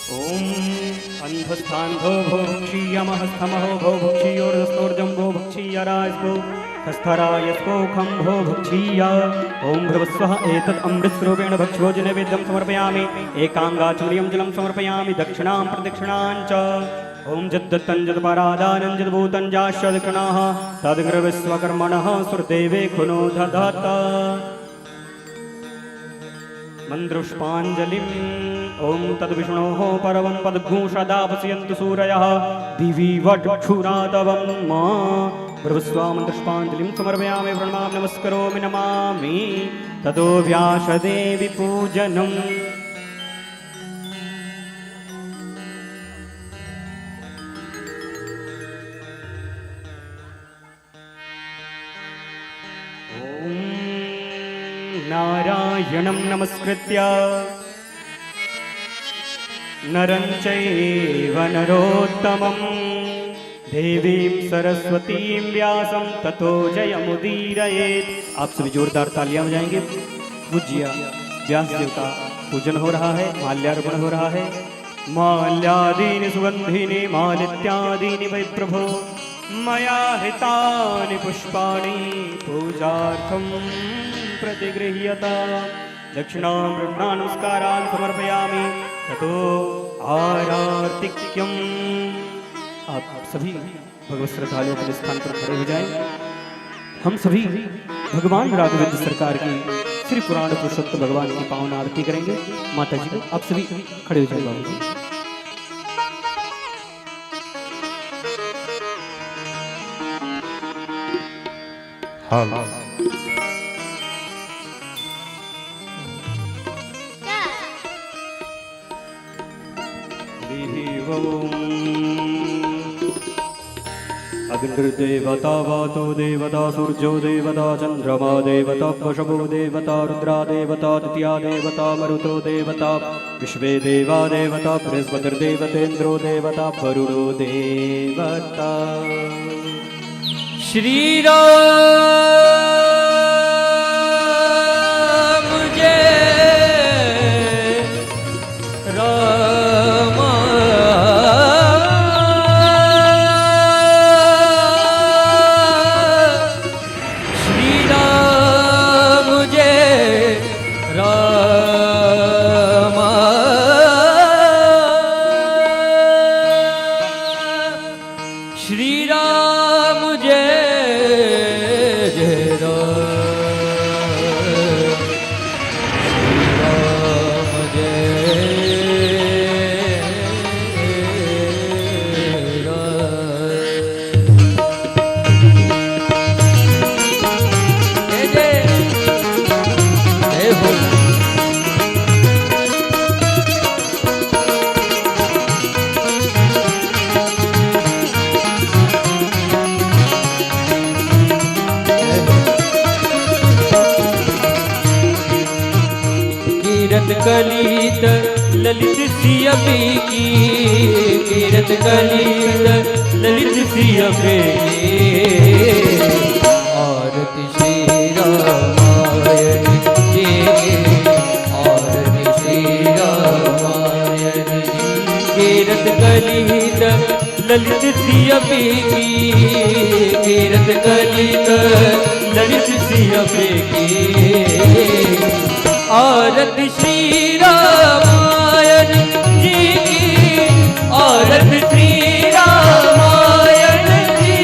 ओम अंधस्थान्धो भो भक्षीयमहस्थमहो भो भक्षीयोर्दस्तोर्जं भो भक्षीयराजभो खस्थरायस्को खम्भो भक्षीय ओम भ्रवस्वः एतत् अमृतस्वरूपेण भक्ष्योज नैवेद्यं समर्पयामि एकाङ्गाचूर्यं जलं समर्पयामि दक्षिणां प्रदक्षिणां च ओम जद्दत्तं जद्परादानं जद्भूतं जाश्चदक्षिणाः तद्ग्रविश्वकर्मणः सुरदेवे खुनो दधत मन्द्रुष्पाञ्जलिम् ओम तद्विष्णोः परमं पद्भूषदा पश्यन्तु सूरयः दिवि वक्षुरातवं मा ब्रह्मस्वामन्द्रुष्पाञ्जलिं समर्पयामि प्रणमामि नमस्करोमि नमामि ततो व्यासदेवी पूजनम् नारायणं नमस्कृत्य नरं चैव नरोत्तमं देवीं सरस्वतीं व्यासं ततो जयमुदीरयेत्। आप सभी जोरदार तालियां बजाएंगे। पूज्य व्यास देव का पूजन हो रहा है, माल्यार्पण हो रहा है। माल्यादीनि सुगंधिनि मालित्यादीनि वै प्रभो मया हृतानि पुष्पाणि पूजार्थं प्रतिगृह्यता दक्षिणां नमस्कारान् समर्पयामि ततो आरार्तिक्यम्। आप सभी भगवत श्रद्धालुओं के स्थान पर खड़े हो जाएं। हम सभी भगवान राघवेंद्र सरकार की श्री पुराण पुरुषोत्तम भगवान की पावन आरती करेंगे। माता जी को आप सभी खड़े हो जाए बाबू जी। हाँ अग्निर्देवता वातो देवता सूर्यो देवता चंद्रमा देवता पशवो देवता रुद्रा देवता तृतीया देवता मरुतो देवता विश्वे देवा देवता बृहस्पतिर्देवतेन्द्रो देवता वरुणो देवता। श्री राम जय राम श्री राम जय राम श्री राम जय कलित ललित सियबे की कीरत कलित ललित सियबे आरती श्री रामायण की आरती श्री रामायण कीरत कलित ललित सियबे की कीरत कलित ललित सियबे की आरती श्री रामायण जी की आरती श्री रामायण जी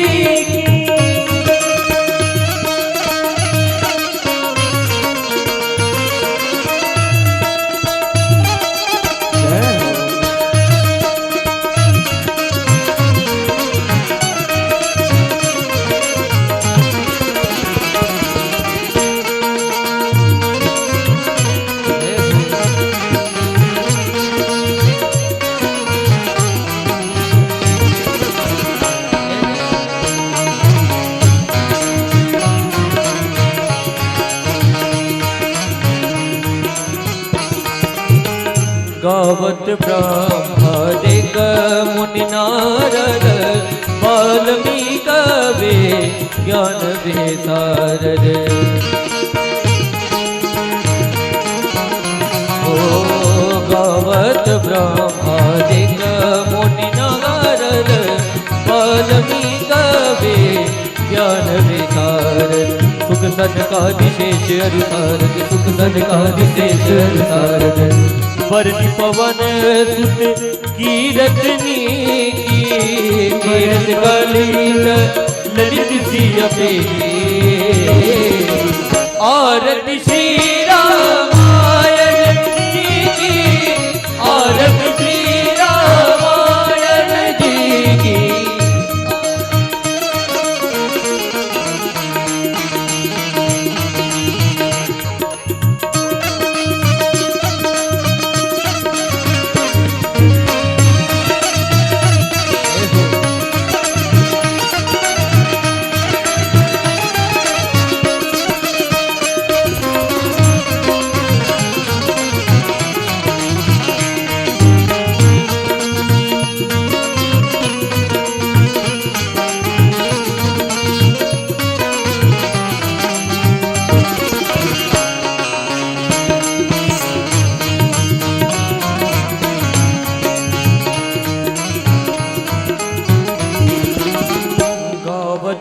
की। गावत ब्रह्मदिक मुनि नारद वाल्मीकि कवे ज्ञान विशारद ओ गावत ब्रह्मदिक ज्ञान विचार सुख सनकादिशेष अनुसार सुख सनकादिशेष अनुसार वर्णि पवन सुत कीरतनी की कीरत कलित ललित सिय पेगी आरती श्री रामायण जी की आरती श्री रामायण जी की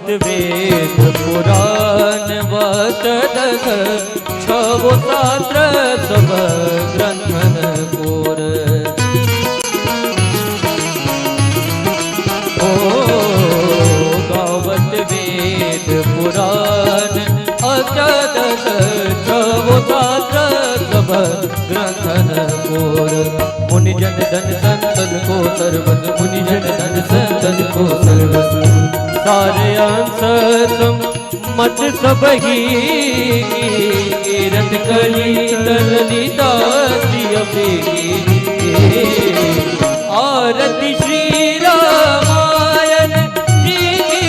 वेद पुराण वतदस छव शास्त्र सब ग्रंथन कोर ओ गावत वेद पुराण अष्टदश छव शास्त्र सब ग्रंथन कोर मुनिजन धन संतन को सर्वस मुनिजन धन संतन को सर्वस सारे अंश मत सब ही कीरत कली ललिता सिय पेगी आरती श्री रामायण जी की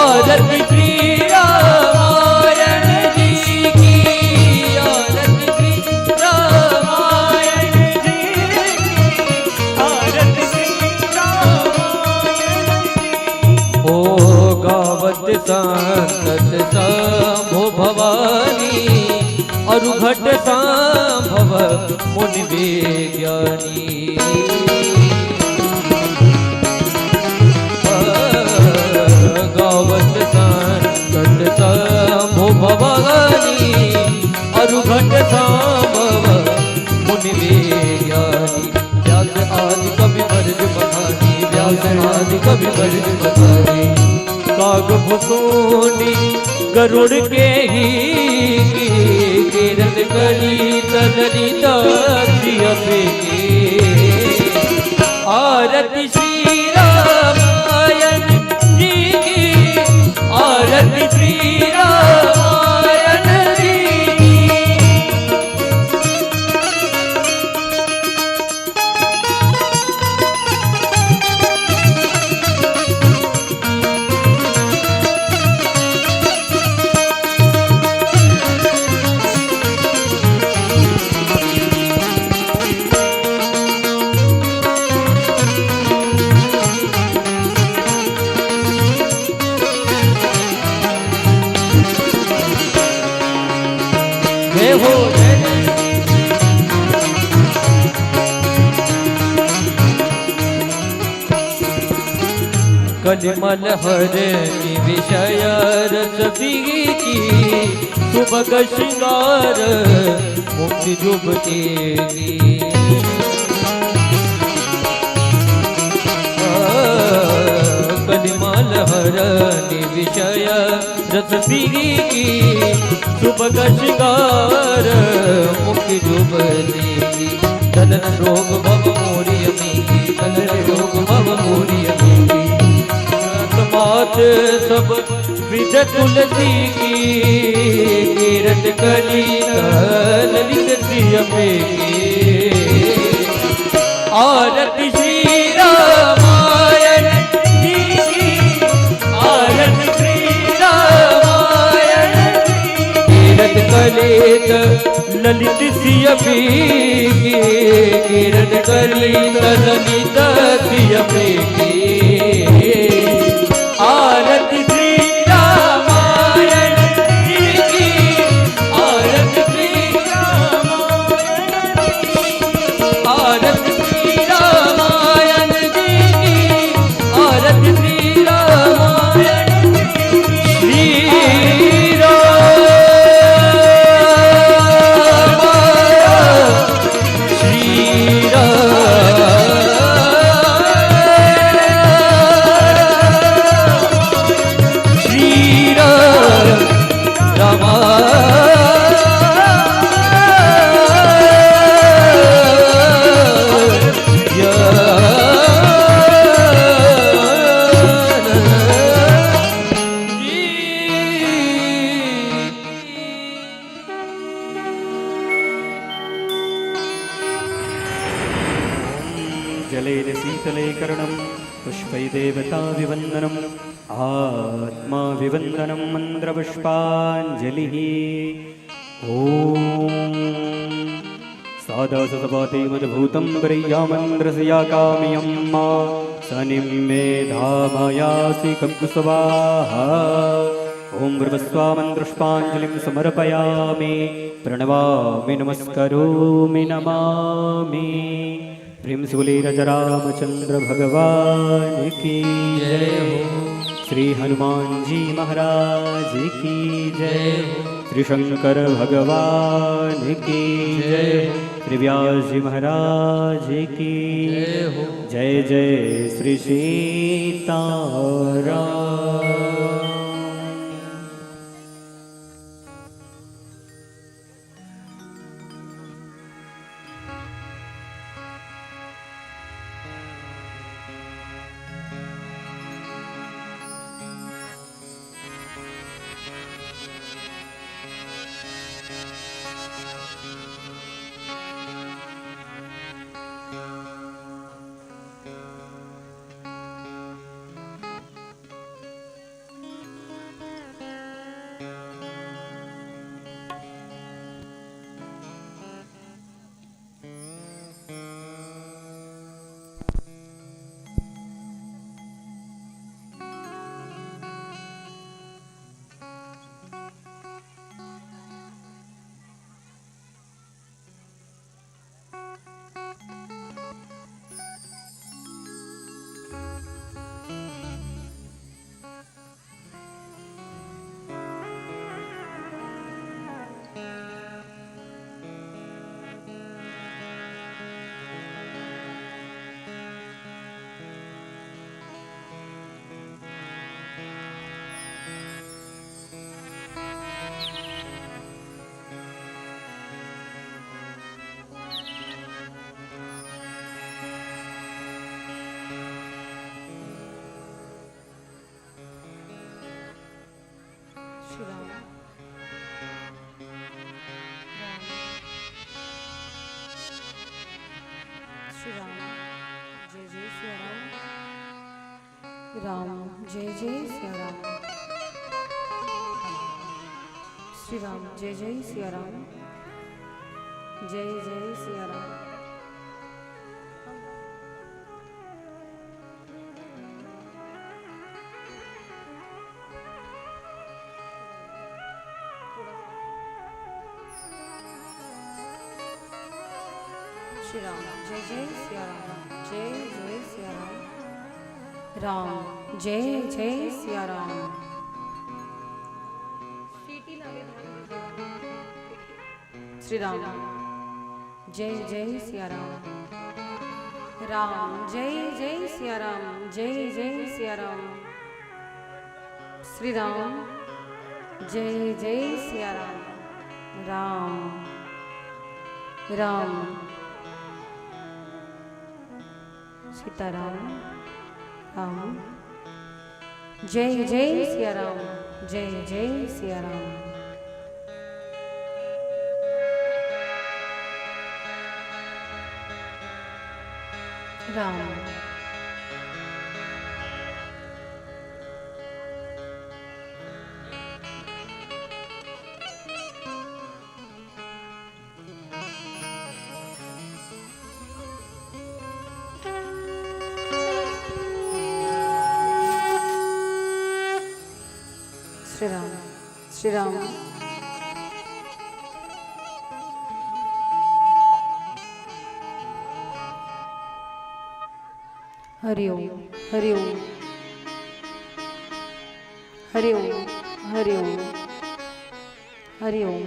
आरती श्री रामायण जी की आरती श्री रामायण जी की आरती श्री रामायण ओ गावत संतत शंभो भवानी अरुघट संभव मुनि विज्ञानी गावत संतत शंभो भवानी अरुघट संभव मुनि विज्ञानी व्यास आदि कवि वर्ज बखानी व्यास आदि कवि वर्ज बखानी काग भुसोनी गरुड़ के ही कीरत कली ललिता सिय पेगी आरती श्री रामायण जी की आरती श्री रामायण जी की हो कलिमल हरनि विषय रस की सुबह श्रृंगार मुक्ति जुबतेगी कलिमल हरनि विषय रस की सुबह श्रृंगार मुक्ति जुबतेगी तलन रोग भव मोरी अमीगी तलन रोग भव मोरी अमीगी मात सब विद तुलसी की कीरत कली ललित सिय पेगी आरती श्री रामायण जी की आरती श्री रामायण कीरत कलित ललित सिय पेगी कीरत कलित ललित सिय पेगी आरती श्री रामायण जी की आरती श्री रामायण आरती श्री रामायण जी की आरती श्री रामायण जलेन शीतले कर्णं पुष्पै देवताभिवन्दनम् आत्माभिवन्दनं मन्त्रपुष्पाञ्जलिः ॐ सादासतपाते मद्भूतं प्रय्यामन्द्रस्य काम्यं मा सनिं मेधामयासि कङ्कुस्वाहा ॐ भृगस्वामन्त्रुष्पाञ्जलिं समर्पयामि प्रणवामि नमस्करोमि नमामि प्रेम से बोले राजा रामचंद्र भगवान की जय हो। श्री हनुमान जी महाराज की जय हो। श्री शंकर भगवान की जय हो। श्री व्यास जी महाराज की जय हो। जय जय श्री सीताराम। श्री राम श्री राम जय जय सिया राम जय जय सिया राम श्री राम जय जय सिया राम जय जय सिया राम श्री राम जय जय सिया राम जय जय सिया राम जय जय सिया राम श्री राम जय जय सिया राम जय जय सिया राम जय जय सिया राम श्री राम जय जय सिया राम राम सीताराम राम जय जय सिया राम जय जय सिया राम राम श्री राम हरि ओम हरि ओम हरि ओम हरि ओम हरि ओम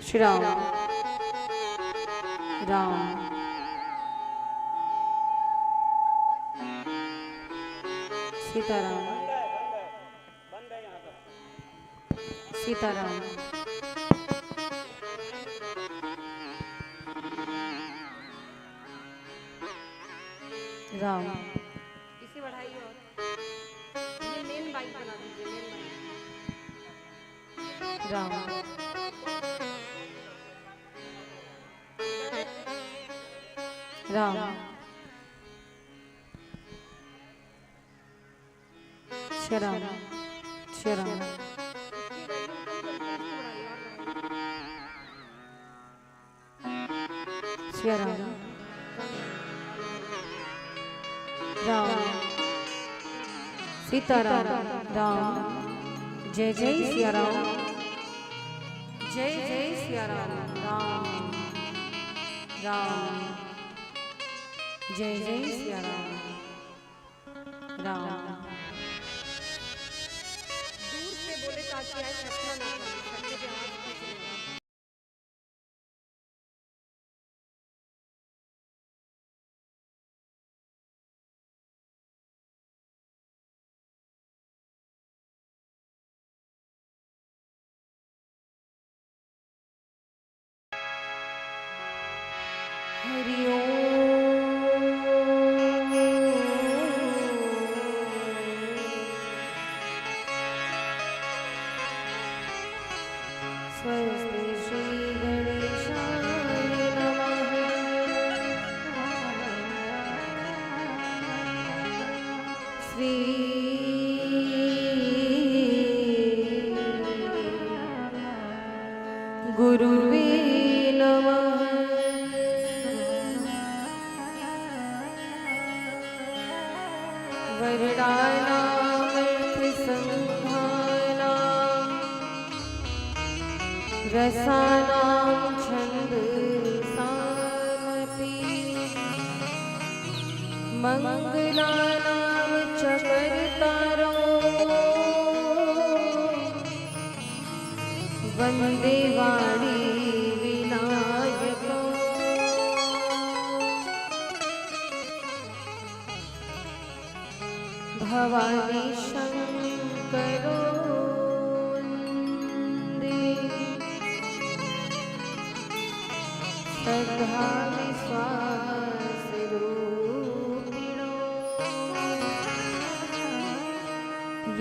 श्री राम सीताराम सीताराम राम इसे बढ़ाइए और ये मेन बाइक बना दीजिए मेन बाइक राम राम श्री राम श्री राम श्री राम राम सीताराम राम जय जय सिया राम जय जय सिया राम राम राम जय जय सिया राम राम दूर से बोले ताकि आए छटना ना पड़े छटने के आवाज कुछ नहीं होगा। हरि ओम स्वस्ति श्री गणेशाय नमः श्री गुरुवे नमः वरदानामर्थसंधानां रसानां छन्दसामपि मङ्गलानां च कर्तारो वन्दे वाणी विनायको भवानी शंकरो वन्दे श्रद्धा विश्वासरूपिणो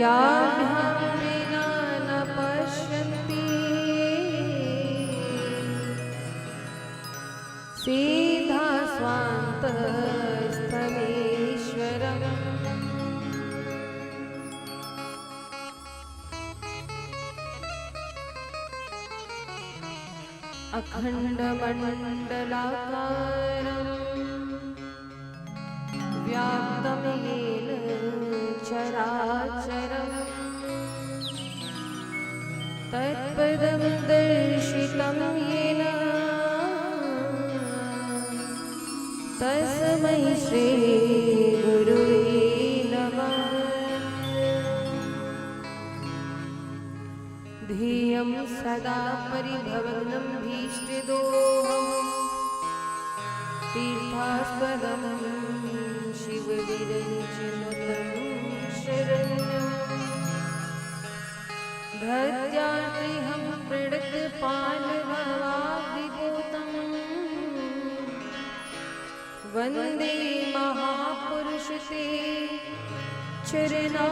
याभ्यां विना न पश्यन्ति सीधा स्वान्तस्थमीश्वरम् अखण्डमण्डलाकारं व्याप्तं येन चराचरं तत्पदं दर्शितं येन तस्मै श्रीगुरुवे नमः ध्येयं सदा परिभवनं भीष्टदोहं तीर्थास्पदं शिवविरञ्चिनुतं शरण्यं भक्त्यार्तिहं प्रणतपालभवाब्धिभूतं वन्दे महापुरुषते चरणा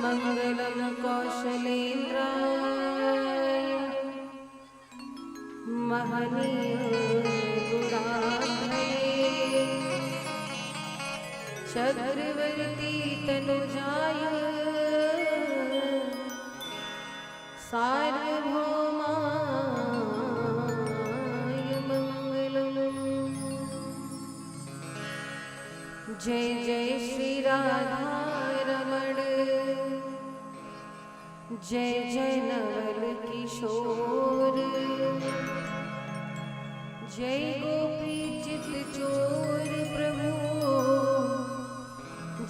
मंगलम कौशलेन्द्राय महनीय गुणाधरे चक्रवर्ती तनुजाय सार्वभौमाय मंगलम। जय जय श्री राधा रमण जय जय नवल किशोर जय गोपी चित चोर प्रभु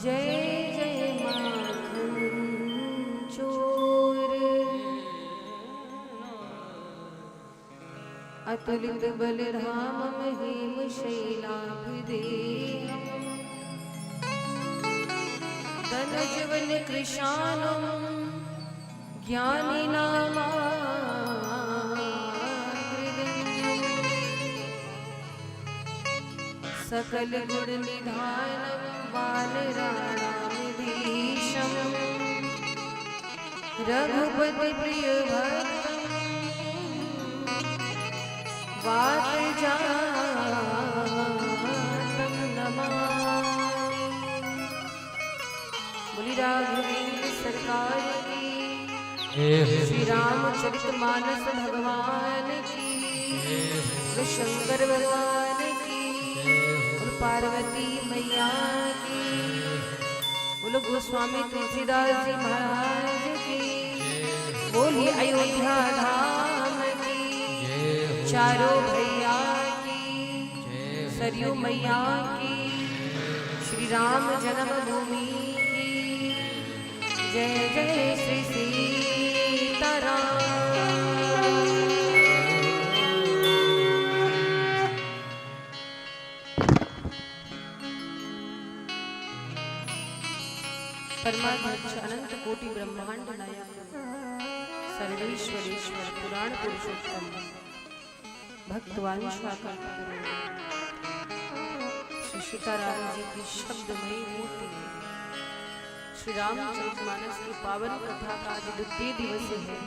जय जय माखन चोर अतुलित बलधाम महीम शैलाभिदेहम् तनजवन कृशानं ज्ञानिनामाग्रगण्यं सकल गुण निधानं वानराणामधीशं रघुपति प्रिय भक्तं वात जातम नमामि। बोली राघवेंद्र सरकार की, श्री रामचरितमानस भगवान की, श्री शंकर भगवान की, और पार्वती मैया की, बोलो गोस्वामी तुलसीदास जी महाराज की, बोली अयोध्या धाम की, चारों भैया की, सरयू मैया की, श्री राम जन्मभूमि की, जय जय श्री सीताराम। परमाध्यक्ष अनंत कोटि ब्रह्मांड नायक सर्वेश्वरेश्वर पुराण पुरुषोत्तम भक्तवांशाकल्पतरु श्री सीताराम जी की शब्दमयी मूर्ति श्री रामचरितमानस की पावन कथा का आज द्वितीय दिवस है।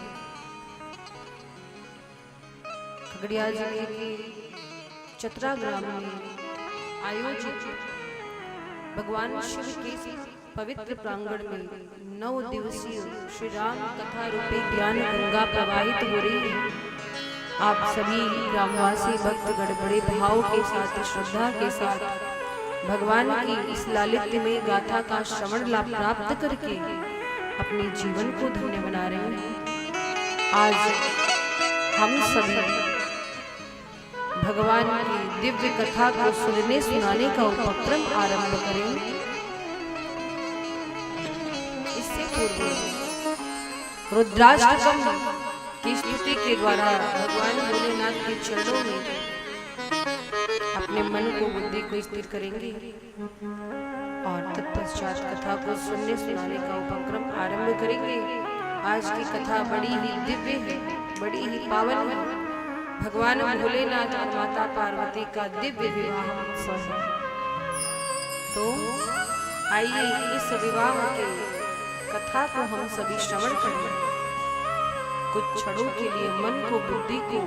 खगड़िया जिले के चतरा ग्राम में आयोजित भगवान शिव के पवित्र प्रांगण में 9 दिवसीय श्री राम कथा रूपी ज्ञान गंगा प्रवाहित हो रही है। आप सभी ग्रामवासी भक्तगण बड़े भाव के साथ श्रद्धा के साथ भगवान की इस लालित्य में गाथा का श्रवण लाभ प्राप्त करके अपने जीवन को धन्य बना रहे हैं। आज हम सभी भगवान की दिव्य कथा को सुनने सुनाने का उपक्रम आरंभ करेंगे। इससे पूर्व रुद्राष्टकम की स्तुति के द्वारा भगवान भोलेनाथ के चरणों में अपने मन को बुद्धि को स्थिर करेंगे और तत्पश्चात कथा को सुनने सुनाने का उपक्रम आरंभ करेंगे। आज की कथा बड़ी ही दिव्य है, बड़ी ही पावन है। भगवान भोलेनाथ और माता पार्वती का दिव्य विवाह उत्सव है। तो आइए इस विवाह के कथा को हम सभी श्रवण करें। कुछ क्षणों के लिए मन को बुद्धि को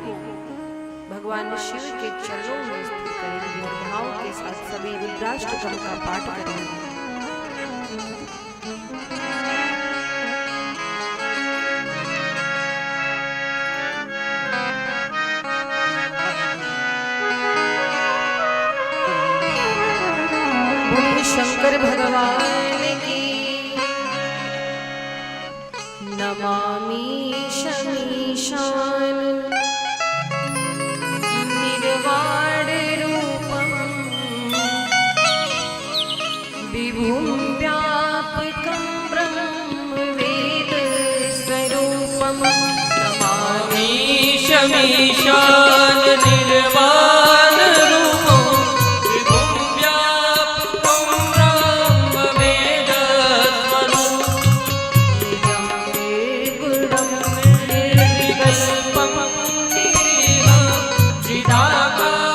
भगवान शिव के चरणों में स्थिर करेंगे और भाव के साथ सभी रुद्राष्टकम का पाठ करेंगे। शंकर भगवान की नमामि शमीशान निर्वाण रूपम विभुं व्यापकं ब्रह्म वेद स्वरूपम नमामि शमीशान निर्वाण रूपम विभुं व्यापकं ब्रह्म वेद स्वरूपम निर्विकल्पं निरीहं चिदाकाशमाकाशभासं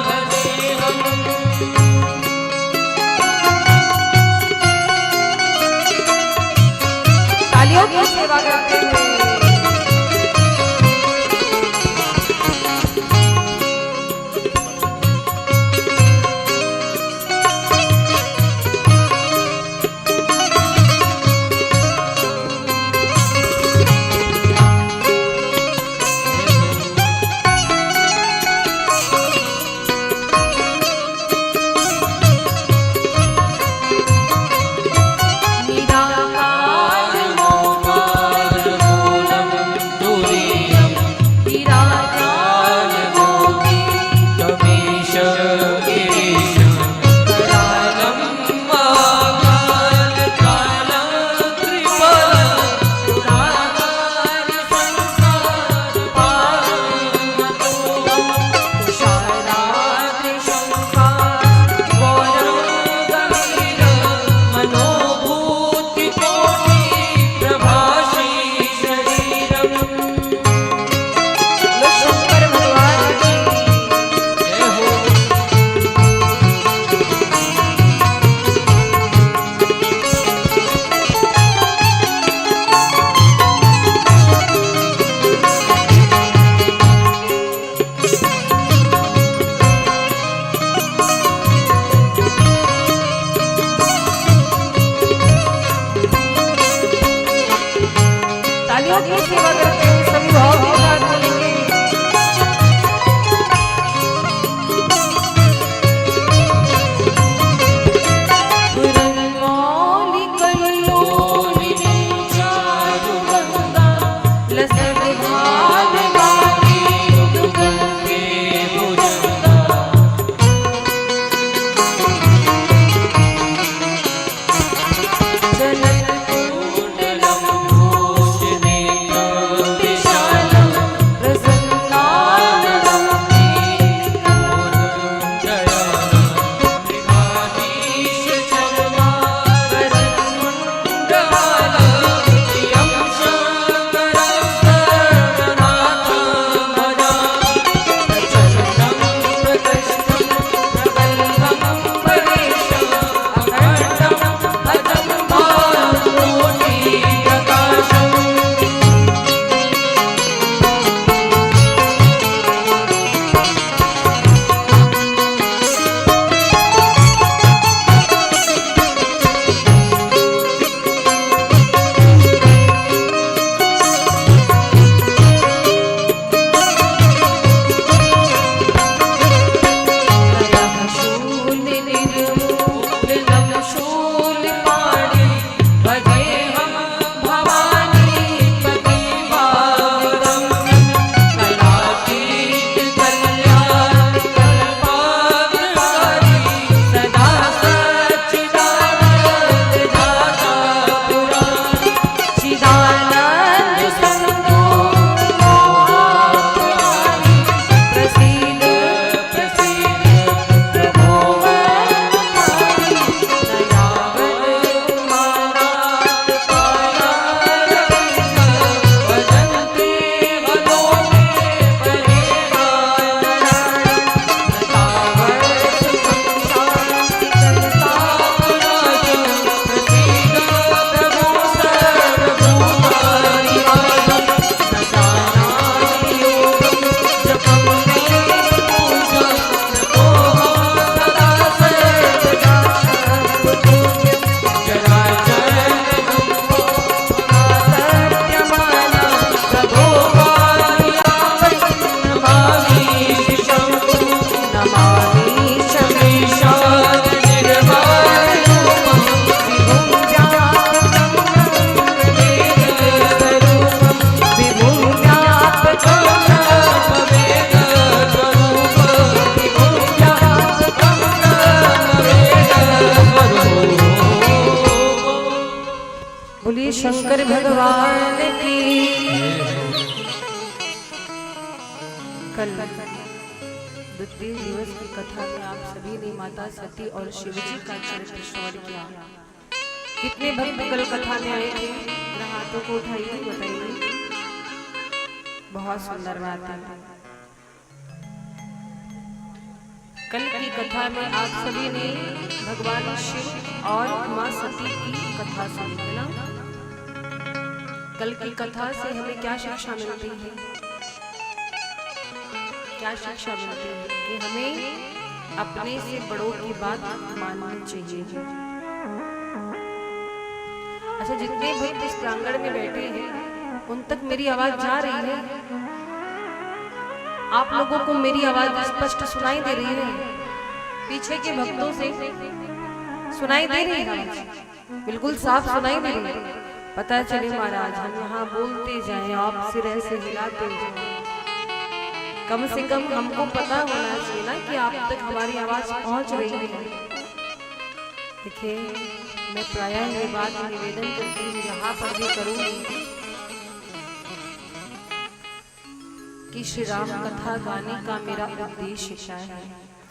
भजेऽहम्। तालियों की सेवा करते हुए निराकार मोकार भावों की सेवा करते हैं सभी भाव के साथ बोलेंगे। शंकर भगवान की। कल द्वितीय दिवस की कथा में आप सभी ने माता सती और शिवजी का चरित्र श्रवण किया। कितने भक्त कल कथा में आए थे? हाथों को उठाइए, बताइए। बहुत सुंदर बात है। कल की कथा में आप सभी ने भगवान शिव और मां सती की कथा सुनी है ना। कल की कथा से हमें क्या शिक्षा मिलती है? क्या शिक्षा मिलती है? कि हमें अपने से बड़ों की बात माननी चाहिए। अच्छा, जितने भक्त इस प्रांगण में बैठे हैं उन तक मेरी आवाज जा रही है? आप लोगों को मेरी आवाज स्पष्ट सुनाई दे रही है? पीछे के भक्तों से सुनाई दे रही है? बिल्कुल साफ सुनाई दे रही है। पता चले महाराज हम यहाँ बोलते जाएं, आप सिर ऐसे हिलाते जाएं। कम से कम हमको पता होना चाहिए ना कि आप तक हमारी आवाज पहुंच रही है। देखिए, मैं प्रायः ये बात निवेदन करती हूँ, यहाँ पर भी करूँगी कि श्री राम कथा गाने का मेरा उद्देश्य क्या है?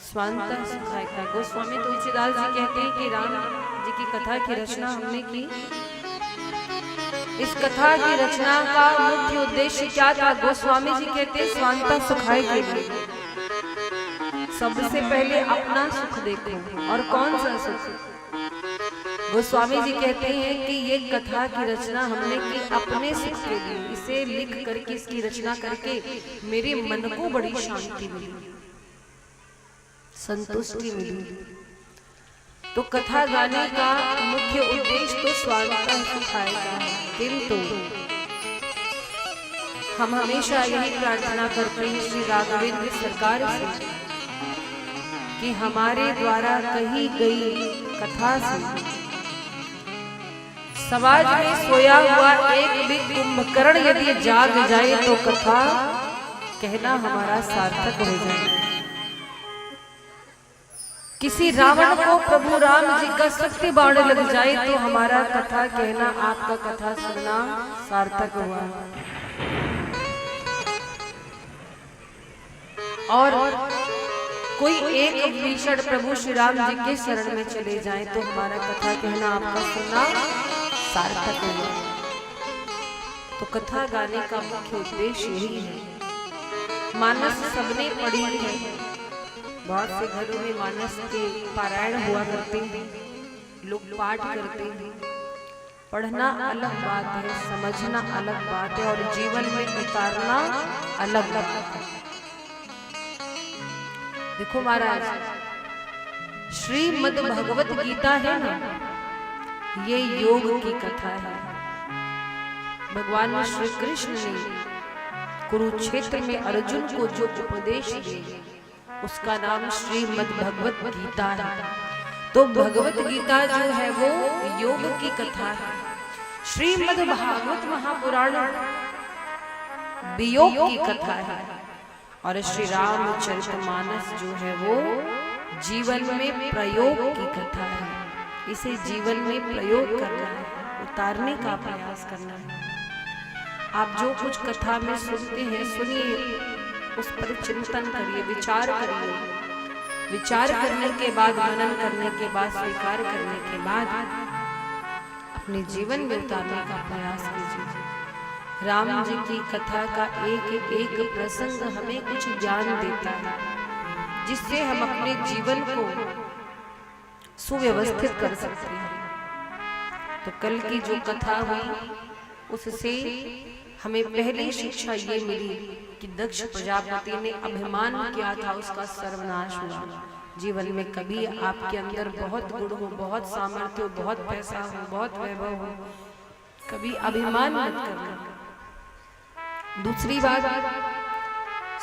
स्वांतः सुखाय का। गोस्वामी तुलसीदास जी कहते हैं कि राम जी की कथा की रचना हमने की। इस कथा की रचना का मुख्य उद्देश्य क्या था? गोस्वामी जी कहते हैं स्वांतः सुखाय के लिए। सबसे पहले अपना सुख देखो। और कौन सा सुख? गोस्वामी जी कहते हैं कि ये कथा की रचना हमने की अपने सुख के लिए। इसे लिख करके, इसकी रचना करके मेरे मन को बड़ी शांति मिली, संतुष्टि मिली। तो कथा गाने का मुख्य उद्देश्य तो स्वांतः सुखाय का है। किंतु हम हमेशा यही प्रार्थना करते हैं श्री राघवेंद्र सरकार से कि हमारे द्वारा कही गई कथा से समाज में सोया हुआ एक भी कुंभकर्ण यदि जाग जाए तो कथा कहना हमारा सार्थक हो जाए। किसी रावण को प्रभु राम जी का शक्ति बाण लग जाए तो हमारा कथा कहना, आपका कथा सुनना सार्थक हुआ। और कोई एक भीषण प्रभु श्री राम जी के शरण में चले जाए तो हमारा कथा कहना, आपका सुनना सार्थक हुआ। तो कथा गाने का मुख्य उद्देश्य यही है। मानस सबने पढ़ी है, बहुत से घरों में मानस के पारायण हुआ करते हैं, लोग पाठ करते हैं। पढ़ना अलग बात है, समझना अलग बात है और जीवन में उतारना अलग बात है। देखो महाराज, श्रीमद् भगवत गीता है ना, ये योग की कथा है। भगवान श्री कृष्ण ने कुरुक्षेत्र में अर्जुन को जो उपदेश दिए उसका नाम श्रीमद् भगवत गीता है। तो भगवत गीता जो है वो योग की कथा है। श्रीमद् भागवत महापुराण वियोग की कथा है और श्री रामचरितमानस जो है वो जीवन में प्रयोग की कथा है। इसे जीवन में प्रयोग करना है, उतारने का प्रयास करना है। आप जो कुछ कथा में सुनते हैं, सुनिए, उस पर चिंतन करिए, विचार करिए। विचार करने के बाद, मनन करने के बाद, स्वीकार करने के बाद अपने जीवन में उतारने का प्रयास कीजिए। राम जी की कथा का एक एक प्रसंग हमें कुछ ज्ञान देता है, जिससे हम अपने जीवन को सुव्यवस्थित कर सकते हैं। तो कल की जो कथा हुई उससे हमें पहली शिक्षा ये मिली कि दक्ष प्रजापति ने अभिमान किया था, उसका सर्वनाश हुआ। जीवन में कभी आपके अंदर बहुत गुण हो, बहुत सामर्थ्य हो, बहुत पैसा हो, बहुत वैभव हो, कभी अभिमान मत करना। दूसरी बात,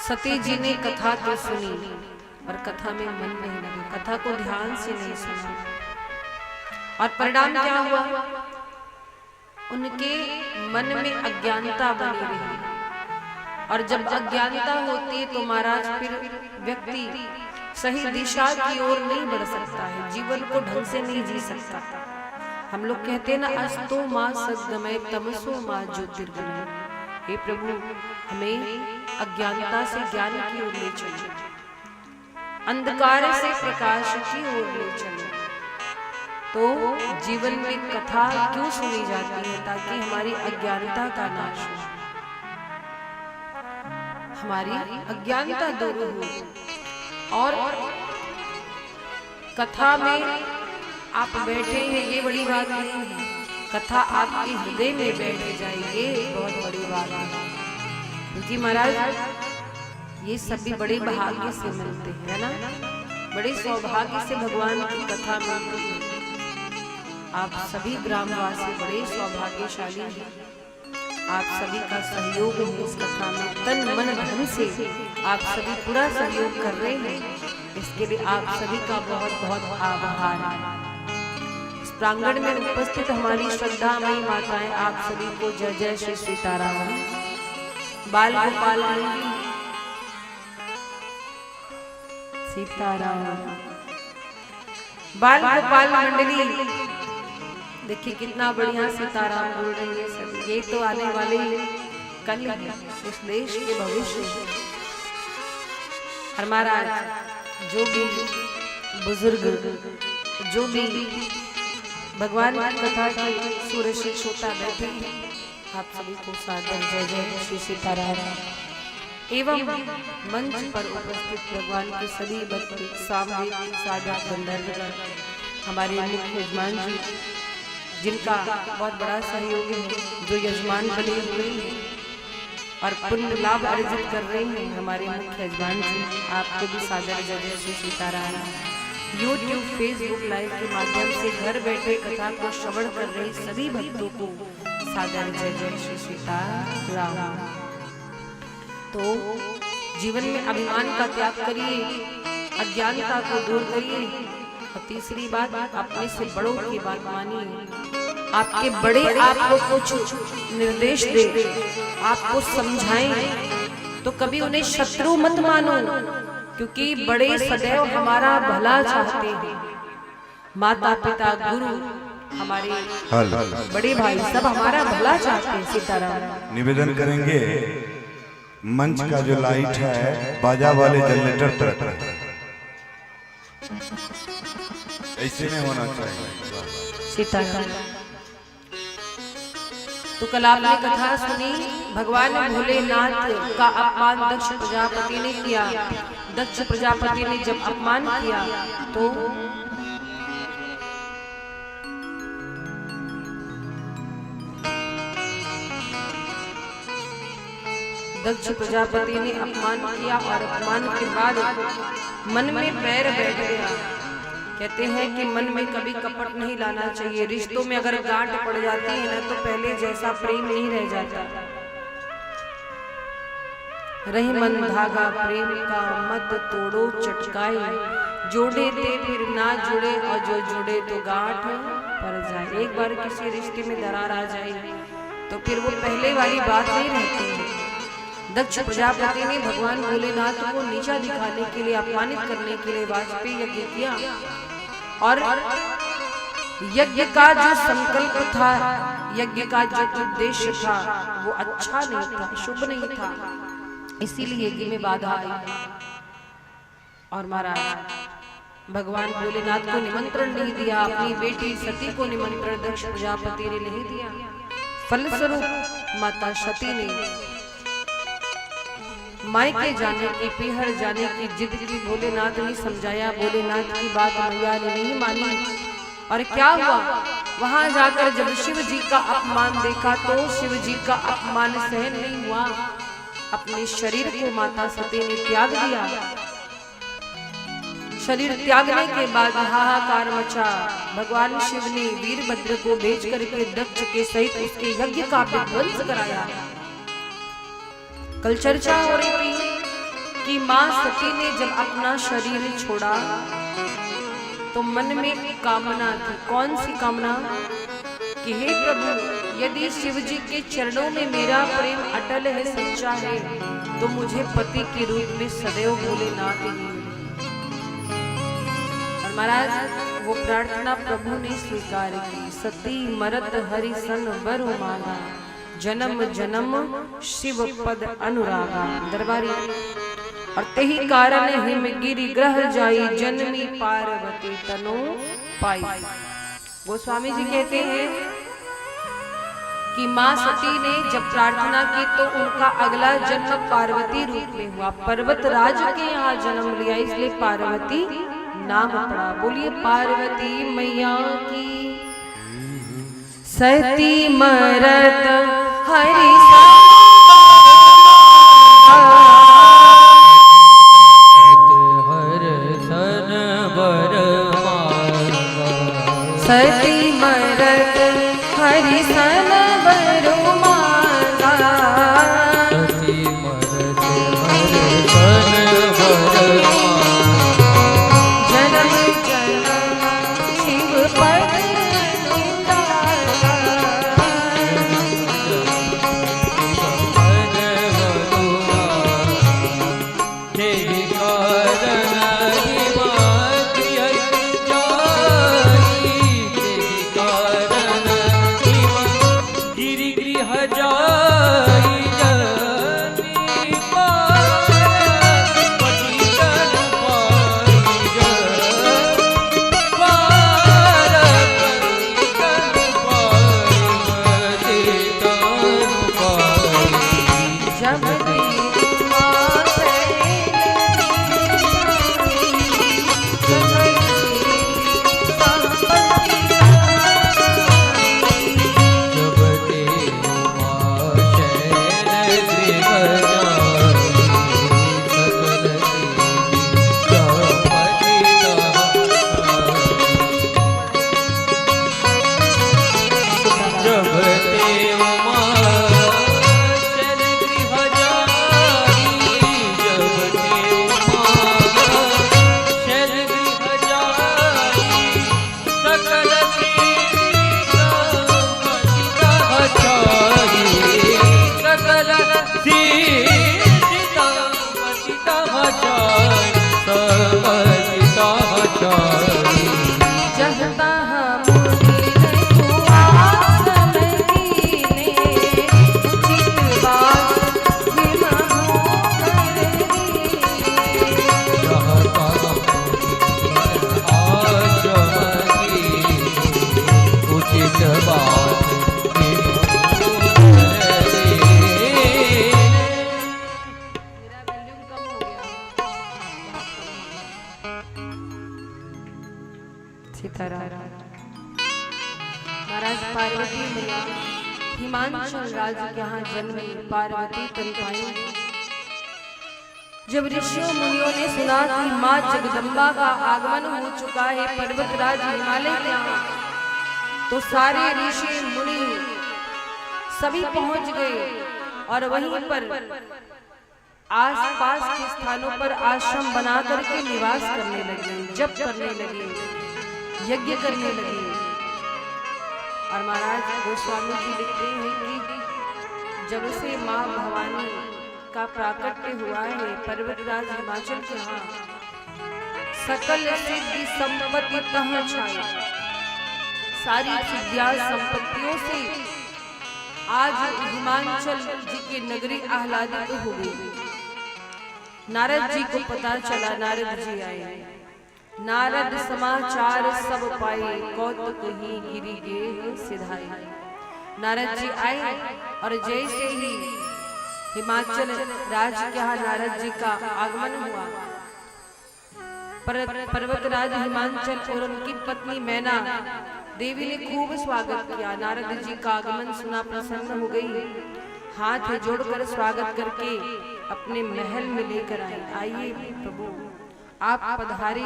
सती जी ने कथा तो सुनी और कथा में मन नहीं लगा, कथा को ध्यान से नहीं सुना और परिणाम क्या हुआ? उनके मन में अज्ञानता बनी रही और जब अज्ञानता होती है तो महाराज फिर व्यक्ति सही दिशा की ओर नहीं बढ़ सकता है, जीवन को ढंग से नहीं जी सकता। हम लोग कहते हैं ना, अस्तो मां सद्गमय तमसो मां ज्योतिर्गमय। हे प्रभु, हमें अज्ञानता से ज्ञान की ओर ले चलो, अंधकार से प्रकाश की ओर ले चलो। तो जीवन में कथा क्यों सुनी जाती है? ताकि हमारी अज्ञानता का नाश हो, हमारी अज्ञानता दूर हो। और कथा में आप बैठे हैं ये बड़ी बात नहीं है, कथा आपके हृदय में बैठ जाए ये बहुत बड़ी बात है। क्योंकि महाराज ये सभी बड़े भाग्य से मिलते हैं ना, बड़े सौभाग्य से भगवान की कथा मिलती है। आप सभी ग्रामवासी बड़े सौभाग्यशाली हैं, आप सभी का सहयोग है इस कथा में, तन मन धन से आप सभी पूरा सहयोग कर रहे हैं। इसके लिए आप सभी का बहुत बहुत आभार है। इस प्रांगण में उपस्थित हमारी श्रद्धामयी माताएं, आप सभी को जय जय श्री सीताराम। बाल गोपाल सीताराम, बाल गोपाल मंडली, देखिए कितना बढ़िया सीताराम बोल रही है सब। ये तो आने वाले कल है, इस देश के भविष्य। हमारा जो भी बुजुर्ग, जो भी भगवान की कथा के सुरक्षित श्रोता बैठे हैं, आप सभी को सादर जय जय श्री सीताराम। एवं मंच पर उपस्थित भगवान के सभी भक्त, सामवेद, साधक, गंधर्व, हमारे मुख्य यजमान जी जिनका बहुत बड़ा सहयोग है, जो यजमान बने हुए हैं और पुण्य लाभ अर्जित कर रहे हैं, हमारे मुख्य यजमान जी, आपको भी सादर जय जय Shri Sitaram. YouTube, Facebook live के माध्यम से घर बैठे कथा को श्रवण कर रहे सभी भक्तों को सादर जय जय श्री सीताराम। तो जीवन में अभिमान का त्याग करिए, अज्ञानता को दूर करिए और तीसरी बात, अपने से बड़ों की बात मानिए। आपके बड़े आपको कुछ निर्देश दे, आपको समझाएं तो कभी उन्हें शत्रु मत मानो, क्योंकि बड़े सदैव हमारा भला चाहते हैं। माता पिता गुरु हमारे हल बड़े भाई सब हमारा भला चाहते हैं। सीताराम। निवेदन करेंगे, मंच का जो लाइट है बाजा वाले जनरेटर तरफ रहे, ऐसे में होना चाहिए। सीताराम। तो कल आपने कथा सुनी, भगवान भोलेनाथ का अपमान दक्ष प्रजापति ने किया। दक्ष प्रजापति ने जब अपमान किया तो दक्ष प्रजापति ने अपमान किया और अपमान के बाद मन में बैर बैठ गया। कहते हैं कि मन में कभी कपट नहीं लाना चाहिए। रिश्तों में अगर गांठ पड़ जाती है ना, तो पहले जैसा प्रेम नहीं रह जाता। रही मन धागा प्रेम का मत तोड़ो चटकाए, जोड़े थे फिर ना जुड़े और जो जुड़े तो गांठ पड़ जाए। एक बार किसी रिश्ते में दरार आ जाए तो फिर वो पहले वाली बात नहीं रहती है। दक्ष प्रजापति ने भगवान भोलेनाथ को नीचा दिखाने के लिए, अपमानित करने के लिए वाजपेयी यज्ञ किया और यज्ञ का जो संकल्प था, यज्ञ का जो उद्देश्य था वो अच्छा नहीं था, शुभ नहीं था। इसीलिए यज्ञ में बाधा आई और महाराज भगवान भोलेनाथ को निमंत्रण नहीं दिया। अपनी बेटी सती को निमंत्रण दक्ष प्रजापति ने नहीं दिया। फलस्वरूप माता सती ने मायके जाने की, पीहर जाने की जिद की। भोलेनाथ ने समझाया, भोलेनाथ की बात मैया ने नहीं मानी। और क्या हुआ, वहां जाकर जब शिव जी का अपमान देखा तो शिव जी का अपमान सहन नहीं हुआ। अपने शरीर को माता सती ने त्याग दिया। शरीर त्यागने के बाद हाहाकार मचा। भगवान शिव ने वीरभद्र को भेज करके दक्ष के सहित उसके यज्ञ का विध्वंस कराया। कल चर्चा हो रही थी कि मां सती ने जब अपना शरीर छोड़ा तो मन में कामना थी। कौन सी कामना? कि हे प्रभु, यदि शिव जी के चरणों में मेरा प्रेम अटल है, सच्चा है, तो मुझे पति के रूप में सदैव भोलेनाथ ही मिले। और महाराज वो प्रार्थना प्रभु ने स्वीकार की। सती मरत हरि सन बरु मांगा, जन्म जन्म शिव पद अनुरागा। दरबारी। और तेहि कारण हिम गिरि ग्रह जाई, जन्मी पार्वती तनु पाई। गोस्वामी जी कहते हैं कि मां सती ने जब प्रार्थना की तो उनका अगला जन्म पार्वती रूप में हुआ। पर्वत राज के यहाँ जन्म लिया, इसलिए पार्वती नाम पड़ा। बोलिए पार्वती मैया की। सती मरत हरि सती मरत हरि सन बरु मांगा, सती मरत हरि सन बरु मांगा, जन्म जन्म शिव पद सकल सीता जहता मुनि सुहास महीने उचित बात हिमहो उचित बात मेरा वॉल्यूम कम हो गया। सीताराम महाराज पार्वती मैया हिमांचल राज्य के यहाँ जन्मी पार्वती तन पाई। जब ऋषियों मुनियों ने सुना कि माँ जगदम्बा का आगमन हो चुका है पर्वतराज हिमालय के यहाँ, तो सारे ऋषि मुनि सभी पहुंच गए और वहीं पर आसपास के स्थानों पर आश्रम बना करके निवास करने लगे, जप करने लगे, यज्ञ करने लगे। और महाराज गोस्वामी जी लिखते हैं कि जब से माँ भवानी का प्राकट्य हुआ है पर्वतराज हिमाचल के यहाँ, सकल सिद्धि संपत्ति तह छाई। सारी सिद्धियां संपत्तियों से आज हिमाचल जी की नगरी आह्लादित हो गई। नारद जी को पता चला, नारद जी आए। नारद समाचार सब पाए, कौतुक ही गिरि गेह सिधाई। नारद जी आए और जैसे ही हिमाचल राज्य के यहाँ नारद जी का आगमन हुआ, पर्वतराज हिमांचल और उनकी पत्नी मैना देवी ने खूब स्वागत किया। नारद जी का आगमन सुना, प्रसन्न हो गई, हाथ जोड़कर स्वागत करके अपने महल में लेकर आई। आइए प्रभु आप पधारे,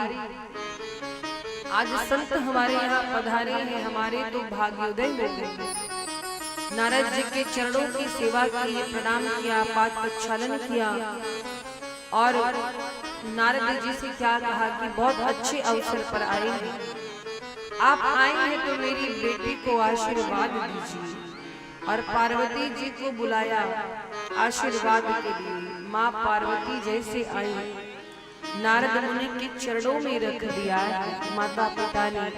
आज संत हमारे यहाँ पधारे हैं, हमारे तो भाग्योदय हो गए। नारद जी के चरणों की सेवा की, प्रणाम किया, पाद प्रक्षालन किया और नारद जी से क्या कहा कि बहुत अच्छे अवसर पर आए हैं, आप आए हैं तो मेरी बेटी को आशीर्वाद दीजिए। और पार्वती जी को बुलाया आशीर्वाद के लिए। माँ पार्वती जैसे आई, नारद मुनि के चरणों में रख दिया। माता पिता ने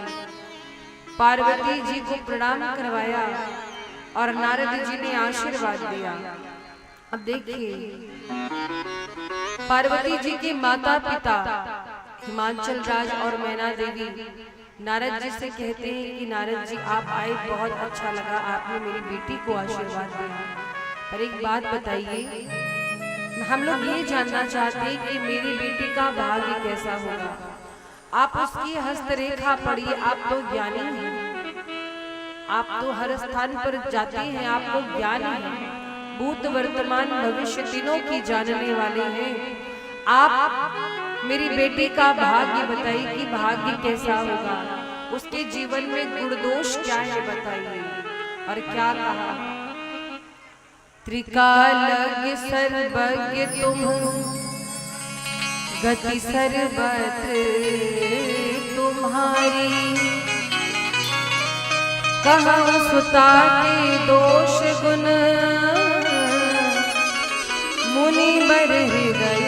पार्वती जी को प्रणाम करवाया और नारद जी ने आशीर्वाद दिया। अब देखिए पार्वती जी के माता पिता हिमाचल राज और मैना देवी नारद जी से कहते हैं कि नारद जी आप आए, बहुत अच्छा लगा, आपने मेरी बेटी को आशीर्वाद दिया। पर एक बात बताइए, हम लोग ये जानना चाहते हैं कि मेरी बेटी का भाग्य कैसा होगा। आप उसकी हस्तरेखा पढ़िए, आप तो ज्ञानी हैं, आप तो हर स्थान पर जाते हैं, आपको ज्ञान है, भूत वर्तमान भविष्य तीनों की जानने वाले हैं। आप मेरी बेटी का भाग्य बताइए कि भाग्य कैसा होगा, उसके जीवन में गुण दोष क्या है बताइए। और क्या कहा, त्रिकालज्ञ सर्वज्ञ तुम, गति सर्वत्र तुम्हारी, कहूँ सुता के दोष गुण, मुनि बर हृदय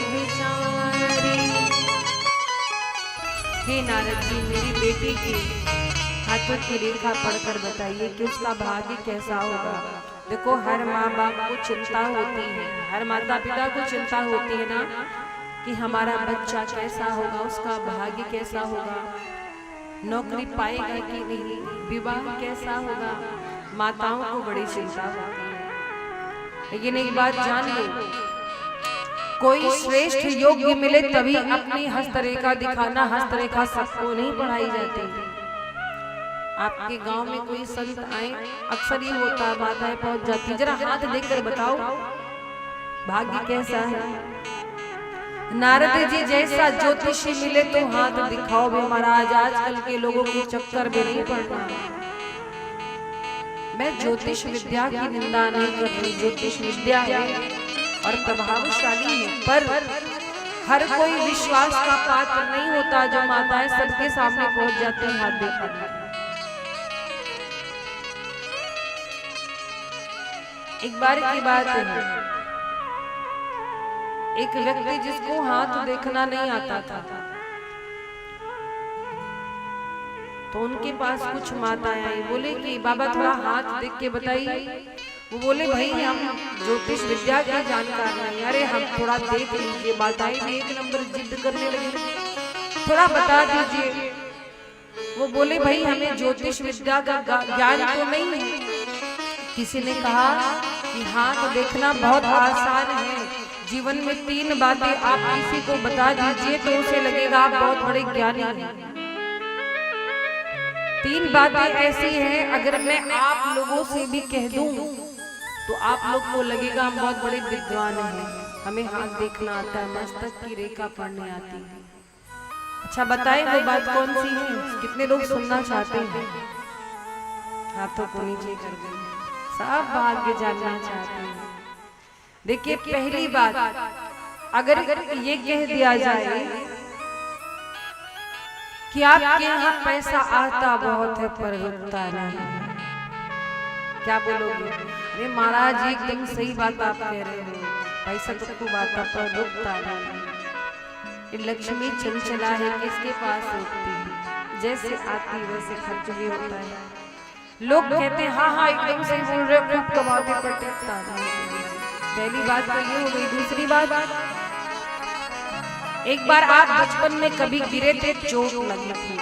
विचारी। हे नारद जी, मेरी बेटी की हाथों की रेखा पढ़कर बताइए कि उसका भाग्य कैसा होगा। देखो हर माँ बाप को चिंता होती है, हर माता पिता को चिंता होती है ना कि हमारा बच्चा कैसा होगा, उसका भाग्य कैसा होगा, नौकरी पाएगा कि नहीं, विवाह कैसा होगा। माताओं को बड़ी चिंता होती है। लेकिन एक बात जान लो, कोई श्रेष्ठ योग्य मिले तभी अपनी हस्तरेखा दिखाना। हस्तरेखा सबको नहीं पढ़ाई जाती। आपके गांव में कोई संत आए, अक्सर ये होता है माताएं पहुंच जाती, जरा हाथ देखकर बताओ भाग्य कैसा है। नारद जी जैसा ज्योतिषी मिले तो हाथ दिखाओ भी महाराज। आजकल के लोगों के चक्कर में नहीं पड़ना। मैं ज्योतिष विद्या की निंदा नहीं कर रही, ज्योतिष विद्या है और प्रभावशाली है, पर हर कोई विश्वास का पात्र नहीं होता। जो माताएं सबके सामने पहुंच जाती हैं हाथ दिखाने। एक बार की बात है, एक व्यक्ति जिसको हाथ देखना नहीं आता था, तो उनके पास कुछ माताएं आई, बोले कि बाबा थोड़ा हाथ देख के बताइए। वो बोले भाई हम ज्योतिष विद्या के जानकार नहीं। अरे हम थोड़ा देख लीजिए। माताएं भी एक नंबर जिद करने लगी, थोड़ा बता दीजिए। वो बोले भाई हमें ज्योतिष विद्या का ज्ञान तो नहीं है। किसी ने कहा कि हाथ देखना बहुत आसान है, जीवन में 3 बातें आप किसी को बता दीजिए तो उसे लगेगा आप बहुत बड़े ज्ञानी हैं। 3 बातें ऐसी हैं, अगर मैं आप लोगों से भी कह दूं तो आप लोग को लगेगा हम बहुत बड़े विद्वान हैं। हमें हाथ देखना आता है, मस्तक की रेखा पढ़ने आती है। अच्छा बताएं वो बात कौन सी है? कितने लोग सुनना चाहते हैं? हाथों को नीचे कर दें, सब भाग्य जानना चाहते हैं। देखिए पहली बात, अगर ये कह दिया जाए कि आपके यहाँ पैसा आता बहुत है पर रुकता नहीं, क्या बोलोगे? अरे महाराज एकदम सही बात आप कह रहे हो, पैसा तो खूब आता पर रुकता नहीं। लक्ष्मी चंचला है, किसके पास रुकती है? जैसे आती वैसे खर्च भी होता है। लोग कहते हैं हाँ हाँ एकदम सही बोल रहे हो, खूब कमाते पर टिकता नहीं। पहली बात तो ये हो गई। दूसरी बात, एक बार आप बचपन में कभी गिरे थे, चोट लगी थी।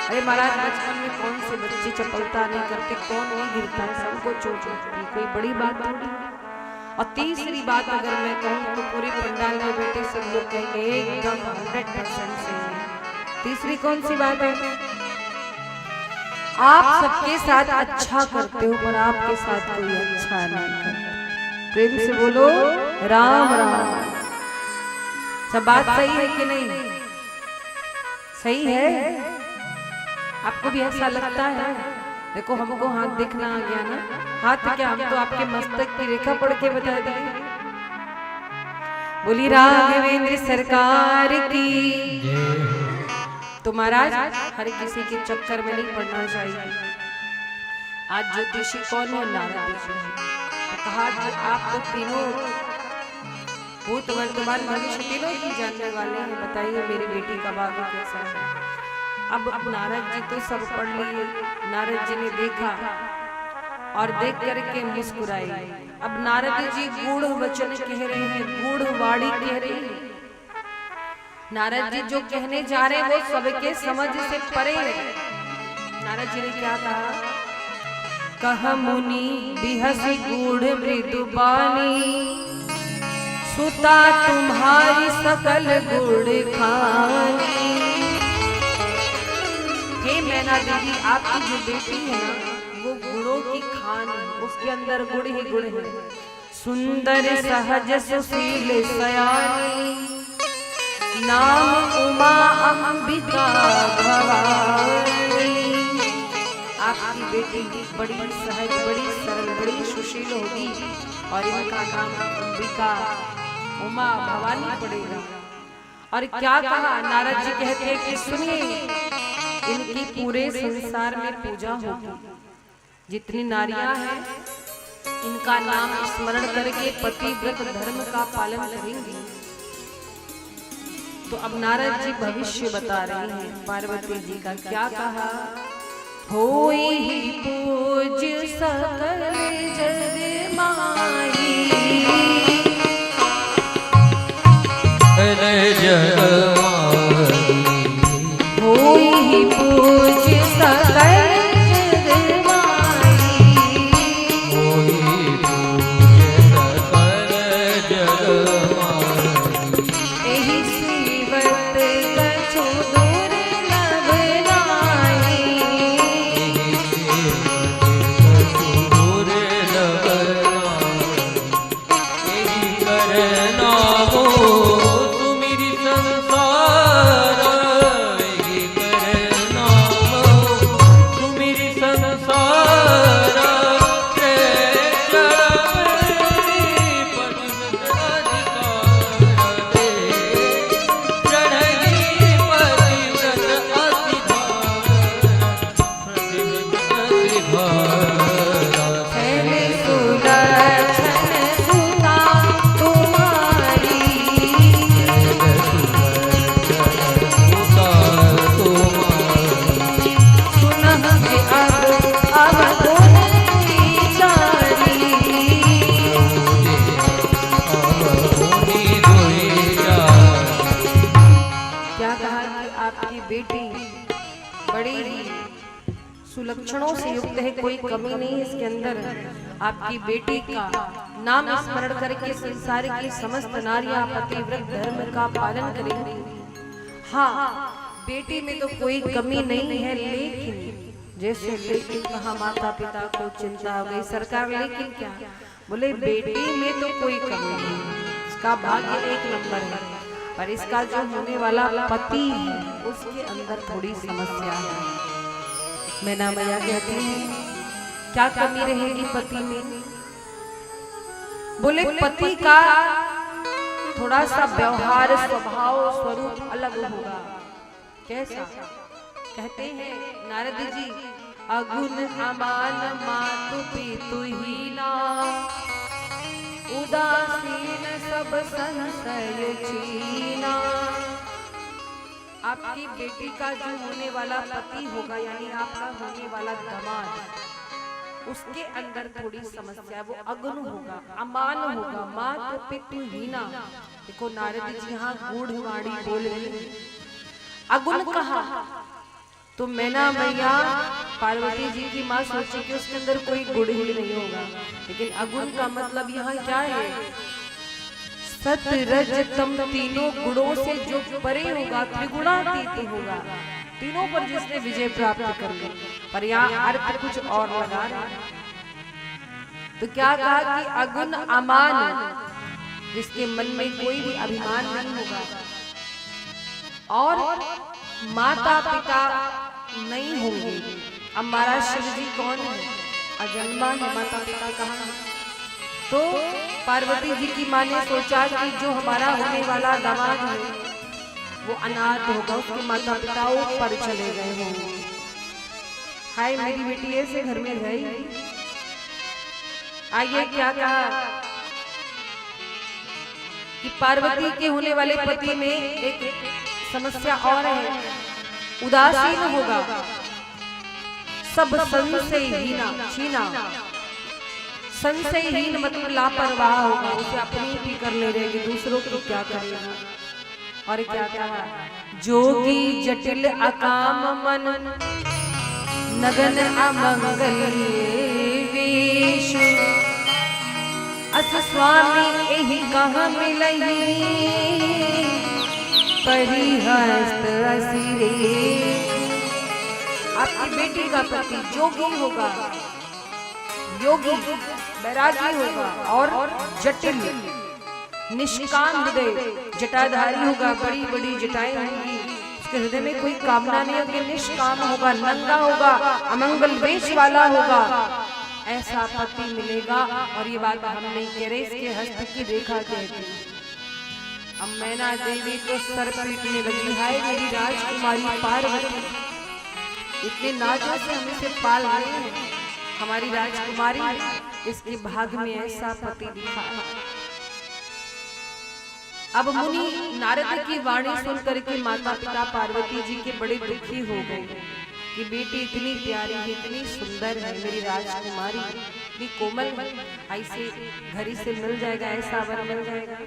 अरे महाराज बचपन में कौन से बच्चे चपलता नहीं करते, कौन नहीं गिरता है, सबको चोट लगती है, कोई बड़ी बात थोड़ी। और तीसरी बात अगर मैं कहूँ तो पूरे पंडाल में बैठे सब लोग कहेंगे एकदम 100% सही है। तीसरी कौन सी बात है? आप सबके साथ अच्छा करते हो पर आपके साथ कोई अच्छा नहीं करता। प्रेम से बोलो राम राम। सब बात सही है कि नहीं? सही है? आपको भी ऐसा लगता है? देखो हमको हाथ देखना आ गया ना। हाथ क्या, हम तो आपके मस्तक की रेखा पढ़ के बता दिए। बोली राघवेंद्र सरकार की। तो महाराज हर किसी के चक्कर में नहीं पड़ना चाहिए। आज ज्योतिषी कौन है? नारद ऋषि। तो कहा कि आप तो तीनों भूत वर्तमान भविष्य तीनों ही जानने वाले हैं, बताइए मेरी बेटी का भाग्य कैसा है। अब नारद जी तो सब पढ़ लिए। नारद जी ने देखा और देख करके मुस्कुराई। अब नारद जी गूढ़ वचन कह रहे हैं, गूढ़ वाणी कह रहे हैं। नारद जी जो कहने जा रहे हैं वो सबके समझ से परे है। नारद जी ने क्या कहा? कह मुनि बिहसी गूढ़ मृदु बानी, सुता तुम्हारी सकल गुड़ खानी। हे मैना देवी, आपकी जो बेटी है ना वो गुड़ों की खान है, उसके अंदर गुड़ ही गुड़ है। सुंदर सहज सुशील सयानी, नाम उमा अंबिका भवानी। आपकी बेटी बड़ी सहज, बड़ी सरल, बड़ी सुशील होगी और इनका नाम अंबिका उमा भवानी पड़ेगा। और क्या कहा? नारद जी कहते हैं कि सुनिए, इनकी पूरे संसार में पूजा होगी। जितनी नारियां हैं इनका नाम स्मरण करके पतिव्रत धर्म का पालन करेंगी। तो अब नारद जी भविष्य बता रहे हैं पार्वती जी का। क्या कहा? होई पूज सकल जग माई, होई पूज सकल जग माई, होई पूज सकल जग माई। एहि सेवत कछु दुर्लभ नाई, सुलक्षणों से युक्त है, कोई कमी नहीं है इसके अंदर। आपकी बेटी का नाम स्मरण करके संसार की समस्त नारियां पतिव्रत धर्म का पालन करेंगी। हाँ, बेटी में तो कोई कमी नहीं है, लेकिन जैसे लेकिन कहा माता पिता को चिंता हो गई सरकार, लेकिन क्या बोले बेटी में तो कोई कमी नहीं, इसका भाग्य एक नंबर है, पर इसका जो होने वाला पति है उसके अंदर थोड़ी समस्या है। मैना मैया कहती है क्या कमी रहेगी पति में? बोले पति का थोड़ा सा व्यवहार स्वभाव स्वरूप अलग होगा। कैसा? कहते हैं नारद जी, अगुण अमान मातु पितु हीना, उदासीन सब संशय छीना। आपकी बेटी का जो होने वाला पति होगा, यानी आपका होने वाला दामाद, उसके अंदर थोड़ी समस्या, वो अगुण होगा, अमान होगा, मातु पितु हीना। देखो नारद जी यहाँ गूढ़वाणी बोल रही, अगुण कहा तो मैना मैया पार्वती जी की माँ सोची कि उसके अंदर कोई गुण ही नहीं होगा, लेकिन अगुण का मतलब यहाँ क्या है? सत रज तम तीनों गुणों से जो परे होगा, त्रिगुणातीत होगा, तीनों पर जिसने विजय प्राप्त कर ली। पर यहाँ अर्थ कुछ और लगा रहे। तो क्या कहा कि अगुण अमान, जिसके मन में कोई भी अभिमान नहीं होगा, और माता पिता नहीं होंगे। अब महाराज शिव जी कौन है? अजन्मा है, माता पिता कहाँ है? तो पार्वती जी की माँ ने सोचा कि जो हमारा होने वाला दामाद है वो अनाथ होगा, उसके माता पिता ऊपर चले गए होंगे। हाय मेरी बेटी ऐसे घर में गई। आइए क्या कहा कि पार्वती के होने वाले पति में एक समस्या और है, उदासीन होगा, सब संशयहीना छीना। संशयहीन मतलब लापरवाह होगा, उसे अपनी भी कर ले रहेगी, दूसरों की क्या करेगा। और क्या कहा? जोगी जटिल अकाम मन, नगन अमंगल वेश, अस स्वामी एहि कहाँ मिलही, परिहस्त असिरे। आपकी बेटी का पति जोगी होगा, योगी वैरागी होगा, और जटिल निष्काम हृदय, जटाधारी होगा, बड़ी बड़ी जटाएं होंगी, उसके हृदय में कोई कामना नहीं होगी, निष्काम होगा, नंगा होगा, अमंगल वेश वाला होगा, ऐसा पति मिलेगा। और ये बात हम नहीं कह रहे, इसके हस्त की रेखा कहती है। अब मैना देवी तो सर पीटने लगी, हाय मेरी राजकुमारी पार्वती, इतने नाजों से हम इसे पाल रहे हैं, हमारी राजकुमारी, इसके भाग में ऐसा पति दिखा। अब मुनि नारद की वाणी सुन करके माता पिता पार्वती जी के बड़े दुखी हो गए कि बेटी इतनी प्यारी है, इतनी सुंदर है, मेरी राजकुमारी इतनी कोमल, ऐसे घरी से मिल जाएगा, ऐसा वर मिल जाएगा।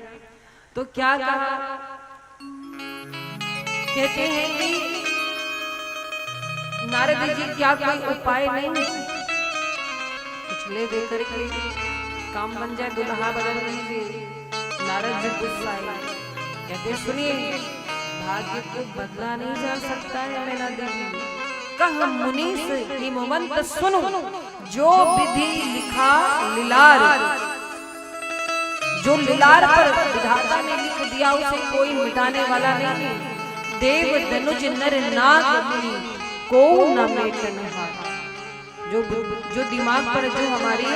तो क्या कहा? कहते हैं कि नारद जी क्या कोई उपाय नहीं, कुछ ले दे करके काम बन जाए, दुल्हा बदल दीजिए। नारद जी गुस्सा आए, कहते सुनिए, भाग्य को बदला नहीं जा सकता है मैना देवी। कह मुनीस हिमवंत सुनो, जो विधि लिखा लिलार, जो लिलार पर विधाता ने लिख दिया उसे कोई मिटाने वाला नहीं। देव धनुज नर नाग मुनि को न मेटनहार। जो दिमाग पर, जो हमारी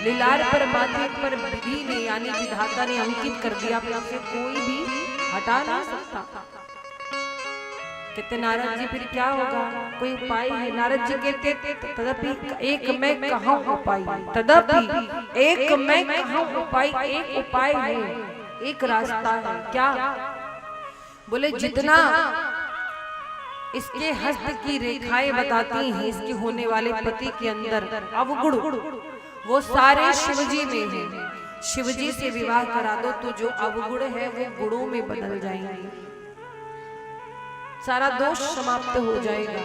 लीलार पर, माथे पर विधि ने यानी विधाता ने अंकित कर दिया, अपने से कोई भी हटा नहीं सकता। कहते नारद जी फिर क्या होगा, कोई उपाय है? नारद जी कहते तदपि एक मैं कहूं उपाय, तदपि एक मैं कहूं उपाय, एक उपाय है, एक रास्ता है। क्या? बोले जितना इसके हस्त की रेखाएं बताती हैं इसके होने वाले पति के अंदर अवगुण, वो सारे शिवजी में है। शिवजी से विवाह करा दो तो जो अवगुण है वो गुणों में बदल जाएंगे, सारा दोष समाप्त हो जाएगा।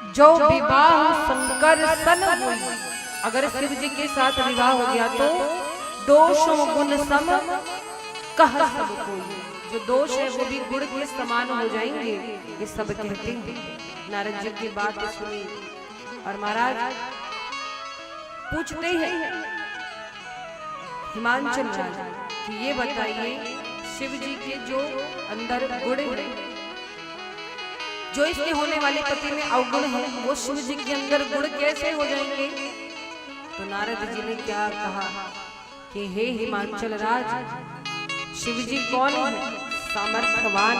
जो विवाह शंकर सन हुई। अगर शिव जी के साथ विवाह हो गया तो दोषों गुण सम कह सब कोई। जो दोष है वो भी गुण के समान हो जाएंगे, ये सब कहते हैं। नारद जी की बात सुनी और महाराज पूछते हैं हिमांचल राजा कि ये बताइए शिव जी के जो अंदर गुण है, जो इसके होने वाले पति में अवगुण है, वो शिव जी के अंदर गुण कैसे हो जाएंगे? तो नारद जी ने क्या कहा कि हे हिमांचल राज, शिव जी कौन है? सामर्थ्यवान,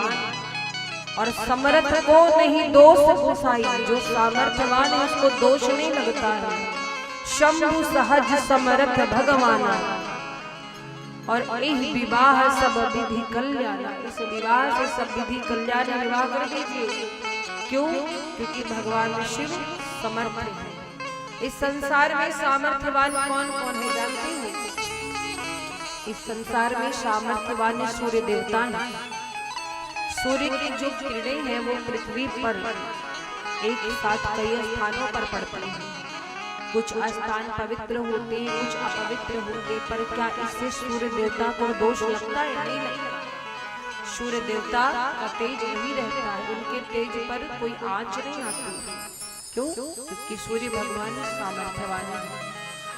और समर्थ को नहीं दोष घुसाई। जो सामर्थ्यवान है उसको दोष नहीं लगता है। शंभु सहज समर्थ भगवाना, और यही विवाह सब विधि कल्याण। इस विवाह से सब विधि कल्याण विवाह कर दीजिए। क्यों? क्योंकि भगवान शिव समर्थ है। इस संसार में सामर्थ्यवान कौन कौन है जानते हैं? इस संसार में सामर्थ्यवान सूर्य देवता है। सूर्य की जो किरणें हैं वो पृथ्वी पर एक साथ कई स्थानों पर पड़ती हैं। कुछ स्थान पवित्र होते हैं, कुछ अपवित्र होते हैं, पर क्या इससे सूर्य देवता को दोष लगता है? नहीं लगता। सूर्य देवता का तेज नहीं रहता है, उनके तेज पर कोई आंच नहीं आती। क्यों? क्योंकि सूर्य भगवान सामर्थ्यवान है।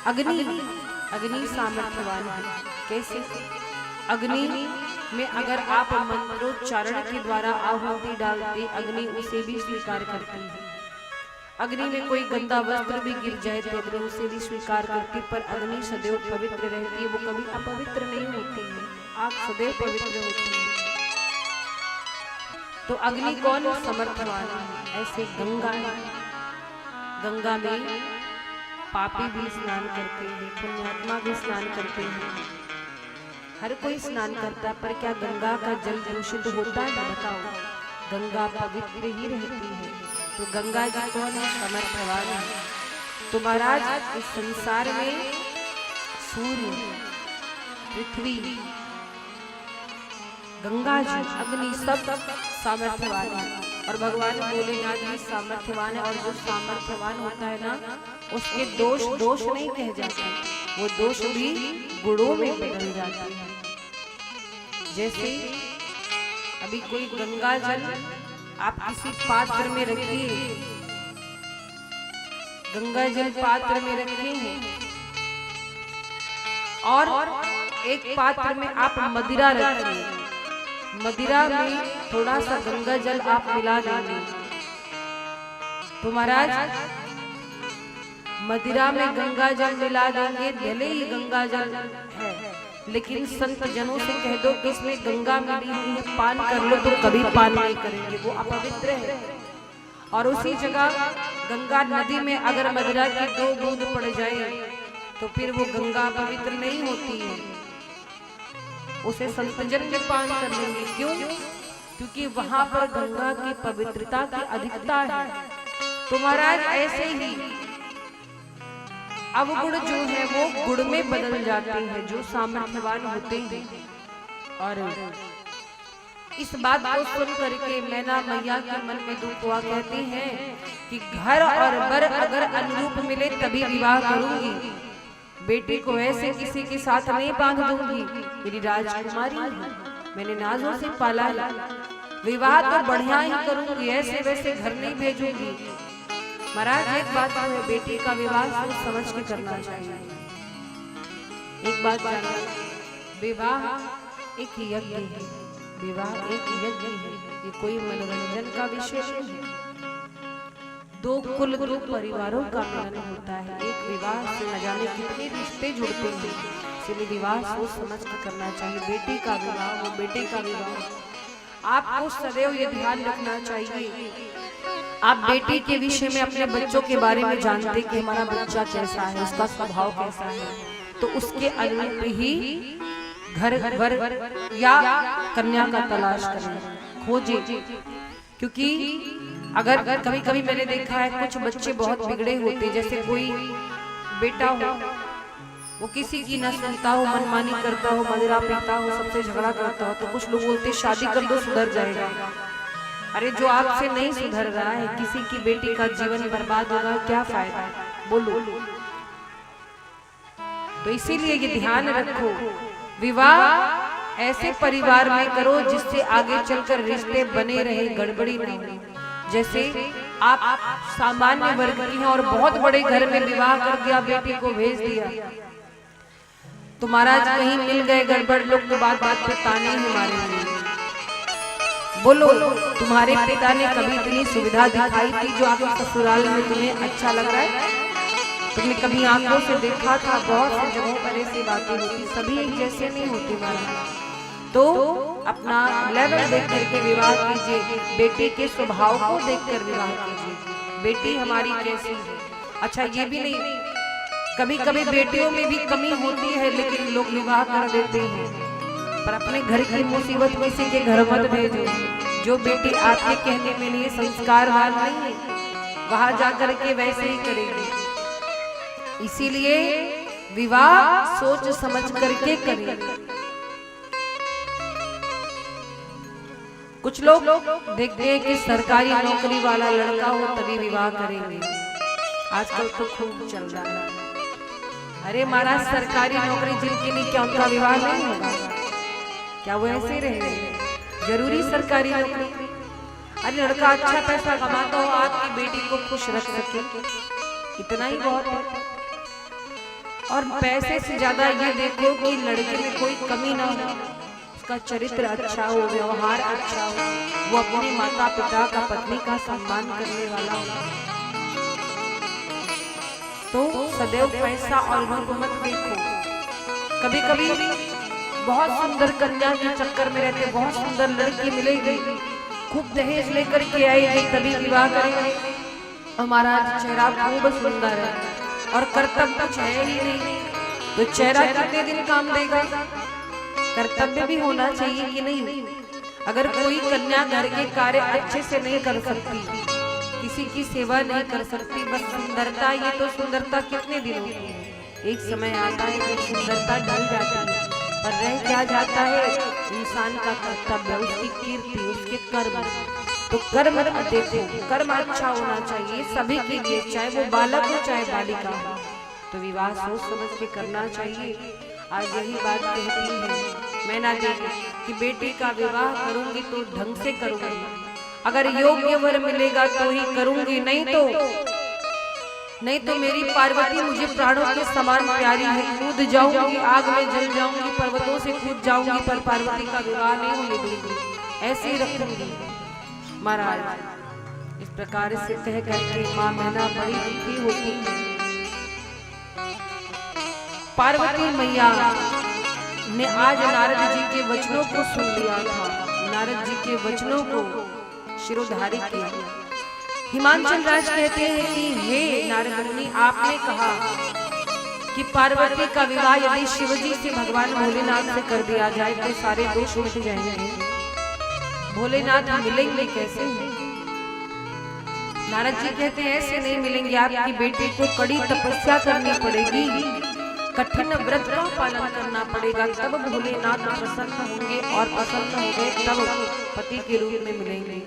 अग्नि सामर्थ्यवान है। कैसे? अग्नि में अगर आप मंत्रोच्चारण के द्वारा आहुति डालते, अग्नि उसे भी स्वीकार करती है। अग्नि में कोई गंदा वस्त्र भी गिर जाए तो अग्नि उसे भी स्वीकार करती, पर अग्नि सदैव पवित्र रहती है, वो कभी अपवित्र नहीं होती है। आग सदैव पवित्र होती है। तो अग्नि कौन? समर्थवान है। ऐसे गंगा है। गंगा में पापी भी स्नान करते हैं, पुण्यात्मा भी स्नान करते हैं, हर कोई स्नान करता है, पर क्या गंगा का जल दूषित होता है? बताओ, गंगा पवित्र ही रहती है। तो गंगा जी कौन है? समर्थवान है। तो महाराज इस संसार में सूर्य, पृथ्वी, गंगा जी, अग्नि सब सामर्थ्यवान है, और भगवान भोलेनाथ भी सामर्थ्यवान है। और जो सामर्थ्यवान होता है ना, उसके दोष नहीं कह जाते, वो दोष भी गुणों में बदल जाते हैं। जैसे अभी कोई गंगा जल आप किसी पात्र में रखिए, गंगा जल पात्र में रखे हैं, और एक पात्र में आप मदिरा रखिए, मदिरा में थोड़ा सा गंगा जल आप मिला देंगे, तो महाराज मदिरा में गंगा जल मिला देंगे, भले ही गंगा जल है, लेकिन संत जनों से कह दो कि इसमें गंगा मिली हुई है, पान कर लो, तो कभी पान नहीं करेंगे, वो अपवित्र है। और उसी जगह गंगा नदी में अगर मदिरा की 2 बूंद पड़ जाए तो फिर वो गंगा पवित्र नहीं होती है, उसे संत जन भी पान कर लेंगे। क्यों? क्योंकि वहां पर गंगा की पवित्रता की अधिकता है। तो महाराज ऐसे ही अवगुण जो है वो गुण में बदल जाते हैं, जो सामर्थ्यवान होते हैं। और इस बात को सुन करके मैना मैया के मन में दुख हुआ, कहती हैं कि घर और बर अगर अनुरूप मिले तभी विवाह करूंगी, बेटी को ऐसे किसी के साथ नहीं बांध दूंगी, मेरी राजकुमारी है, मैंने नाजों से पाला है, विवाह तो बढ़िया ही करूंगी, ऐसे वैसे घर नहीं भेजूंगी। महाराज एक बात है, बेटी का विवाह सोच समझ के करना चाहिए। एक बात जानो, विवाह एक यज्ञ है, विवाह एक यज्ञ है, ये कोई मनोरंजन का विषय नहीं है। 2 कुल 2 परिवारों का मिलन होता है, एक विवाह से न जाने कितने रिश्ते जुड़ते हैं, इसलिए विवाह सोच समझ के करना चाहिए। बेटी का विवाह वो बेटे का विवाह, आपको सदैव ये ध्यान रखना चाहिए। आप बेटी के विषय में अपने बच्चों के बारे में जानते कि हमारा बच्चा कैसा है, उसका स्वभाव कैसा है, तो उसके अनुरूप ही घर वर या कन्या का तलाश करें, खोजे। क्योंकि अगर कभी कभी मैंने देखा है कुछ बच्चे बहुत बिगड़े होते, जैसे कोई बेटा हो वो किसी की न सुनता हो, मनमानी करता हो, मदिरा पीता हो, सबसे झगड़ा करता हो, तो कुछ लोग बोलते शादी कर दो सुधर जाएगा। अरे जो आपसे नहीं सुधर रहा है, किसी की बेटी का जीवन बर्बाद होगा, क्या फायदा, बोलो। तो इसीलिए ये ध्यान रखो, विवाह ऐसे परिवार में करो जिससे आगे चलकर रिश्ते बने रहे, गड़बड़ी नहीं हो। जैसे आप सामान्य वर्ग की हैं और बहुत बड़े घर में विवाह कर दिया, बेटी को भेज दिया, तो महाराज कहीं मिल गए गड़बड़ लोग तो बात बात पे ताने ही मारेंगे। बोलो, तुम्हारे पिता ने कभी इतनी सुविधा दिखाई थी जो आपके ससुराल में तुम्हें अच्छा लग रहा है? तुमने कभी आंखों से देखा था? बहुत सी जगहों पर ऐसी बातें होती, सभी एक जैसे नहीं होते महाराज। तो अपना लेवल देख करके विवाह कीजिए, बेटे के स्वभाव को देखकर विवाह कीजिए, बेटी हमारी कैसी है। अच्छा ये भी नहीं, कभी कभी बेटियों में भी कमी होती है लेकिन लोग विवाह कर देते हैं, पर अपने घर की मुसीबत किसी के घर मत भेजो। जो बेटी आपके कहने में लिए संस्कारवान नहीं है, वहां जाकर के वैसे ही करेगी। इसीलिए विवाह सोच समझ करके करें। कुछ लोग देखते हैं कि सरकारी नौकरी वाला लड़का हो तभी विवाह करेंगे, आजकल तो खूब चल रहा है। अरे महाराज, सरकारी नौकरी जिनकी नहीं, क्या उनका विवाह नहीं होगा? क्या वो ऐसे रहेंगे? जरूरी सरकारी नौकरी? अरे लड़का अच्छा पैसा कमाता हो, आपकी बेटी को खुश रख सके, इतना ही बहुत है। और पैसे से ज्यादा ये देखो कि लड़के में कोई कमी ना हो, उसका चरित्र अच्छा हो, व्यवहार अच्छा हो, वो अपने माता पिता का, पत्नी का सम्मान करने वाला हो। तो सदैव पैसा और रंग मत देखो। कभी कभी बहुत सुंदर कन्या के चक्कर में रहते, बहुत सुंदर लड़की मिलेगी, खूब दहेज लेकर के आएगी, तभी विवाह करेंगे। हमारा चेहरा खूब सुंदर है और कर्तव्य कुछ है ही नहीं, तो चेहरा कितने दिन काम देगा? कर्तव्य भी होना चाहिए कि नहीं? अगर कोई कन्या घर के कार्य अच्छे से नहीं कर सकती, किसी की सेवा नहीं कर सकती, बस सुंदरता, ये तो सुंदरता कितने दिन होती है, एक समय आता है कि सुंदरता ढल जाती है, पर रह क्या जाता है इंसान का कर्तव्य, उसकी कीर्ति, उसके कर्म। तो कर्म देखो, कर्म अच्छा होना चाहिए सभी के लिए, चाहे वो बालक हो चाहे बालिका हो। तो विवाह सोच समझ के करना चाहिए। आज यही बात कहती है, मैं ना देख कि बेटी का विवाह करूंगी तो ढंग से करूंगी, अगर योग्य वर मिलेगा तो ही करूंगी, नहीं तो मेरी पार्वती मुझे प्राणों के समान प्यारी है, कूद जाऊंगी, आग में जल जाऊंगी, पर्वतों से कूद जाऊंगी, पर पार्वती का विवाह नहीं होने दूंगी, ऐसे ही रखूंगी। महाराज इस प्रकार से कह करके मां मैना बड़ी दुखी होती है। पार्वती मैया ने आज नारद जी के वचनों को सुन लिया था, नारद जी के वचनों को शिरोधारी किया। हिमांचल राज कहते हैं कि हे नारद मुनि, आपने कहा कि पार्वती का विवाह यदि शिवजी से भगवान भोलेनाथ से कर दिया जाए तो सारे दोष मिट जाएंगे, भोलेनाथ मिलेंगे कैसे? नारद जी कहते हैं ऐसे नहीं मिलेंगे, आपकी बेटी को कड़ी तपस्या करनी पड़ेगी, कठिन व्रत का पालन करना पड़ेगा, तब भोलेनाथ प्रसन्न होंगे, और प्रसन्न होंगे तब पति के रूप में मिलेंगे।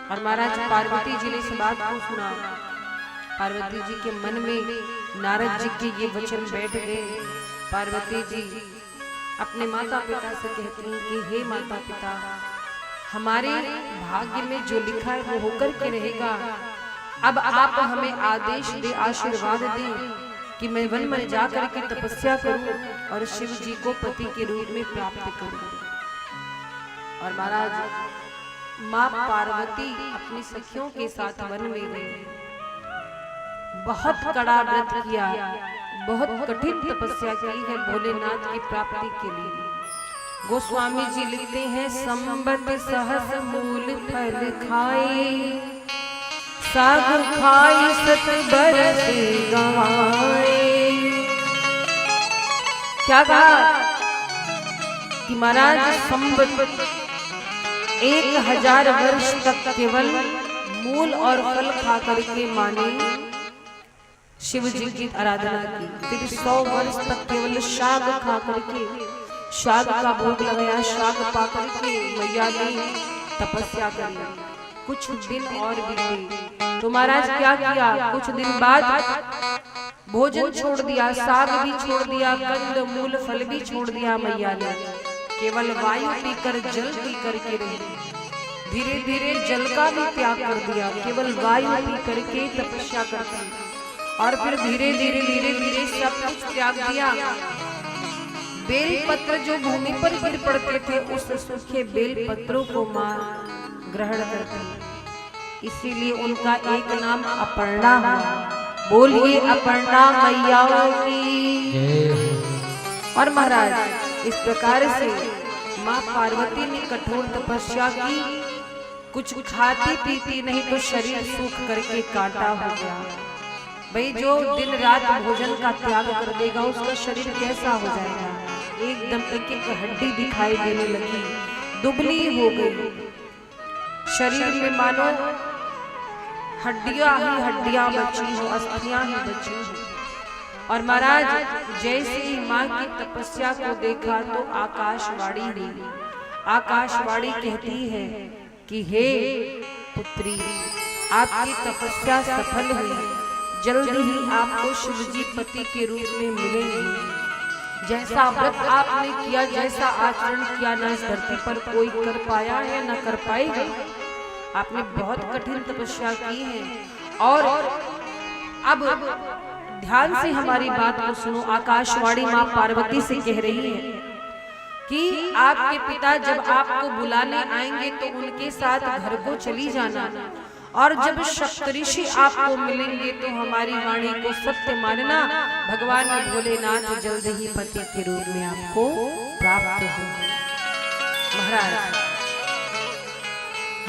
और महाराज पार्वती जी ने इस बात को सुना, पार्वती जी के मन में नारद जी के ये वचन बैठ गए। पार्वती जी अपने माता पिता से कहती हैं कि हे माता पिता, हमारे भाग्य में जो लिखा है वो होकर के रहेगा, अब आप हमें आदेश दे, आशीर्वाद दें कि मैं वन में जाकर के तपस्या करूं और शिव जी को पति के रूप में प्राप्त करूं। और महाराज माँ पार्वती अपनी सखियों के साथ वन में गई, बहुत कड़ा व्रत किया, बहुत कठिन तपस्या की है भोलेनाथ की प्राप्ति के लिए। गोस्वामी जी लिखते हैं, संबत सहस मूल फल खाए, सागर खाई सत बरसे गवाए। क्या कहा कि महाराज संबत 1000 वर्ष तक केवल मूल और फल खा करके माने शिव जी की आराधना की, फिर 100 वर्ष तक केवल शाग खा करके, शाग का भोग लगाया, शाग पा करके मैया ने तपस्या करी। कुछ दिन और बीते तो महाराज क्या किया, कुछ दिन बाद भोजन छोड़ दिया, साग भी छोड़ दिया, कंद मूल फल भी छोड़ दिया मैया ने। केवल वायु पीकर जल पी करके रही। धीरे धीरे जल का भी त्याग कर दिया, केवल वायु पी करके तपस्या करती। और फिर धीरे धीरे धीरे धीरे सब कुछ त्याग दिया। बेल पत्र जो भूमि पर गिर पड़ते थे, उस सूखे बेल पत्रों को मां ग्रहण करती। इसीलिए उनका एक नाम अपर्णा है। बोलिए अपर्णा मैया की। और महाराज इस प्रकार से मां पार्वती ने कठोर तपस्या की। कुछ खाती पीती नहीं तो शरीर सूख करके कांटा हो गया। भाई जो दिन रात भोजन का त्याग कर देगा उसका शरीर कैसा हो जाएगा। एकदम एक एक हड्डी दिखाई देने लगी, दुबली हो गई। शरीर में मानो हड्डियां ही हड्डियां बची हो, अस्थियां ही बची हो। और महाराज जैसे ही मां की तपस्या को देखा तो आकाशवाणी हुई। आकाशवाणी कहती है कि हे पुत्री, आपकी तपस्या सफल हुई। जल्द ही आपको शिवजी पति के रूप में मिलेंगे। जैसा व्रत आपने किया, जैसा आचरण किया, न इस धरती पर कोई कर पाया है न कर पाएगा। आपने बहुत कठिन तपस्या की है। और अब ध्यान से हमारी बात को सुनो। आकाशवाणी मां पार्वती से कह रही है कि आपके पिता जब आपको बुलाने आएंगे तो उनके साथ घर को चली जाना। और जब सप्तऋषि आपको मिलेंगे तो हमारी वाणी को सत्य मानना। भगवान भोलेनाथ जल्द ही पति के रूप में आपको प्राप्त होंगे। महाराज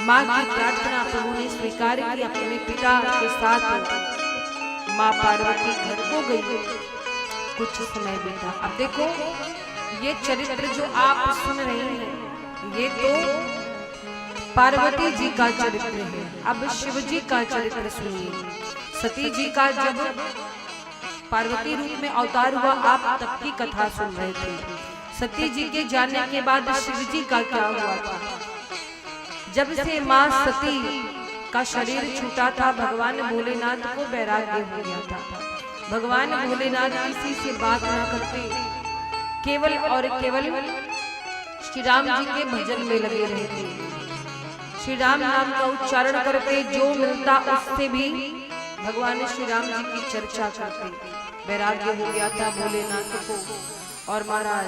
मां की प्रार्थना प्रभु ने स्वीकार की। अपने पिता के साथ मां पार्वती घर को गई। कुछ समय बीता। अब देखो ये चरित्र जो आप सुन रहे हैं ये तो पार्वती जी का चरित्र है। अब शिव जी का चरित्र सुनिए। सती जी का जब पार्वती रूप में अवतार हुआ आप तब की कथा सुन रहे थे। सती जी के जाने के बाद शिव जी का क्या हुआ था। जब से मां सती का शरीर छूटा था भगवान भोलेनाथ को वैराग्य हो गया था। भगवान भोलेनाथ किसी से बात ना करते, केवल और केवल श्री राम जी के भजन में लगे रहते। श्री राम नाम का उच्चारण करते, जो मिलता उससे भी भगवान श्री राम जी की चर्चा करते। वैराग्य हो गया था भोलेनाथ को। और महाराज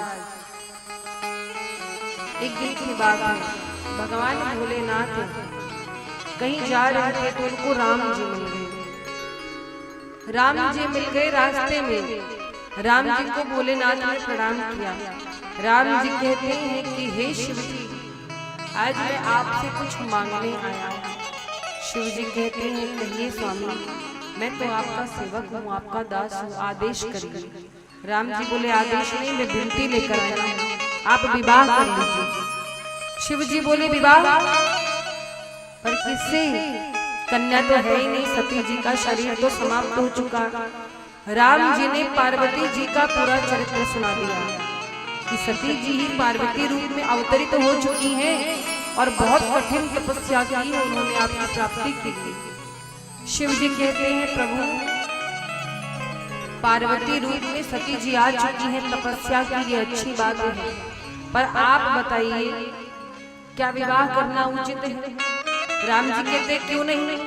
एक दिन की बात है, भगवान भोलेनाथ कहीं जा रहे थे तो उनको राम जी मिल गए। राम जी मिल गए रास्ते में। राम जी को भोलेनाथ ने प्रणाम किया। राम जी कहते हैं कि हे शिव जी, आज मैं आपसे कुछ मांगने आया हूँ। शिव जी कहते हैं कहिए स्वामी, मैं तो आपका सेवक हूँ, आपका दास हूँ, आदेश करिए। राम जी बोले आदेश नहीं, मैं विनती लेकर आया हूँ, आप विवाह कर लीजिए। शिव जी बोले विवाह पर किससे? कन्या तो है ही नहीं, सती जी का शरीर तो समाप्त हो चुका। राम जी ने पार्वती जी का पूरा चरित्र सुना दिया कि सती जी ही पार्वती रूप में अवतरित हो चुकी हैं और बहुत कठिन तपस्या की है, उन्होंने आपकी प्राप्ति की थी। शिव जी कहते हैं प्रभु, पार्वती रूप में सती जी आ चुकी हैं, तपस्या की ये अच्छी बात है, पर आप बताइए क्या विवाह करना उचित है? राम जी कहते क्यों नहीं?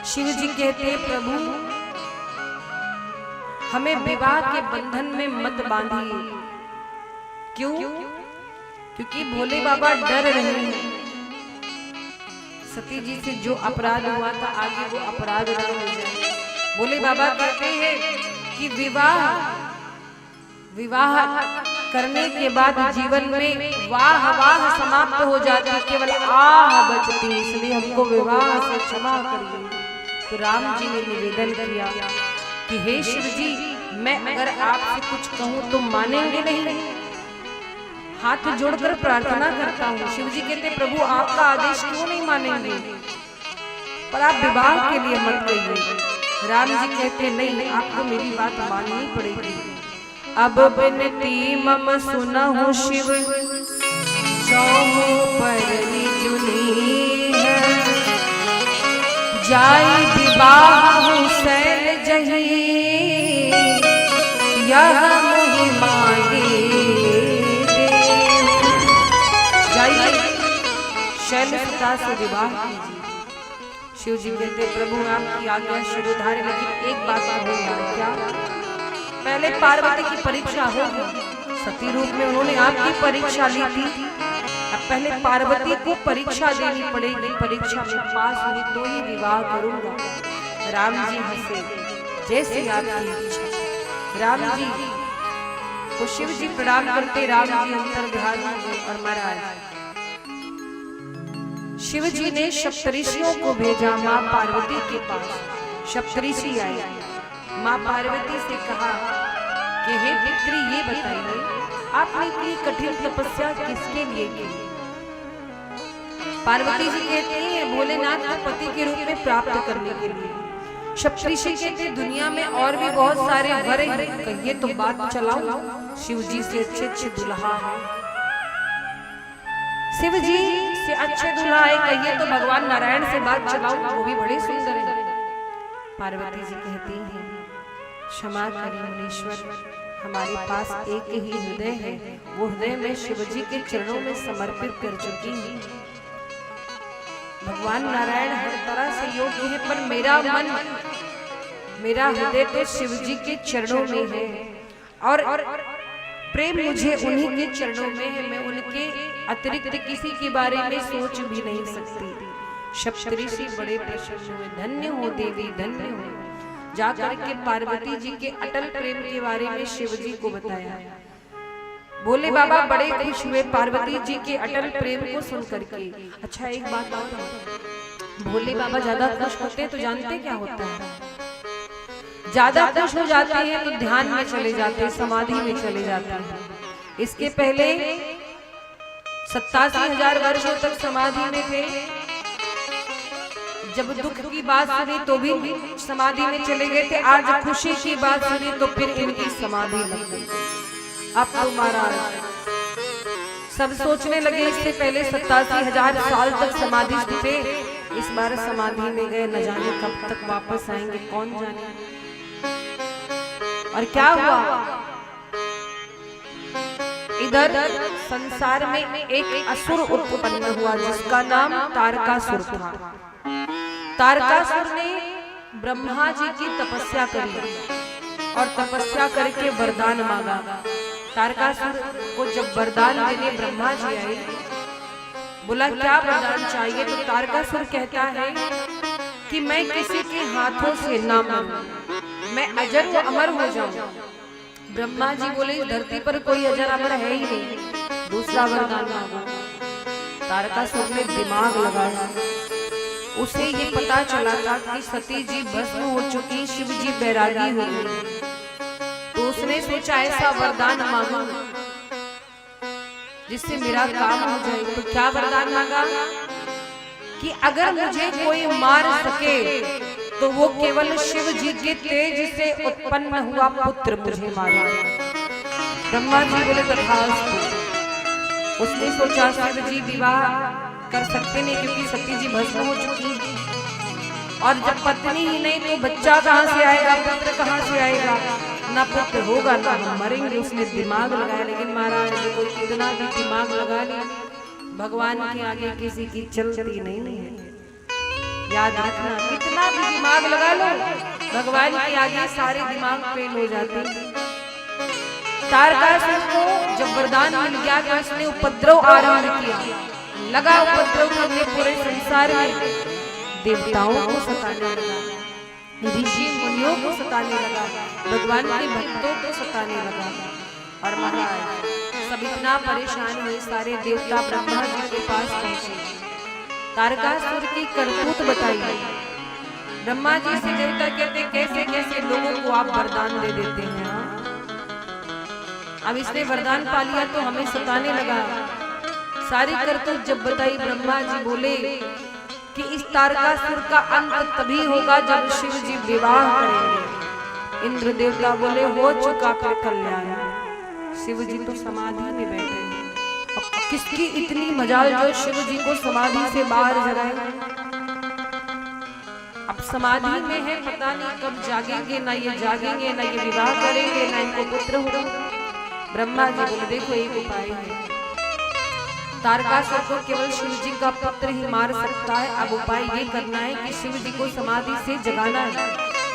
शिव जी कहते प्रभु, हमें विवाह के बंधन में मत बांधिए। क्यों? क्योंकि भोले बाबा डर रहे हैं सती जी से जो अपराध हुआ था आगे वो अपराध न हो जाए। भोले बाबा कहते हैं कि विवाह करने के बाद जीवन में वाह वाह समाप्त हो जाती, केवल आह बचती, इसलिए हमको विवाह से क्षमा करिए। तो राम जी ने निवेदन किया कि हे शिव जी, मैं अगर आपसे कुछ कहूँ तो मानेंगे नहीं? हाथ जोड़कर प्रार्थना करता हूँ। शिव जी कहते प्रभु आपका आदेश क्यों नहीं मानेंगे, पर आप विवाह के लिए मत कहिए। राम जी कहते नहीं, आपको मेरी बात माननी पड़ेगी। अब बिनती मम सुनहु शिव, परनी चुनी है जाई विवाह सैल जही यह मोहि मांगे जाइए शैल सुता से विवाह कीजिए। शिव जी कहते प्रभु आपकी आज्ञा शिरोधार्य, लेकिन एक बात कहूंगा क्या, पहले पार्वती की परीक्षा होगी। सती रूप में उन्होंने आपकी परीक्षा ली थी, अब पहले पार्वती को परीक्षा देनी पड़ेगी। परीक्षा में पास हुई तो ही विवाह करूंगा। राम जी हंसे, जैसे आपकी इच्छा। राम जी को शिव जी प्रणाम करते, राम जी अंतर ध्यान हुए और महाराज शिव जी ने सप्तऋषियों को भेजा मां पार्वती के पास। सप्तऋषि आए, मां पार्वती से कहा कि हे पुत्री ये बताइए आपने इतनी कठिन तपस्या किसके लिए की। पार्वती जी कहती हैं भोलेनाथ को पति के रूप में प्राप्त करने के लिए। सप्तऋषि कहते दुनिया में और भी बहुत सारे वर हैं, कहिए तो बात चलाओ। शिव जी से अच्छे दुल्हा है, शिव जी से अच्छे दुल्हा है, कहिए तो भगवान नारायण से बात चलाओ, वो भी बड़े सुंदर है। पार्वती जी कहती हैं क्षमा करें मुनीश्वर, हमारे पास एक ही हृदय है, वो हृदय में शिव जी के चरणों में समर्पित कर चुकी हूँ। भगवान नारायण हर तरह से योग्य है, पर मेरा मन मेरा हृदय तो शिव जी के चरणों में है और प्रेम मुझे उन्हीं के चरणों में है। मैं उनके अतिरिक्त किसी के बारे में सोच भी नहीं सकती। सप्तऋषि बड़े प्रसन्न हुए, धन्य हो देवी धन्य हो। जाकर के पार्वती जी के अटल प्रेम के बारे में शिव जी को बताया। भोले बाबा बड़े खुश हुए पार्वती जी के अटल प्रेम को सुन करके। अच्छा एक बात और है, भोले बाबा ज्यादा खुश होते हैं तो जानते क्या होता है, ज्यादा खुश हो जाते हैं तो ध्यान में चले जाते हैं, समाधि में चले जाते हैं। इसके पहले 87,000 वर्षों तक समाधि में थे, जब दुख की बात सुनी तो भी समाधि में चले गए थे, आज खुशी की बात सुनी तो फिर इनकी समाधि लग गई। अब तो महाराज सब सोचने लगे इससे पहले 87,000 साल तक समाधि थे, इस बार समाधि में गए, न जाने कब तक वापस आएंगे, कौन जाने। और क्या हुआ, इधर संसार में एक असुर उत्पन्न हुआ जिसका नाम तारकासुर था। तारकासुर ने ब्रह्मा जी की तपस्या करी और तपस्या करके वरदान मांगा। तारकासुर को जब वरदान देने ब्रह्मा जी आए, बोला क्या वरदान चाहिए, तो तारकासुर कहता है कि मैं किसी के हाथों से ना मरूं, मैं अजर व अमर हो जाऊं। ब्रह्मा जी बोले इस धरती पर कोई अजर अमर है ही नहीं, दूसरा वरदान मांगो। तारकासुर ने दिमाग लगाया, उसे ये पता चला था कि सती जी भस्म हो चुकी, शिव जी बैरागी हो गए, तो उसने सोचा ऐसा वरदान मांगू जिससे मेरा काम हो जाए। तो क्या वरदान मांगा कि अगर मुझे कोई मार सके तो वो केवल शिव जी के तेज से उत्पन्न हुआ पुत्र मुझे मारे। ब्रह्मा जी बोले तथास्तु। उसने सोचा शिव जी विवाह कर सकते नहीं क्योंकि सती जी भस्म हो चुकी है, और जब पत्नी ही नहीं तो बच्चा कहाँ से आएगा, पुत्र कहाँ से आएगा, ना पुत्र होगा ना हम मरेंगे। उसने दिमाग लगाया, लेकिन महाराज ने कोई कितना भी दिमाग लगा लिया, भगवान के आगे किसी की चलती नहीं है। याद रखना, कितना भी दिमाग लगा लो, भगवान के आगे सारे दिमाग फेल हो जाते हैं। तारकासुर को जब वरदान मिल गया तो उसने उपद्रव आरंभ किया, लगा उपद्रव करने पूरे संसार में, देवताओं को सताने लगा, ऋषि मुनियों को सताने लगा, भगवान के भक्तों को सताने लगा। और महाराज सब इतना परेशान हुए, सारे देवता ब्रह्मा जी के पास पहुंचे, तारकासुर की करतूत बताई। ब्रह्मा जी से देवता कहते कैसे कैसे लोगों को आप वरदान दे देते हैं, अब इसने वरदान पा लिया तो हमें सताने लगा। सारी करतूत जब बताई, ब्रह्मा जी बोले कि इस तारकासुर का अंत तभी होगा जब शिव जी विवाह करेंगे। इंद्र देवता बोले हो चुका फिर कल्याण। शिव जी तो समाधि में बैठे हैं, किसकी इतनी मजाल जो शिव जी को समाधि से बाहर जगाए। अब समाधि में है, पता नहीं कब जागेंगे, ना ये जागेंगे, ना ये विवाह करेंगे, ना इनको पुत्र होगा। ब्रह्मा जी बोले देखो एक उपाय है, तारकासुर को केवल शिव जी का पुत्र ही मार सकता है। अब उपाय ये करना है कि शिव जी को समाधि से जगाना है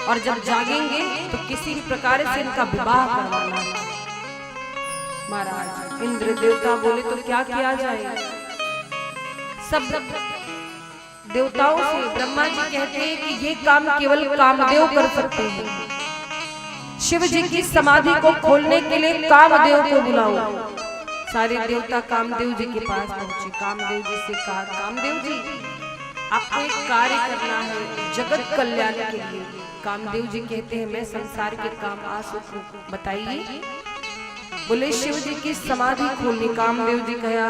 और जब जागेंगे तो किसी भी प्रकार से इनका विवाह करवाना है। महाराज इंद्र देवता बोले तो क्या किया जाए। सब देवताओं से ब्रह्मा जी कहते हैं कि ये काम केवल कामदेव कर सकते हैं। शिव जी की समाधि को खोलने के लिए कामदेव को बुलाओ। सारे देवता कामदेव जी के पास पहुंचे। कामदेव जी से कहा, कामदेव जी आपको एक कार्य करना है जगत कल्याण के लिए। कामदेव जी कहते हैं मैं संसार के काम आ सकूं, बताइए। बोले शिव जी की समाधि खोलनी। कामदेव जी कहा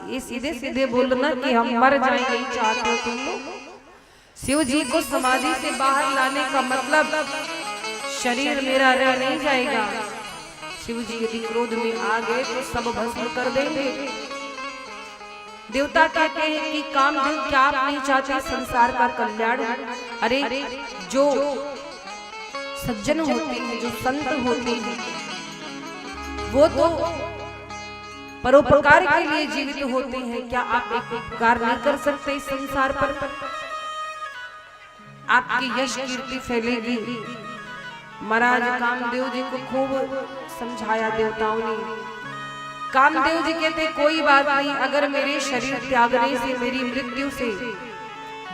ये सीधे सीधे बोलना कि हम मर जाएंगे ही चाहते हो तुम लोग। शिव जी को समाधि से बाहर लाने का मतलब शरीर मेरा रह नहीं जाएगा। शिव जी यदि क्रोध में आ गए तो सब भस्म कर देंगे। देवता कहते हैं कि कामदेव क्या आप नहीं चाहते संसार का कल्याण। अरे जो सज्जन होते हैं, जो संत होते हैं, वो तो परोपकार के लिए जीवित होते हैं। क्या आप एक उपकार नहीं कर सकते इस संसार पर? आपकी यश कीर्ति फैलेगी। महाराज कामदेव जी को खूब समझाया देवताओं ने। कामदेव जी कहते कोई बात नहीं, अगर मेरे शरीर त्यागने से, मेरी मृत्यु से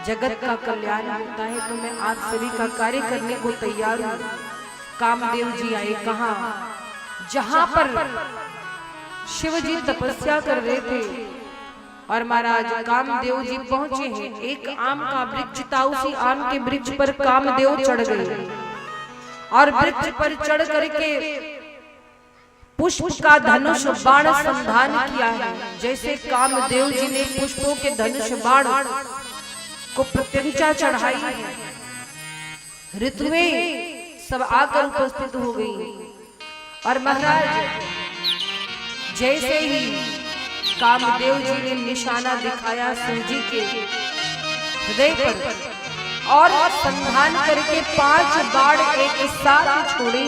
जगत का कल्याण होता है तो मैं आप सभी का कार्य करने को तैयार हूँ। कामदेव जी आए कहाँ? जहां पर शिव जी तपस्या कर रहे थे। और महाराज कामदेव जी पहुंचे हैं। एक आम का वृक्ष था, उसी आम के वृक्ष पर कामदेव चढ़ गए और वृक्ष पर चढ़ करके पुष्प का धनुष बाण संधान किया है। जैसे कामदेव जी ने पुष्पों के धनुष बाण को प्रत्यंचा चढ़ाई है, ऋतुएं सब आकर उपस्थित हो गई। और महाराज जैसे ही कामदेव जी ने निशाना दिखाया शिव जी के हृदय पर और संधान करके 5 बाण एक साथ छोड़े।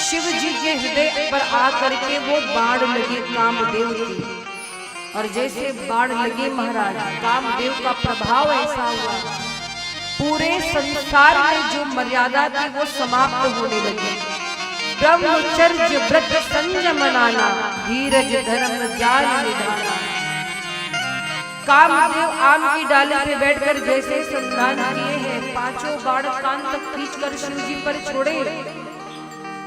शिव जी के हृदय पर आकर के वो बाण लगे कामदेव की। और जैसे बाण लगे महाराज कामदेव का प्रभाव ऐसा हुआ, पूरे संसार में जो मर्यादा थी वो समाप्त होने लगी। ब्रह्मचर्य व्रत संयम मनाना, धीरज धर्म ज्ञान निधाना। कामदेव आम की डाली पे बैठकर जैसे संधान किए हैं, 5 बाण कान तक खींचकर शिव जी पर छोड़े।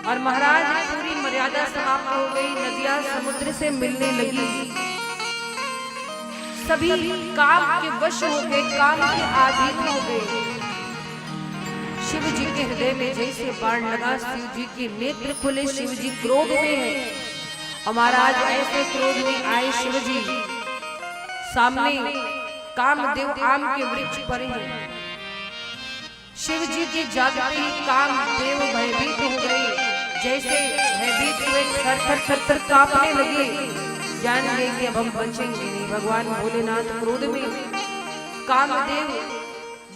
और महाराज पूरी मर्यादा समाप्त हो गई। नदियां समुद्र से मिलने लगी। सभी काम के वश हो गए, काम के अधीन हो गए। शिव जी के हृदय में जैसे बाण लगा, शिव जी के नेत्र खुले। शिव जी क्रोध में है। और महाराज ऐसे क्रोध में आए शिव जी, सामने कामदेव आम के वृक्ष पर है। शिव जी के जागते ही कामदेव भयभीत हो गए। जैसे भयभीत हुए थर-थर कांपने लगे। जान गए कि अब हम बचेंगे नहीं। भगवान भोलेनाथ क्रोध में, कामदेव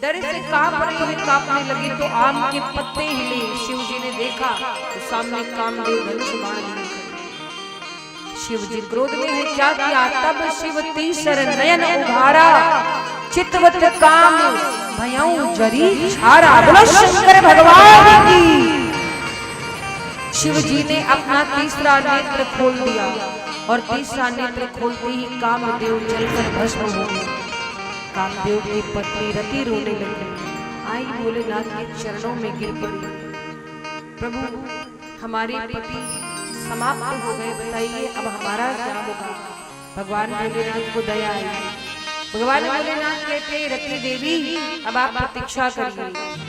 डर से कांपने लगे तो आम के पत्ते हिले। शिव जी ने देखा तो सामने कामदेव धनुष बाण लिए खड़े। शिव जी क्रोध में है। क्या किया? तब शिव तीसर नयन उघारा, चितवत काम भयऊ जरी छारा। बोलो शंकर भगवान की। शिव जी ने अपना तीसरा नेत्र खोल दिया और तीसरा नेत्र खोलते ही कामदेव जलकर भस्म हो गए। कामदेव की पत्नी रति रोने लगी। आई भोलेनाथ के चरणों में गिर पड़ी। प्रभु हमारे पति समाप्त हो गए, बताइए अब हमारा क्या होगा? भगवान भोलेनाथ को दया आई। भगवान भोलेनाथ कहते रति देवी अब आप प्रतीक्षा करिए।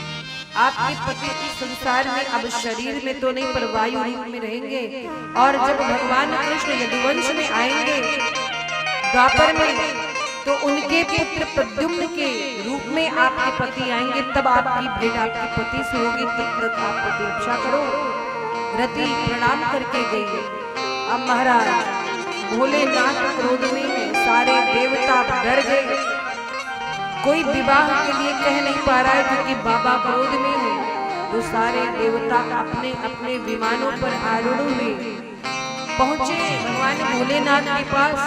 आपके पति इस संसार में अब शरीर में तो नहीं पर वायु रूप में रहेंगे। और जब भगवान कृष्ण यदुवंश में आएंगे द्वापर में, तो उनके पुत्र प्रद्युम्न के रूप में आपके पति आएंगे। तब आपकी भेंट आपके पति से होगी। तब तक आप प्रतीक्षा करो। रति प्रणाम करके गई। अब महाराज भोलेनाथ क्रोध में है, सारे देवता डर गए। कोई विवाह के लिए कह नहीं पा रहा है क्योंकि बाबा क्रोध में है। तो सारे देवता अपने अपने विमानों पर आरूढ़ हुए पहुंचे भगवान भोलेनाथ के पास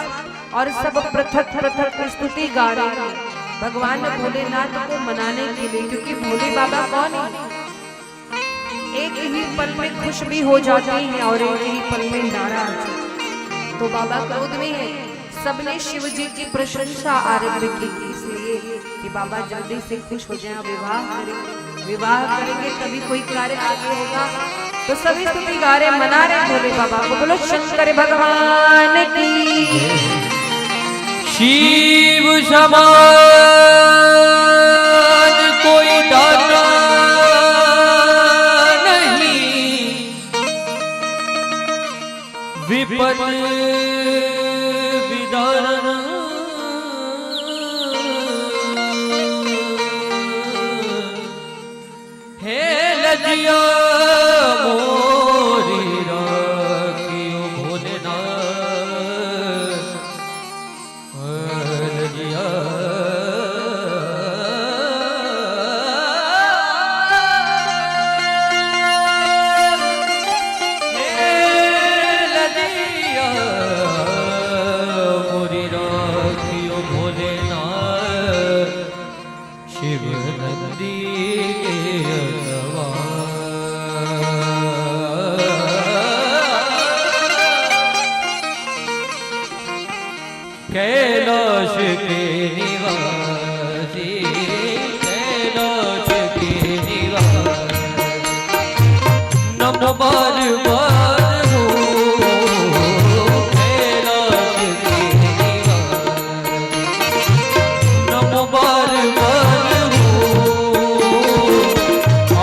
और सब पृथक पृथक स्तुति गा रहे हैं भगवान भोलेनाथ को मनाने के लिए, क्योंकि भोले बाबा कौन है, एक ही पल में खुश भी हो जाते हैं और एक ही पल में नाराज। तो बाबा क्रोध में है। सबने शिव जी की प्रशंसा आरंभ की, इसलिए कि बाबा जल्दी से खुश हो जाएं, विवाह करेंगे तभी कोई कार्य आगे होगा। तो सभी स्तुति गा रहे, मना रहे भोले बाबा को। बोलो शंकर भगवान की। शिव समान कोई दाता नहीं, विपद विदारण हे लजिया मोरी राखियो भोलेनाथ, लजिया मोरी राखियो भोलेनाथ, शिव नंदी के कैलाश के निवासी, कैलाश के निवासी, नम बार बार हो, कैलाश के निवासी, नम बार बार हो,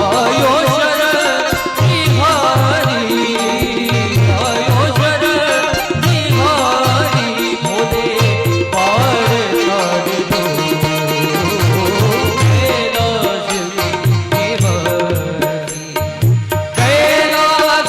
आयो शरण निहारी, आयो शरण निहारी, भोले पार कर दो, कैलाश की निवासी, कैलाश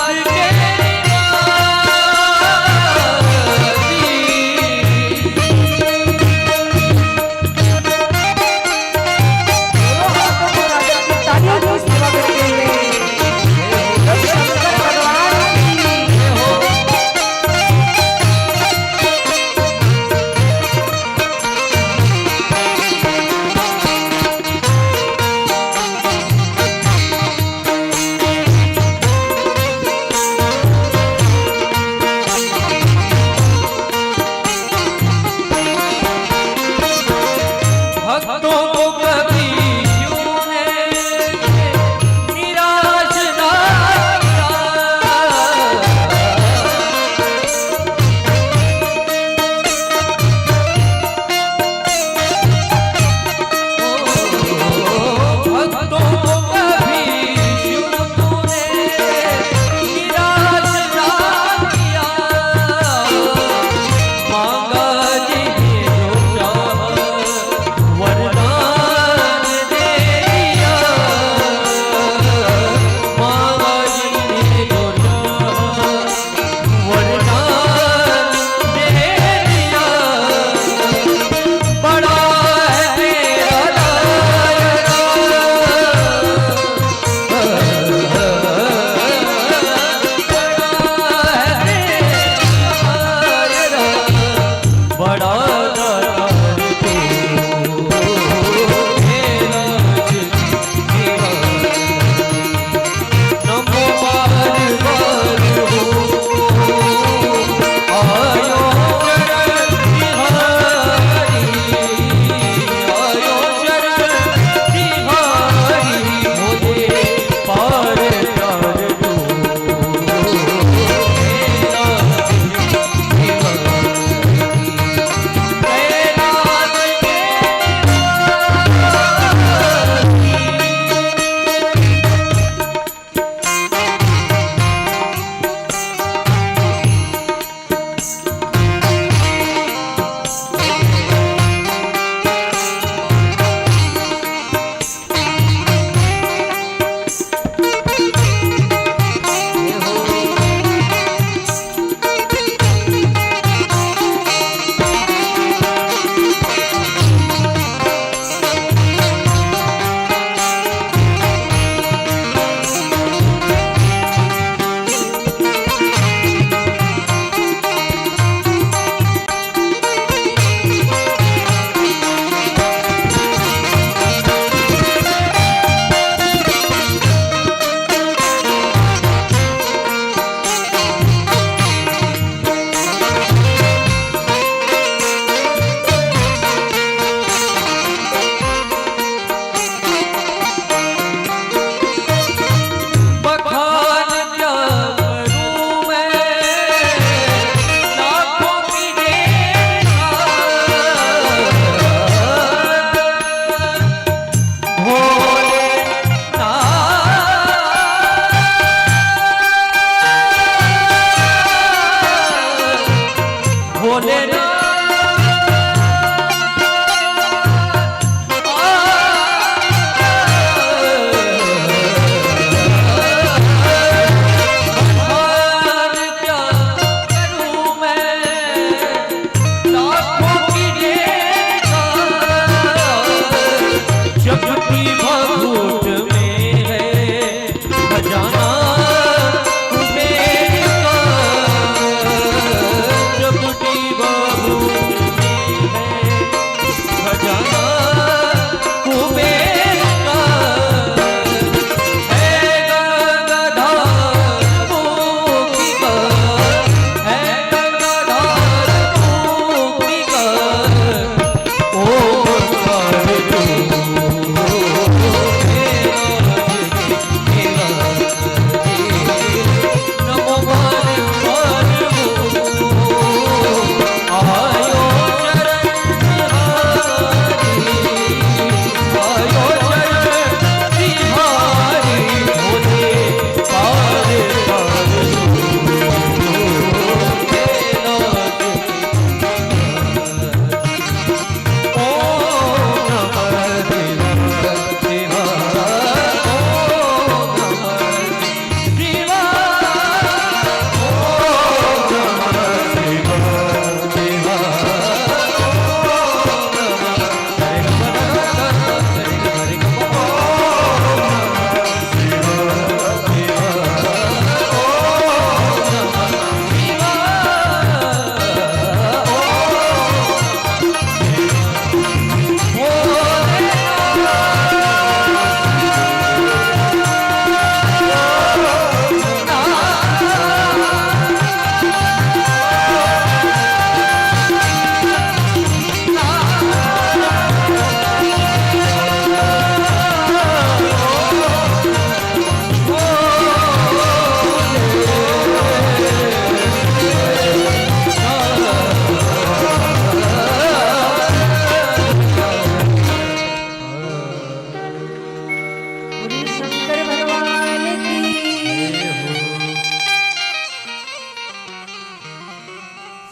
शंकर भगवान की।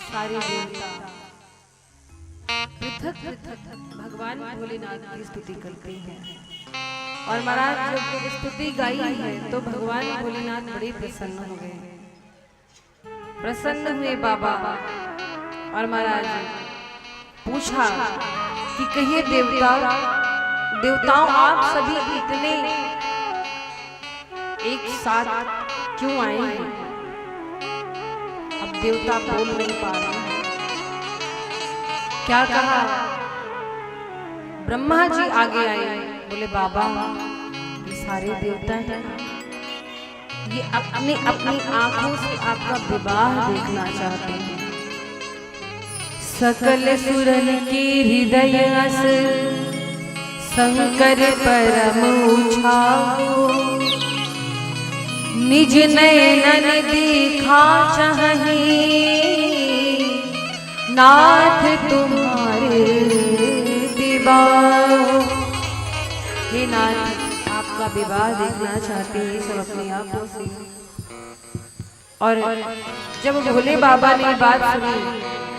सारे देवता पृथक पृथक भगवान भोलेनाथ की स्तुति करते हैं। और महाराज जब स्तुति गाई है तो भगवान भोलेनाथ बड़े प्रसन्न हो गए। प्रसन्न हुए बाबा और महाराज पूछा कि कहिए देवताओं आप सभी इतने एक साथ क्यों आए हैं? अब देवता बोल नहीं पा रहे हैं। क्या कहा? ब्रह्मा जी आगे आए, बोले बाबा ये सारे देवता हैं, ये अपनी अपनी आंखों से आपका विवाह देखना चाहते हैं। सकल सुरन की हृदय अस शंकर परम उछाओ, निज नयनन देखा चाहे नाथ तुम्हारे विवाह। हे नाथ आपका विवाह देखना चाहते हैं सब अपनी आंखों से। और जब भोले बाबा ने बात सुनी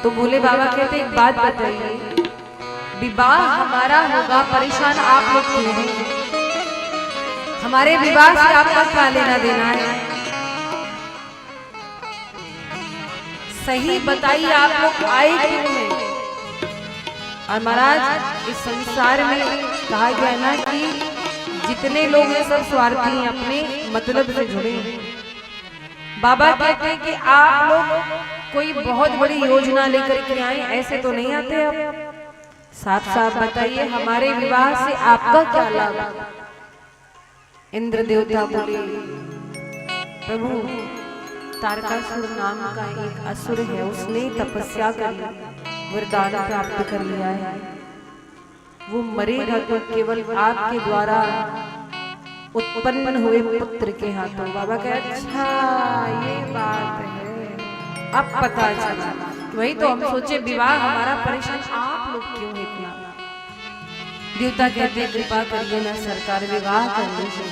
तो भोले बाबा कहते एक बात बताइए, विवाह हमारा होगा, परेशान आप लोग क्यों हैं? हमारे विवाह से आपका क्या लेना देना है? सही बताइए आप लोग आए क्यों हैं? और महाराज इस संसार में कहा गया ना कि जितने लोग हैं सब स्वार्थी हैं, अपने मतलब से जुड़े हैं। बाबा कहते हैं कि आप लोग कोई बहुत बड़ी योजना लेकर के आए, ऐसे तो नहीं आते। अब साफ साफ बताइए हमारे विवाह से आपका क्या लाभ? इंद्र देवता बोले प्रभु तारकासुर नाम का एक असुर है, उसने तपस्या कर वरदान प्राप्त कर लिया है, वो मरेगा तो केवल आपके द्वारा उत्पन्न हुए पुत्र के हाथों। बाबा कहे अच्छा ये बात है, अब पता चला। वही तो हम सोचे विवाह हमारा परेशान आप लोग क्यों है इतना? देवता कहते कृपा करिए ना सरकार, विवाह करने से।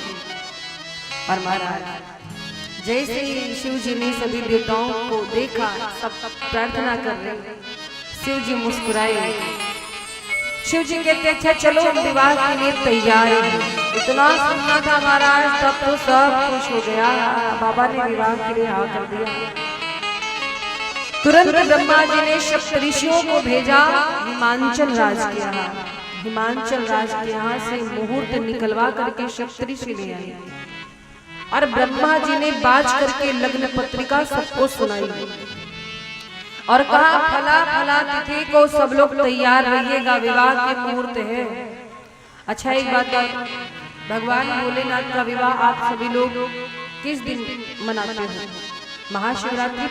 और महाराज जैसे शिव जी ने सभी देवताओं को देखा, सब प्रार्थना कर रहे, शिव जी मुस्कुराए। शिव जी कहते अच्छा चलो हम विवाह के लिए तैयार हैं। इतना सुनना था महाराज, तब तो सब खुश हो गया। बाबा ने विवाह के लिए हाँ कर दिया। तुरंत ब्रह्मा जी ने सप्तऋषियों को भेजा हिमांचल राज के यहाँ। हिमांचल राज के यहाँ से मुहूर्त निकलवा करके सप्तऋषि ले आए और ब्रह्मा जी ने बाज करके लग्न पत्रिका सबको सुनाई और कहा फला फला तिथि को सब लोग तैयार रहिएगा, विवाह के मुहूर्त है। अच्छा एक बात और, भगवान भोलेनाथ का विवाह आप सभी लोग किस दिन मनाते हैं? महाशिवरात्रि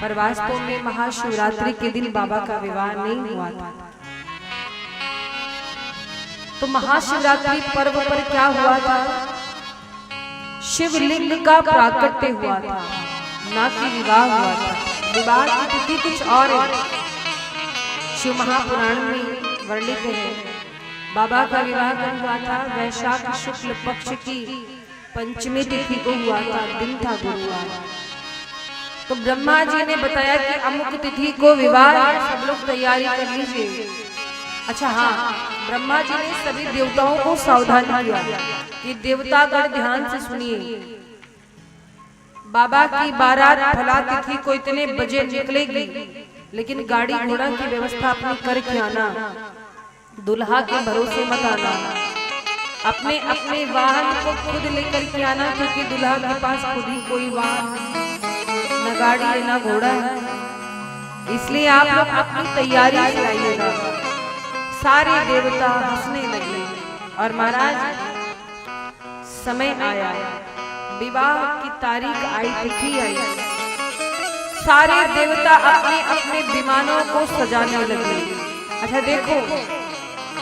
पर वास्तव में महाशिवरात्रि के दिन बाबा का विवाह नहीं हुआ था। तो महाशिवरात्रि पर्व पर क्या हुआ था? शिवलिंग का प्राकट्य हुआ था, ना कि विवाह हुआ था। विवाह की तिथि कुछ और है। शिव महापुराण में वर्णित है बाबा का विवाह कब हुआ था? वैशाख शुक्ल पक्ष की पंचमी तिथि को हुआ था, दिन था गुरुवार। तो ब्रह्मा जी ने बताया कि अमुक तिथि को विवाह, सब लोग तैयारी कर लीजिए। अच्छा हाँ, ब्रह्मा जी ने सभी देवताओं को सावधान किया कि देवतागण ध्यान से सुनिए, बाबा की बारात फला तिथि को इतने बजे निकलेगी, लेकिन गाड़ी घोड़ा की व्यवस्था अपनी करके आना, दुल्हा के भरोसे मत आना, अपने अपने वाहन को खुद लेकर के आना, क्योंकि दुल्हा के पास खुद ही कोई वाहन, न गाड़ी है न घोड़ा है। इसलिए आप लोग अपनी तैयारी से आइएगा। सारे देवता हंसने लगे और महाराज समय आया, विवाह की तारीख आई, तिथि आई। सारे देवता अपने अपने विमानों को सजाने लगे। अच्छा देखो,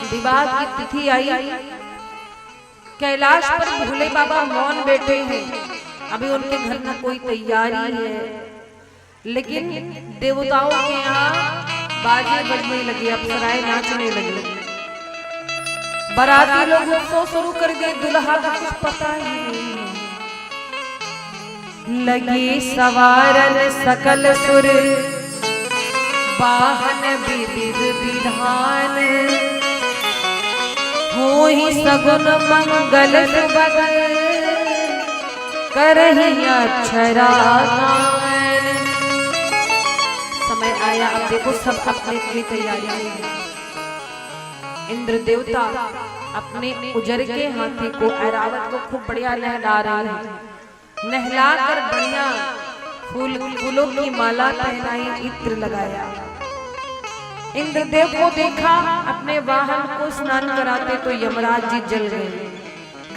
विवाह की तिथि आई, कैलाश पर भोले बाबा मौन बैठे हैं, अभी उनके घर में कोई तैयारी है, लेकिन देवताओं के यहाँ बाजे बजने लगे, अप्सराएं नाचने लगी। बाराती लोग उत्सव शुरू कर दिए, दुल्हा का कुछ पता ही नहीं। लगी सवारन सकल सुर, वाहन विविध विधान, हो ही सगुन मंगल सुबह, करही अक्षरा गान। समय आया, अब देखो सब अपने अपनी तैयारी में है। इंद्र देवता अपने उजर के हाथी को ऐरावत को खूब बढ़िया नहला रहे हैं। नहला कर बढ़िया फूलों की माला पहनाई, इत्र लगाया। इंद्रदेव को देखा अपने वाहन को स्नान कराते तो यमराज जी जल गए।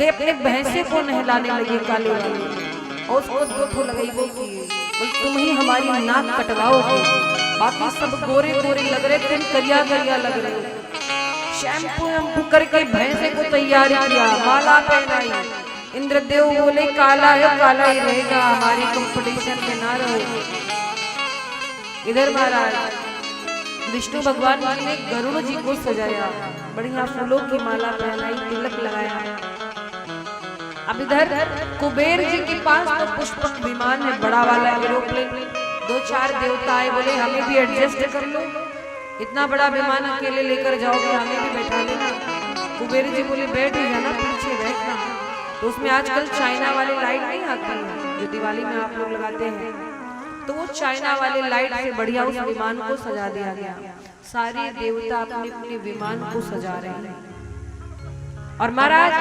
अपने भैंसे को नहलाने लगे काले वाले, और उसको 2 ठो लगाई वो किए, तुम ही हमारी नाक कटवाओगे, बाकी सब गोरे गोरे लग रहे, तुम करिया करिया लग रहे। शैम्पू वैम्पू करके भैंसे को तैयार किया, माला पहनाई। इंद्रदेव बोले काला है काला ही रहेगा, हमारी कंपटीशन में ना रहो। इधर महाराज विष्णु भगवान ने गरुड़ जी को सजाया, बढ़िया फूलों की माला पहनाई, तिलक लगाया। अब इधर कुबेर जी के पास तो पुष्पक विमान है, बड़ा वाला एरोप्लेन। 2-4 देवता आए, बोले हमें भी एडजस्ट कर लो, इतना बड़ा विमान अकेले लेकर जाओगे, हमें भी बैठा लेना। कुबेर जी बोले बैठ ही जाना, पीछे बैठना। तो उसमें आजकल चाइना वाली लाइट नहीं आती है जो दिवाली में आप लोग लगाते हैं, तो वो चाइना वाली लाइट से बढ़िया उस विमान को सजा दिया गया। सारे देवता अपने अपने विमान को सजा रहे हैं। और महाराज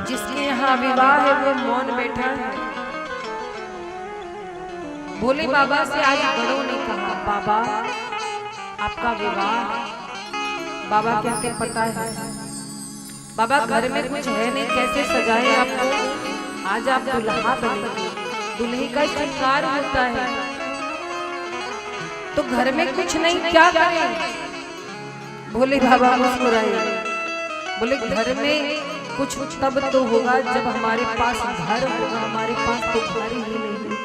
जिसके यहाँ विवाह है वो मौन बैठा है। भोले बाबा से आज बड़ों ने कहा, बाबा आपका विवाह। बाबा कहते पता है बाबा, घर में कुछ है नहीं, कैसे सजाए आपको, आज आप दुल्हा बनेंगे, दुल्हे का श्रृंगार होता है, तो घर में कुछ नहीं, क्या करें। भोले बाबा मुस्कुराए, बोले घर में कुछ तब तो होगा जब हमारे पास घर होगा, हमारे पास तो घर ही नहीं है।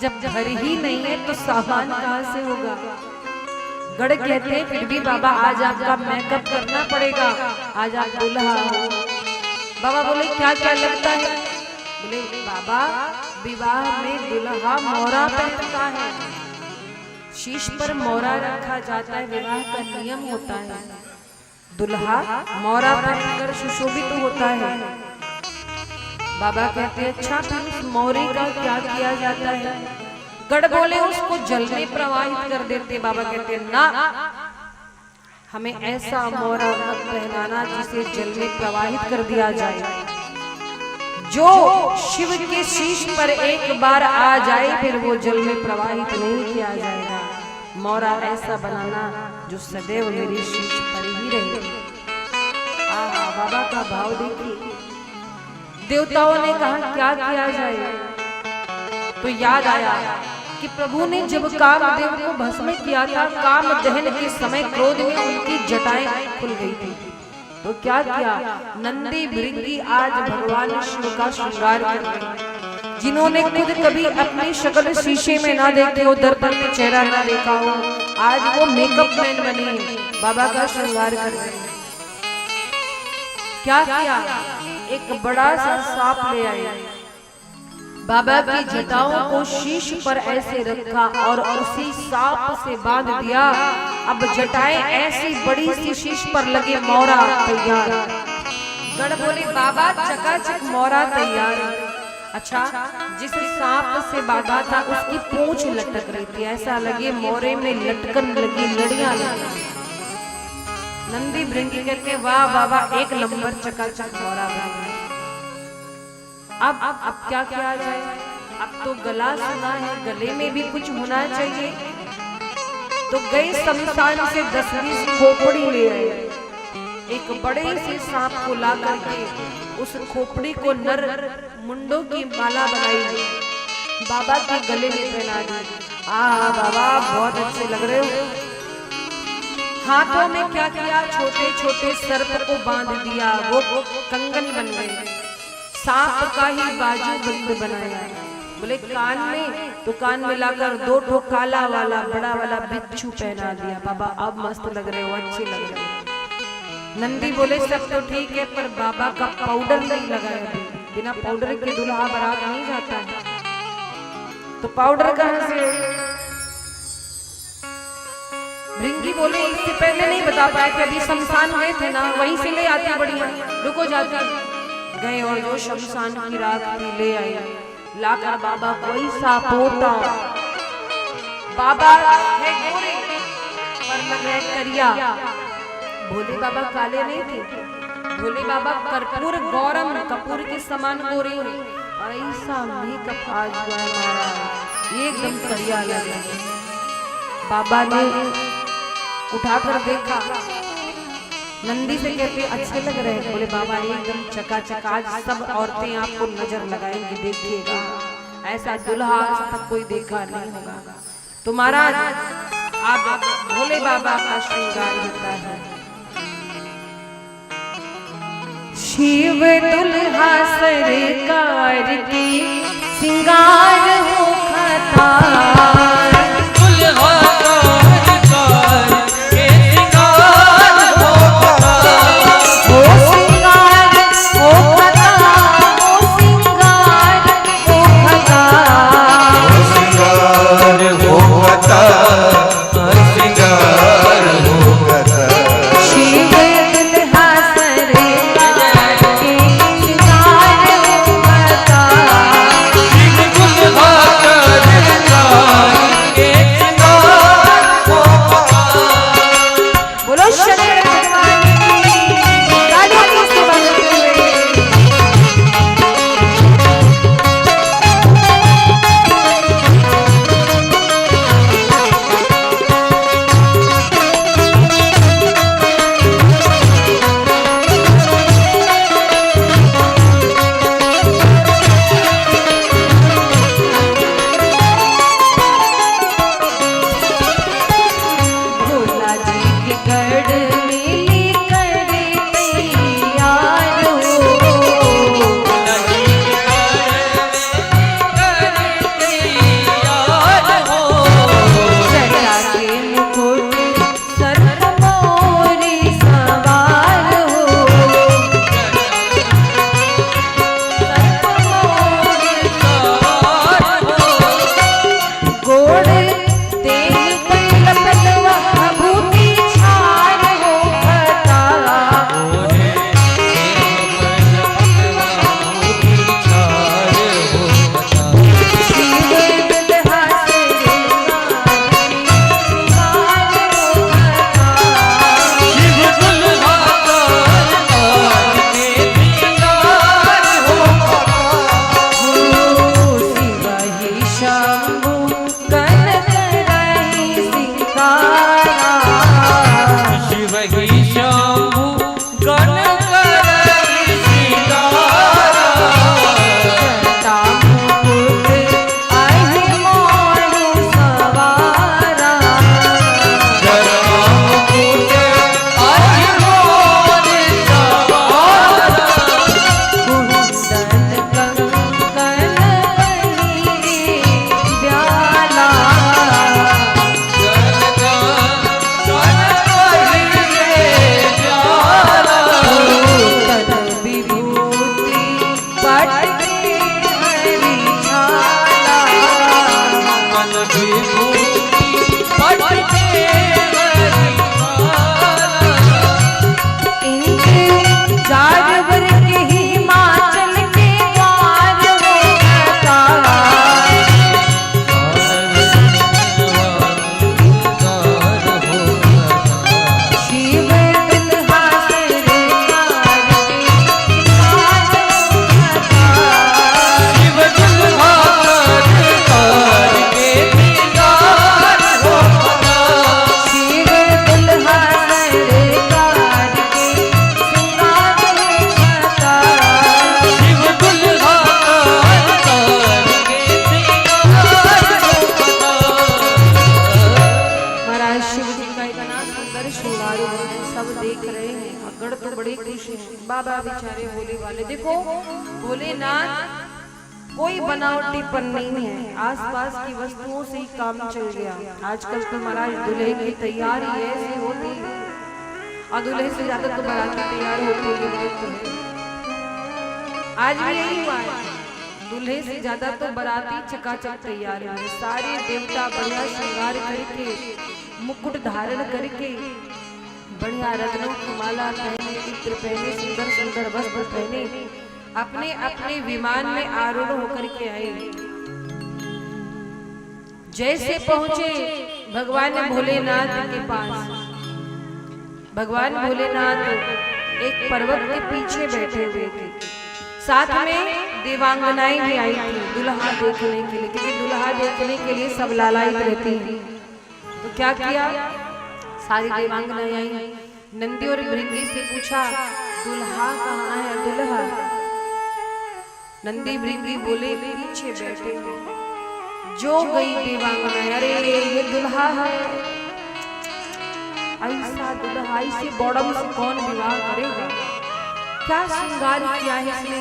जब घर ही नहीं है तो सामान कहाँ से होगा। गढ़ कहते हैं फिर भी बाबा आज आपका मेकअप करना पड़ेगा, आज आप दुल्हा हो। बाबा बोले क्या क्या लगता है। बोले बाबा विवाह में दुल्हा मोरा पहनता है, शीश पर मोरा रखा जाता है, विवाह का नियम होता है। दुल्हा मोरा पहनकर सुशोभित होता है। बाबा कहते हैं अच्छा फिर उस मोरे का क्या किया जाता है। गढ़ बोले उसको जल में प्रवाहित कर देते। बाबा कहते हैं ना, हमें ऐसा मोरा मत पहनाना जिसे जल में प्रवाहित कर दिया जाए। जो शिव के शीश पर एक बार आ जाए फिर वो जल में प्रवाहित नहीं किया जाएगा। मोरा ऐसा बनाना जो सदैव मेरी शीश पर ही रहे। बाबा का भाव देखिए। देवताओं ने कहा क्या किया जाए, तो याद आया कि प्रभु ने जब कामदेव को भस्म किया था, काम दहन के समय क्रोध में उनकी जटाएं खुल गई थी। तो क्या किया, नंदी भृंगी आज भगवान शिव का श्रृंगार कर रहे हैं। जिन्होंने खुद कभी अपनी शक्ल शीशे में ना देखे हो, दर्पण में चेहरा ना देखा हो, आज वो मेकअप मैन बने बाबा का श्रृंगार कर रहे हैं। क्या किया, एक बड़ा सा सांप ले आए, बाबा की जटाओं को शीश पर ऐसे रखा और उसी सांप से बांध दिया। अब जटाएं ऐसी बड़ी सी शीश पर लगे, मोरा तैयार। गढ़ बोले बाबा चकाचक मोरा तैयार। अच्छा, जिस सांप से बांधा था उसकी पूंछ लटक रही थी, ऐसा लगे मोरे में लटकन लगी, लड़ियां लगी। नंदी भृंगी कहते वाह बाबा एक नंबर चकाचक मोरा बन गया। अब क्या किया जाए, अब तो गला सुना है, गले में भी कुछ होना चाहिए। तो गए शमशान से 10-20 खोपड़ी ले आए, एक बड़े से सांप को ला करके उस खोपड़ी को नर मुंडों की माला बनाई, बाबा के गले में पहना दी। बाबा बहुत अच्छे लग रहे हो। हाथों में क्या किया, छोटे छोटे सर्प को बांध दिया, वो कंगन बन गए। सांप का ही बाजू बंद बनाया। बोले कान में, तो कान में लाकर 2 ठो काला वाला बड़ा वाला बिच्छू पहना दिया। बाबा अब मस्त लग रहे हो, अच्छे लग रहे हो। नंदी बोले सब तो ठीक है पर बाबा का पाउडर नहीं लगाया अभी। बिना पाउडर के दूल्हा बारात नहीं जाता है। तो पाउडर कहाँ से? भृंगी बोले इससे पहले नहीं बता पाए थे, अभी शमशान गए थे ना, वहीं से ले आती बढ़िया, रुको जाती। गए और जो शमशान की राख थी ले आई, लाकर बाबा कोई सा पोता। बाबा है गोरे पर लग रहे करिया। भोले बाबा काले नहीं थे, भोले बाबा कर्पूर गौरम कपूर के समान गोरे हैं। ऐसा मेकअप आज हुआ है महाराज, एकदम करिया लगे। बाबा ने उठाकर देखा, नंदी से कहते अच्छे लग रहे हैं। बोले बाबा एकदम चकाचक, आज सब औरतें आपको नजर लगाएंगी, देखिएगा ऐसा दूल्हा आज तक कोई देखा नहीं होगा। तो महाराज आप भोले बाबा का श्रृंगार होता है। शिव दुल्हा सरकार की सिंगार हो खता, बाबा बेचारे भोले वाले। देखो भोलेनाथ कोई बनावटी पन नहीं है, आसपास की वस्तुओं से ही काम चल गया। आजकल तो महाराज दूल्हे की तैयारी ऐसी होती है, और दूल्हे से ज्यादा तो बाराती तैयार होती है, तो है। आज भी यही हुआ है, दूल्हे से ज्यादा तो बाराती चकाचक तैयार है। सारे देवता बढ़िया श्रृंगार करके, मुकुट धारण करके, बढ़िया रत्नों की माला पहने, इत्र पहने, सुंदर सुंदर वस्त्र पहने, अपने अपने विमान में आरूढ़ होकर के आए। जैसे पहुंचे भगवान भोलेनाथ के पास, भगवान भोलेनाथ एक पर्वत के पीछे बैठे हुए थे। साथ में देवांगनाएं भी आई थी दुल्हा देखने के लिए, क्योंकि दुल्हा देखने के लिए सब लालायित रहती हैं। तो क्या किया, सारी देवांगनाएं आई, नंदी और भृंगी से पूछा दुल्हा कहाँ है, दुल्हा। नंदी भृंगी बोले पीछे बैठे हैं। जो गई देवांगनाएं, अरे ये दुल्हा है, ऐसा दुल्हा, ऐसे बॉडम से कौन विवाह करेगा, क्या श्रृंगार किया है इसने,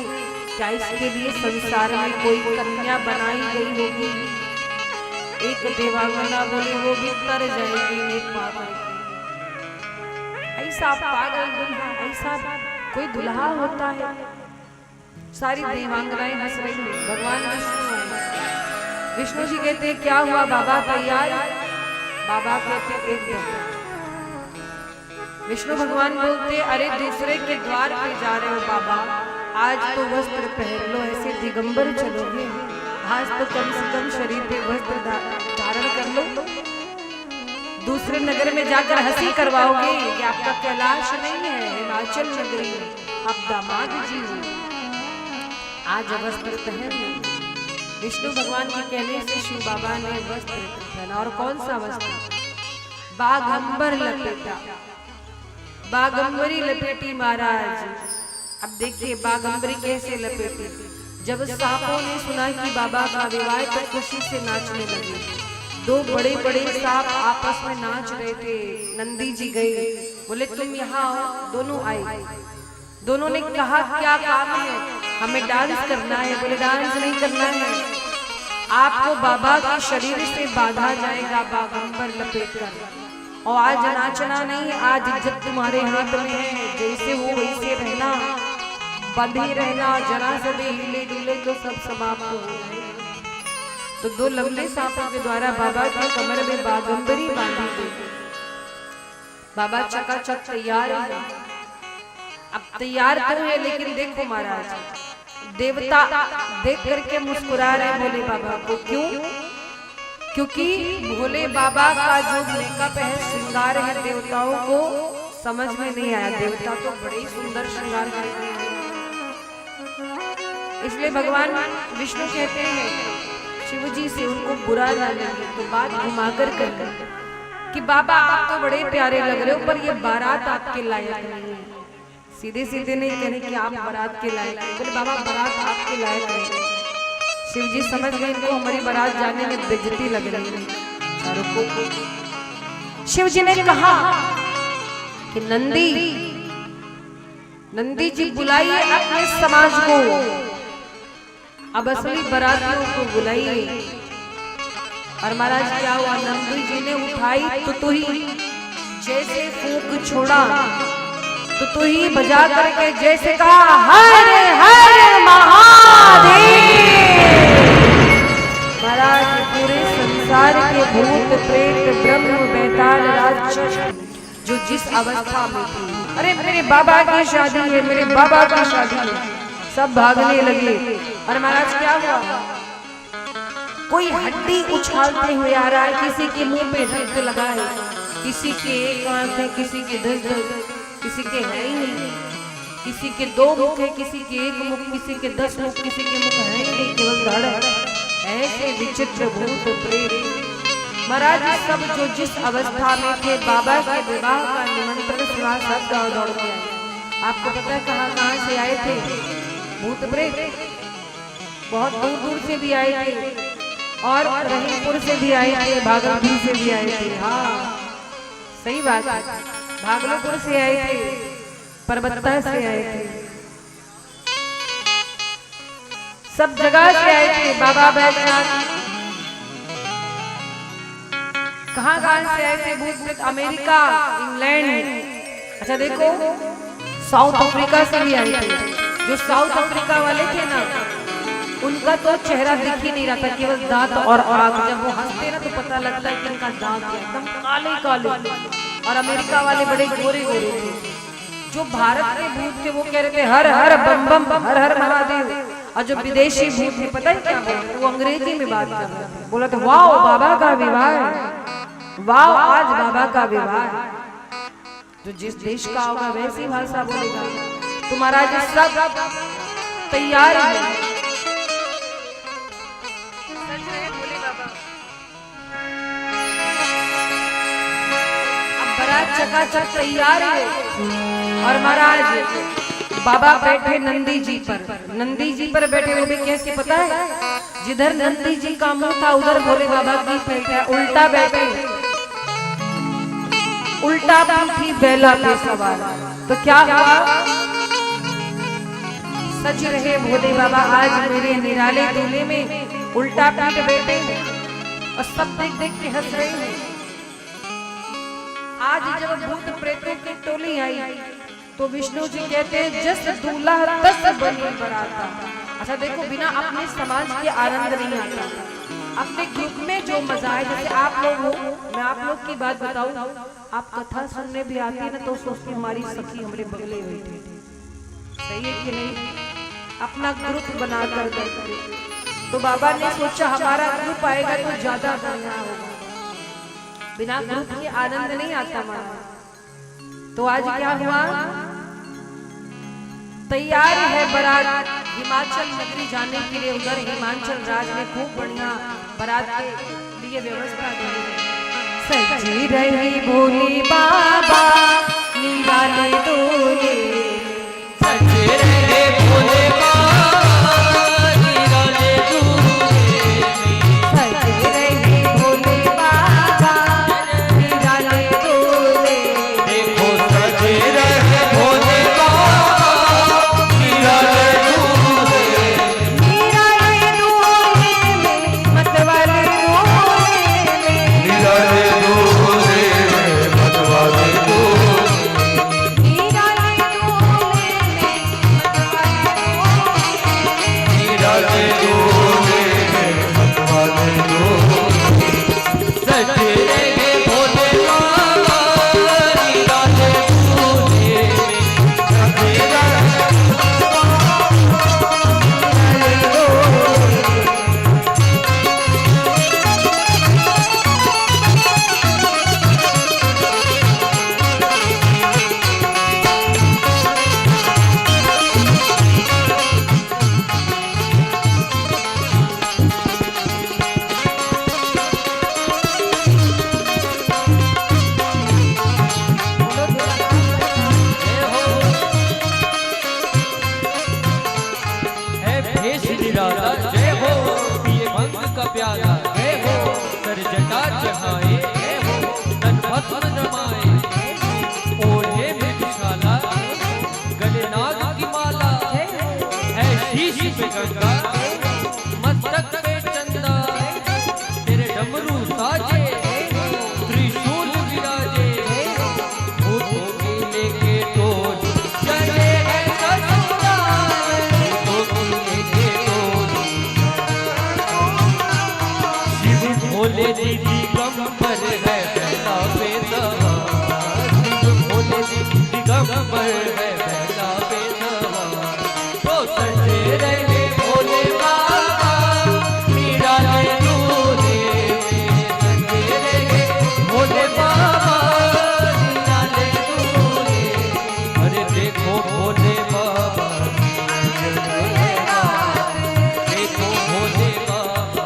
क्या इसके लिए संसार में कोई कन्या बनाई गई होगी। एक देवांगना बोले वो भी तर जाएगी एक पागल, ऐसा पागल दुल्हा, ऐसा कोई दुल्हा होता है। सारी देवांगनाएं हंस रही हैं। भगवान विष्णु जी कहते क्या हुआ बाबा, तैयार? बाबा कहते एकदम। विष्णु भगवान बोलते अरे दूसरे के द्वार पे जा रहे हो बाबा, आज तो वस्त्र पहन लो, ऐसे दिगंबर चलोगे, आज तो कम से कम शरीर पे वस्त्र धारण कर लो। दूसरे नगर में जाकर हंसी करवाओगे, ये आपका कैलाश नहीं है, हिमाचल नगरी है, आप दामाद जी हो, आज वस्त्र पहन लो। विष्णु भगवान के कहने से शिव बाबा ने वस्त्र पहना, और कौन सा वस्त्र, बागंबर लपेटा, बागंबरी लपेटी महाराज। अब देखिए बागंबरी कैसे लपेटी, जब सांपों ने सुना कि बाबा का विवाह तो खुशी से नाचने लगे। दो बड़े बड़े सांप आपस में नाच रहे थे। नंदी जी गए, बोले तुम यहाँ आओ, दोनों आए। दोनों ने कहा क्या काम है, हमें डांस करना है। बोले डांस नहीं करना है, आपको बाबा के शरीर से बांधा जाएगा बागंबर लपेट कर, और आज नाचना नहीं, आज इज्जत तुम्हारे हाथ में है, जैसे हो वैसे रहना, बंधे रहना, जरा से भी हिले डुले तो सब समाप्त हो जाए। तो दो लंबे सांपों के द्वारा बाबा के कमर में बागंबरी बांधी गई। बाबा चकाचक तैयार है। अब तैयार तो है, लेकिन देखो महाराज, देवता देख करके मुस्कुरा रहे भोले बाबा को। क्यों? क्योंकि भोले बाबा का जो मेकअप है, श्रृंगार है, देवताओं को समझ में नहीं आया। देवता तो बड़े ही सुंदर श्रृंगार करते हैं, इसलिए भगवान विष्णु कहते हैं शिव जी से उनको बुरा ना लगे, तो बात घुमाकर कर कि बाबा आप तो बड़े प्यारे लग रहे हो, पर ये बारात आपके लायक नहीं है। सीधे सीधे नहीं कहने कि आप बारात के लायक हैं, बोले बाबा बारात आपके लायक नहीं। शिव जी समझ गए इनको हमारी बारात जाने में बेइज्जती लग रही है चारों को। शिव जी ने कहा कि नंदी जी बुलाइए अपने समाज को, अब असली बारातियों को बुलाइए। और महाराज क्या हुआ, नंदी जी ने उठाई तो ही जैसे फूंक छोड़ा, तो ही बजा करके जैसे कहा हर हर महादेव। महाराज पूरे संसार के भूत प्रेत ब्रह्म बेताल राक्षस जो जिस अवस्था में थे, अरे मेरे बाबा की शादी है, मेरे बाबा की शादी है, सब भागने लगे। और महाराज क्या हुआ, कोई हड्डी उछालते हुए आ रहा है, किसी के मुंह पे रक्त लगा है, किसी के एक आंख है, किसी के 10, किसी के है ही नहीं, किसी के 2 मुख है, किसी के 1 मुख, किसी के 10 मुख, किसी के मुख है ही नहीं, केवल धड़ है। ऐसे विचित्र भूत प्रेत महाराज सब जो जिस अवस्था में थे, बाबा के विवाह का निमंत्रण सुना सब दौड़ दौड़ के आए। आपको पता है कहाँ से आए थे भूत प्रेत? बहुत दूर दूर से भी आए थे, और रहीमपुर से भी आए थे, भागलपुर से भी आए थे। हाँ सही बात है, भागलपुर से आए थे, परबत्ता से आए थे, सब जगह से आए थे। बाबा बैजनाथ कहाँ से आए थे भूत प्रेत? अमेरिका, इंग्लैंड, अच्छा देखो, साउथ अफ्रीका से भी आए थे। जो साउथ अफ्रीका वाले थे ना, उनका तो चेहरा दिख ही नहीं रहा था, केवल दांत और आंख। जब वो हंसते ना तो पता लगता है कि इनका दांत एकदम काले काले। और अमेरिका वाले बड़े गोरे गोरे थे। जो भारत के भूत थे वो कह रहे थे हर हर बम बम बम, हर हर महादेव। और जो विदेशी भूत थे पता है क्या बोल रहे थे? वो अंग्रेजी में बात कर रहे थे। बोला था वाह बाबा का विवाह, वाह आज बाबा का विवाह। जो जिस देश का होगा वैसी भाषा बोलेगा। तो महाराज सब तैयार है। अब बारात चकाचक तैयार है। और महाराज बाबा बैठे नंदी जी पर। नंदी जी पर बैठे, वो भी कैसे पता है? जिधर नंदी जी का मुंह था उधर भोले बाबा की पीठ है। उल्टा बैठे, उल्टा पीठी बैला पे सवार। तो क्या हुआ? सज रहे भोले बाबा आज मेरे निराले दूल्हे में, उल्टा पीठ बैठे और सब देख देख के हंस रहे हैं। आज जब भूत प्रेतों की टोली आई तो विष्णु जी कहते हैं जस दूल्हा तस बनी बराता। अच्छा देखो, बिना अपने समाज के आनंद नहीं आता। अपने ग्रुप में जो मजा है, जैसे आप लोग हो, मैं आप लोग की बात बताऊं, आप कथा सुनने भी आती है ना तो सोचती हमारी सखी हमारे बगले हुई थी। सही है कि नहीं? अपना ग्रुप बनाकर करते। तो बाबा ने सोचा हमारा ग्रुप आएगा तो ज्यादा बढ़िया होगा। बिना ग्रुप के आनंद नहीं आता हमारा। तो आज क्या हुआ? तैयार है बारात हिमाचल नगरी जाने के लिए। उधर हिमाचल राज में खूब बढ़िया बारात के लिए व्यवस्था की। सजी रही भोली बाबा निराले दूल्हे, सजे रहे भोले बाबा निराले दूल्हे। सज रही भोले बाबा निराले दूल्हे। देखो सजे रहे भोले बाबा निराले दूल्हे। निराले दूल्हे में मतवाले दूल्हे में, निराले दूल्हे मतवाले दूल्हे। निराले दूल्हे में मतवाले निराले दूल्हे मतवाले दूल्हे। सजे रहे भोले बाबा निराले दूल्हे। सजे रहे है भेष निराला जय हो, पिए भंग का प्याला जय हो। कर जटा चढ़ाए जय हो, तन भस्म जमाए। ओढ़े में विशाला गले नाग की माला। है शीश पे गंगा मस्तक पे चंदा। तेरे डमरू साजे त्रिशूल विराजे। भूतों की लेके डोल चले हैं ससुराल। भूतों की लेके डोल शिव भोले जी दिगंबर है पहला बेदवा। शिव भोले जी दिगंबर है पहला बेदवा। तो सजे रहे भोले बाबा निराले दूल्हे। सजे रहे भोले बाबा निराले दूल्हे। अरे देखो भोले बाबा, देखो भोले बाबा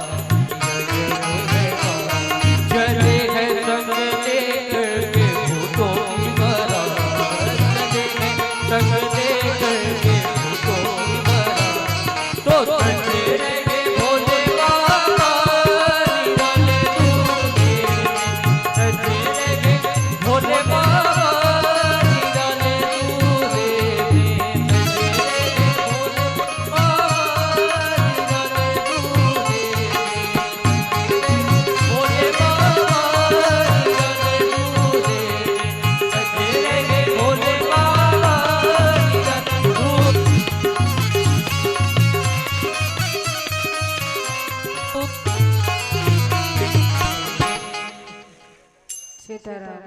चले हैं संग लेकर के भूतों की बारात। चले हैं संग लेकर के भूतों की बारात। तो सजे रहे भोले बाबा निराले दूल्हे। सजे रहे भोले बाबा निराले दूल्हे। सजे रहे भोले बाबा निराले दूल्हे। भोले बाबा निराले दूल्हे। सजे रहे भोले सीताराम।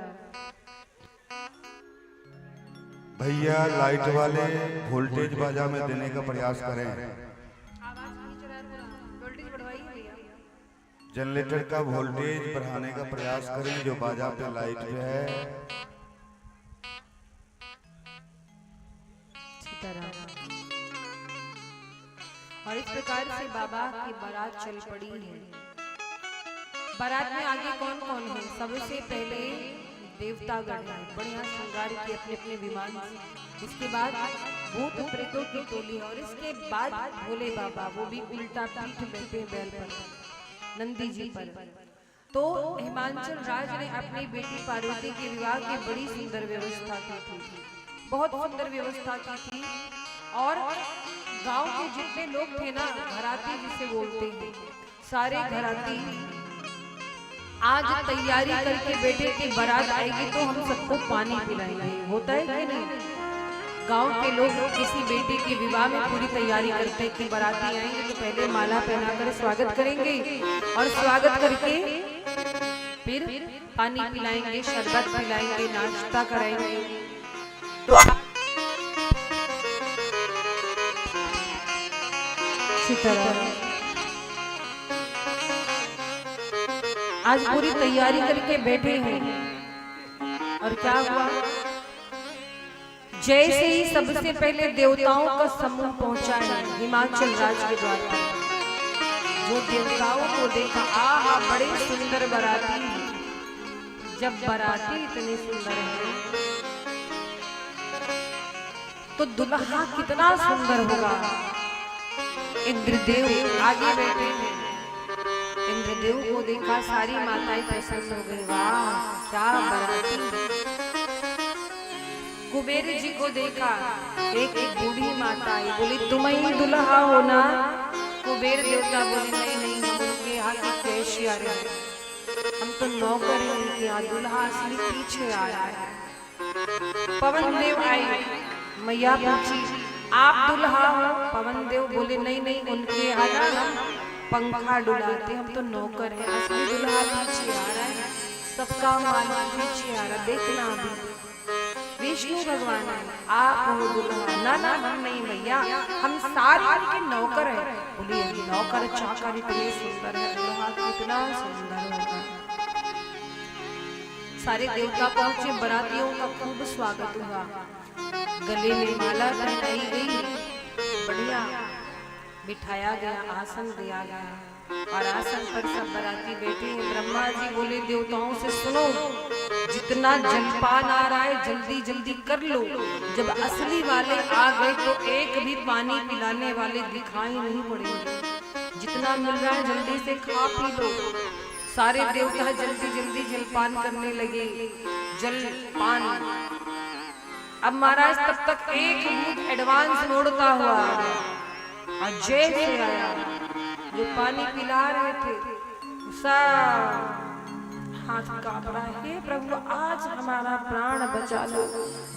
भैया लाइट वाले वोल्टेज बाजा में देने का प्रयास करें। आवाज खींच रहा है थोड़ा, वोल्टेज बढ़वाइए भैया। जनरेटर का वोल्टेज बढ़ाने का प्रयास करें जो बाजा पे लाइट पे है। सीताराम। और इस प्रकार से बाबा की बारात चल पड़ी है। बारात में आगे कौन कौन है? सबसे पहले देवतागण है, बढ़िया श्रृंगार की अपने अपने विमान से। इसके बाद भूत प्रेतों की टोली है और इसके बाद भोले बाबा, वो भी उल्टा पीठ बैठे बैल पर, नंदी जी पर। तो हिमांचल राज ने अपनी बेटी पार्वती के विवाह की बड़ी सुंदर व्यवस्था की थी, बहुत सुंदर व्यवस्था की थी। और गांव के जितने लोग थे ना, घराती जिसे बोलते हैं, सारे घराती आज तैयारी करके बेटे की बारात आएगी तो हम सबको पानी पिलाएंगे। होता है कि नहीं? गांव के लोग किसी बेटे के विवाह में पूरी तैयारी करते हैं कि बाराती आएंगे तो पहले माला पहनाकर स्वागत करेंगे और स्वागत करके फिर पानी पिलाएंगे, शरबत पिलाएंगे, नाश्ता कराएंगे। तो सीताराम आज पूरी तैयारी करके बैठे हैं और क्या हुआ? जैसे ही सबसे पहले देवताओं का समूह पहुंचा है हिमाचल राज के द्वार पर, जो देवताओं को देखा, आहा बड़े सुंदर बाराती। जब बाराती इतने सुंदर है तो दुल्हा कितना सुंदर होगा। इंद्रदेव आगे बैठे हैं, इंद्रदेव को देखा, सारी माताएं प्रसन्न हो गई, वाह क्या बाराती। कुबेर जी को देखा, एक एक बूढ़ी माता आई, बोली तुम ही दुल्हा हो ना? कुबेर देवता बोले नहीं नहीं, हम उनके यहाँ की कैशी आ रहे हैं, हम तो नौकर हैं उनके यहाँ, दुल्हा असली पीछे आया है। पवन देव आई, मैया पूछी आप दुल्हा हो? पवन देव बोले नहीं नहीं, उनके यहाँ ना हम पंखा डुलाते, हम तो नौकर हैं, असली दुल्हा पीछे आ रहा है, सबका मालिक पीछे आ रहा, देखना अभी विष्णु भगवान है, आप हो दुल्हा। ना ना हम नहीं भैया, हम सारे उनके नौकर हैं। बोलिए नौकर चाकर इतने सुंदर है, दुल्हा कितना सुंदर होगा। सारे देवता पहुंचे, बारातियों का खूब स्वागत हुआ, गले में माला पहनाई गई, बढ़िया बिठाया गया, आसन दिया गया और आसन पर सब बाराती बैठे हैं। ब्रह्मा जी बोले देवताओं से सुनो, जितना जलपान आ रहा है जल्दी जल्दी कर लो, जब असली वाले आ गए तो एक भी पानी पिलाने वाले दिखाई नहीं पड़ेंगे, जितना मिल रहा है जल्दी से खा पी लो। सारे देवता जल्दी जल्दी जलपान करने लगे, जलपान। अब महाराज तब तक एक भूत एडवांस मोड़ता हुआ अजय से आया, जो पानी पिला रहे थे, सब हाथ कांप रहा है, हे प्रभु आज हमारा प्राण बचा लो,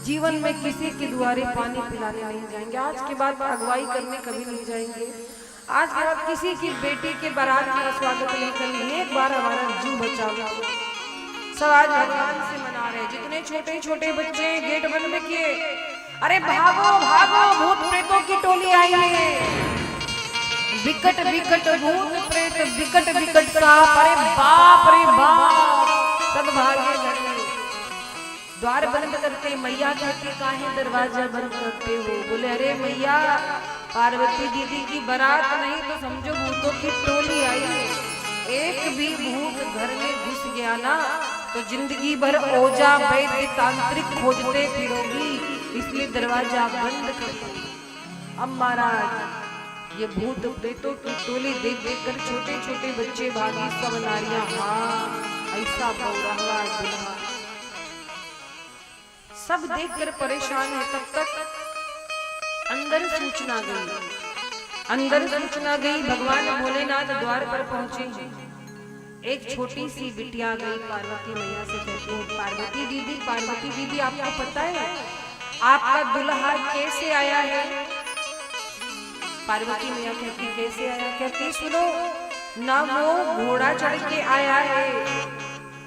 जीवन में किसी के द्वारे पानी पिलाने नहीं जाएंगे, आज के बाद अगुवाई करने कभी नहीं जाएंगे, आज के बाद किसी की बेटी के बारात का स्वागत नहीं करेंगे, एक बार हमारा जीव बचाओ। सब आज भगवान से मना रहे, जितने छोटे छोटे बच्चे गेट बंद किए, अरे भागो भागो भूत प्रेतों की टोली आई है, विकट विकट भूत प्रेत, विकट विकट सांप, अरे बाप रे बाप, सब भागे गए। द्वार बंद करते मैया कहती काहे दरवाजा बंद करते हो? बोले अरे मैया पार्वती दीदी की बारात नहीं तो समझो भूतों की टोली आई है, एक भी भूत घर में घुस गया ना तो जिंदगी भर ओझा वैद्य तांत्रिक खोजते फिरोगी, इसलिए दरवाजा बंद कर दो। अब महाराज ये भूत प्रेतों की टोली देख देख कर छोटे छोटे बच्चे भागी, सब नारियां हाँ ऐसा बौरा हुआ दुल्हा, सब देखकर परेशान है। तब तक अंदर सूचना गई, अंदर सूचना गई, भगवान भोलेनाथ द्वार पर पहुंचे, एक छोटी सी बिटिया गई पार्वती मैया से कहती है पार्वती दीदी आपको पता है आपका दुल्हा कैसे आया है? पार्वती मैया कहती कैसे आया? कहती सुनो ना, वो घोड़ा चढ़ के आया है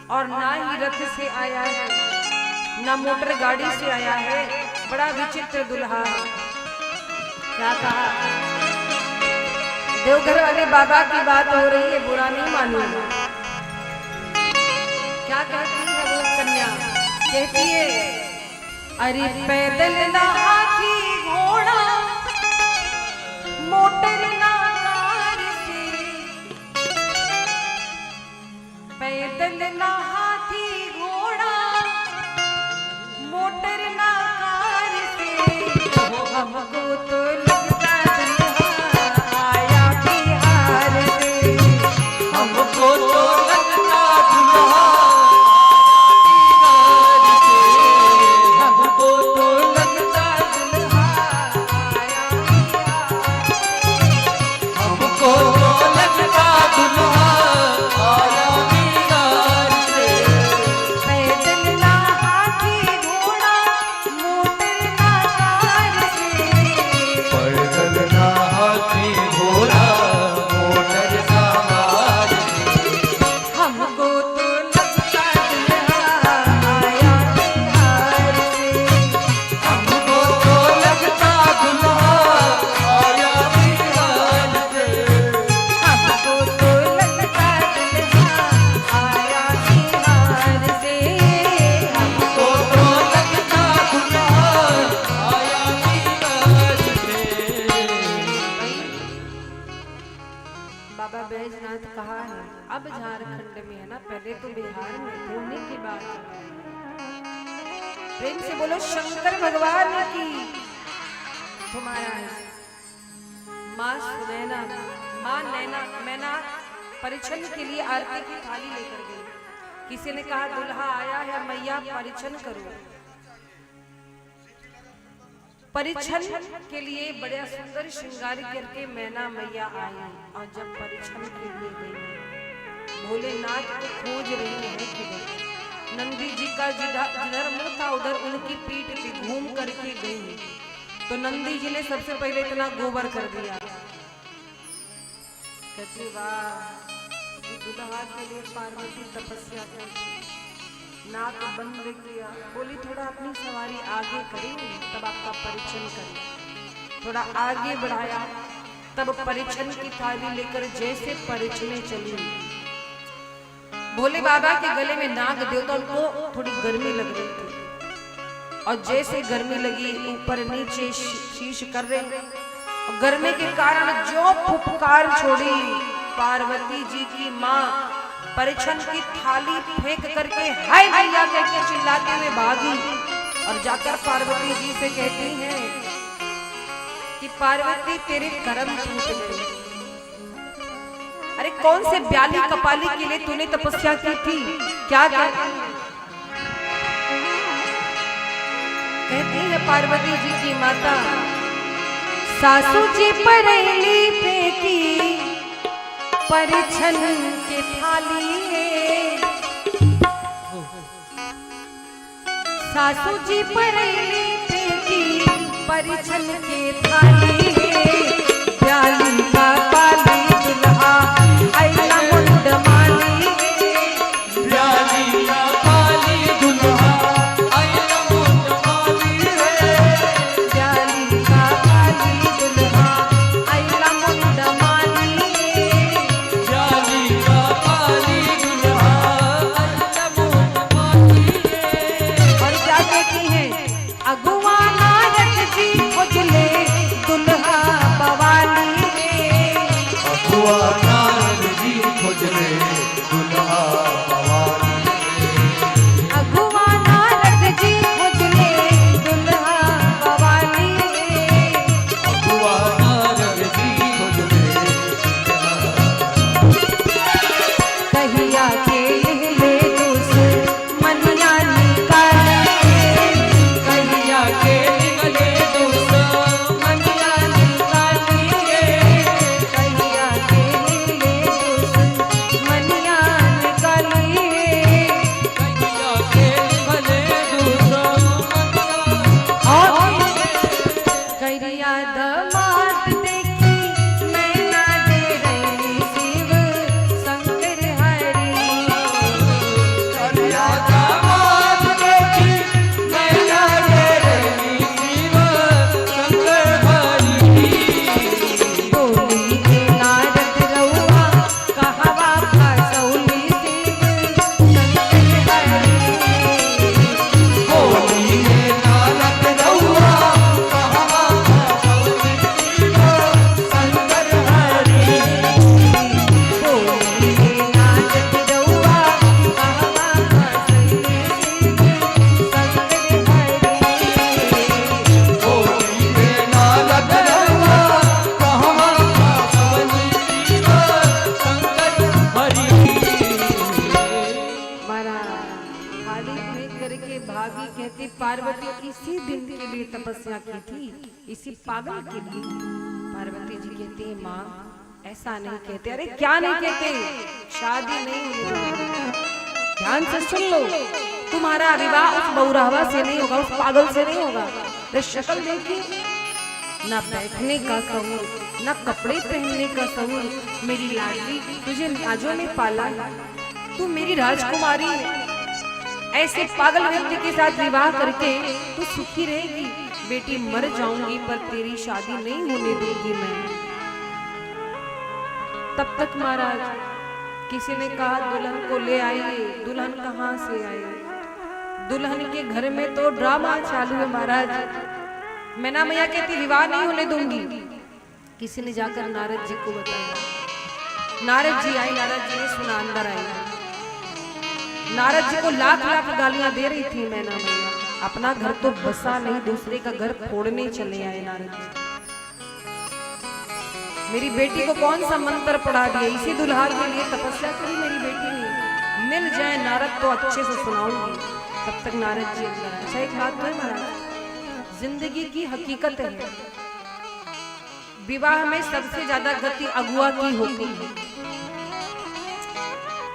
और ना ही रथ से आया है, ना मोटर गाड़ी से आया है। बड़ा विचित्र दुल्हा। क्या कहा? देवघर वाले बाबा की बात हो रही है, बुरा नहीं मानूंगा। क्या कहती है वो कन्या? कहती है, अरे पैदल ना हाथी घोड़ा, मोटर ना कार से, पैदल ना हाथी घोड़ा, मोटर ना कार से, हमको तो लगता दुल्हा आया बिहार से, हमको तो लगता दुल्हा हमको तो लगता दुल्हा आया बिहार। हमको तो लगता दुल्हा आया बिहार से। पैदल ना हाथी घोड़ा, मोटर ना कार से, पैदल ना हाथी घोड़ा मोटर सवार हमको तो लगता दुल्हा आया बिहार से, हमको तो लगता दुल्हा आया बिहार से। हमको तो लगता दुल्हा आया बिहार से, हमको हमको तो लगता दुल्हा आया बिहार से। बाबा बैजनाथ कहाँ है? अब झारखंड में है ना, पहले तो बिहार में थे, उन्हीं की बात है। प्रेम से बोलो शंकर भगवान की। तुम्हारा है माँ सुनैना, माँ नैना मैना परिछन के लिए आरती की थाली लेकर गई। किसी ने कहा दुल्हा आया है, मैया परिछन करो। परिछन के लिए बड़ा सुंदर श्रृंगार करके मैना मैया आई, और जब परिछन के लिए गई, भोलेनाथ को खोज रही है किधर। नंदी जी का जिधर मुंह था उधर उनकी पीठ थी, घूम करके गई। तो नंदी जी ने सबसे पहले इतना गोबर कर दिया। कहती वाह, ये दुल्हा के लिए पार्वती तपस्या करती, नाक बंद किया। बोली थोड़ा अपनी सवारी आगे करें, तब आपका परिछन करें। थोड़ा आगे बढ़ाया, तब परिछन की थाली लेकर जैसे परिछने चली, भोले बाबा के गले में नाग देवता उनको थोड़ी गर्मी लग रही थी, और जैसे गर्मी लगी ऊपर नीचे शीश कर रहे, और गर्मी के कारण जो फुफकार छोड़ी पार्वती जी की माँ, परिछन की थाली फेंक करके हाय भैया कहकर चिल्लाते हुए भागी, और जाकर पार्वती जी से कहती हैं कि पार्वती तेरे कर्म टूट गए। अरे कौन से ब्याली कपाली के लिए तूने तपस्या की थी? क्या कहती है पार्वती जी की माता, सासू जी परेली फेंकी परिछन के थाली है, सासू जी परेली फेंकी परिछन के थाली है, प्याली का पाली दुल्हा आइला मुंड माली है, प्याली का पाली दुल्हा आइला मुंड माली है, प्याली का पाली दुल्हा आइला मुंड माली है। प्याली का पाली दुल्हा आइला मुंड माली है। और क्या कहती है? अगुआ नारद जी उजले दुल्हा कहती पार्वती इसी दिन के लिए तपस्या की थी, इसी पागल के लिए। पार्वती जी कहती है माँ ऐसा नहीं कहते। अरे क्या नहीं कहते, शादी नहीं हुई। ध्यान से सुन लो, तुम्हारा विवाह उस बौरावा से नहीं होगा, उस पागल से नहीं होगा। तो शक्ल देखिए, ना बैठने का सहूर, ना कपड़े पहनने का सहूर। मेरी लाडली, तुझे लाजों में पाला है, तू मेरी राजकुमारी है। ऐसे पागल व्यक्ति के साथ विवाह करके तू सुखी रहेगी। बेटी मर जाऊंगी पर तेरी शादी नहीं होने दूंगी मैं। तब तक महाराज किसी ने कहा दुल्हन को ले आइए। दुल्हन कहाँ से आए? दुल्हन के घर में तो ड्रामा चालू है महाराज। मैना मैया कहती विवाह नहीं होने दूंगी। किसी ने जाकर नारद जी को बताया। नारद जी आए, नारद जी ने सुना, अंदर आए। नारद जी को लाख लाख गालियां दे रही थी मैना मैया। अपना घर तो बसा नहीं, दूसरे का घर फोड़ने चले आए नारद जी। मेरी बेटी को कौन सा मंत्र पढ़ा दिया, इसी दुल्हा के लिए तपस्या करी मेरी बेटी ने। मिल जाए नारद तो अच्छे से सुनाऊंगी। तब तक नारद जी अंदर आए। अच्छा एक बात तो है महाराज, जिंदगी की हकीकत है, विवाह में सबसे ज्यादा गति अगुआ की होती है।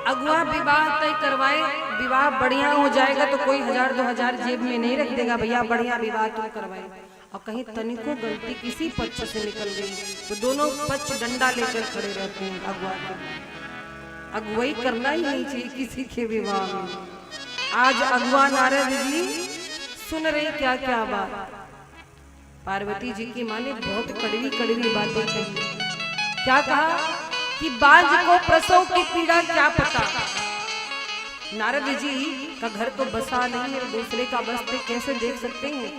अगुआ विवाह तय करवाए, विवाह बढ़िया हो जाएगा तो कोई 1000-2000 जेब में नहीं रख देगा, भैया बढ़िया विवाह तुम करवाए। और कहीं तनिको गलती किसी पक्ष से निकल गई तो दोनों पक्ष डंडा लेकर खड़े रहते हैं अगुआ को। अगुवाई करना ही नहीं चाहिए किसी के विवाह में। आज अगुआ नारद जी सुन रहे क्या क्या बात। पार्वती जी की माँ ने बहुत कड़वी कड़वी बातें कही। क्या कहा कि बाज को प्रसव की पीड़ा क्या पता। नारद जी का घर तो बसा नहीं है, दूसरे का बसते कैसे देख सकते हैं।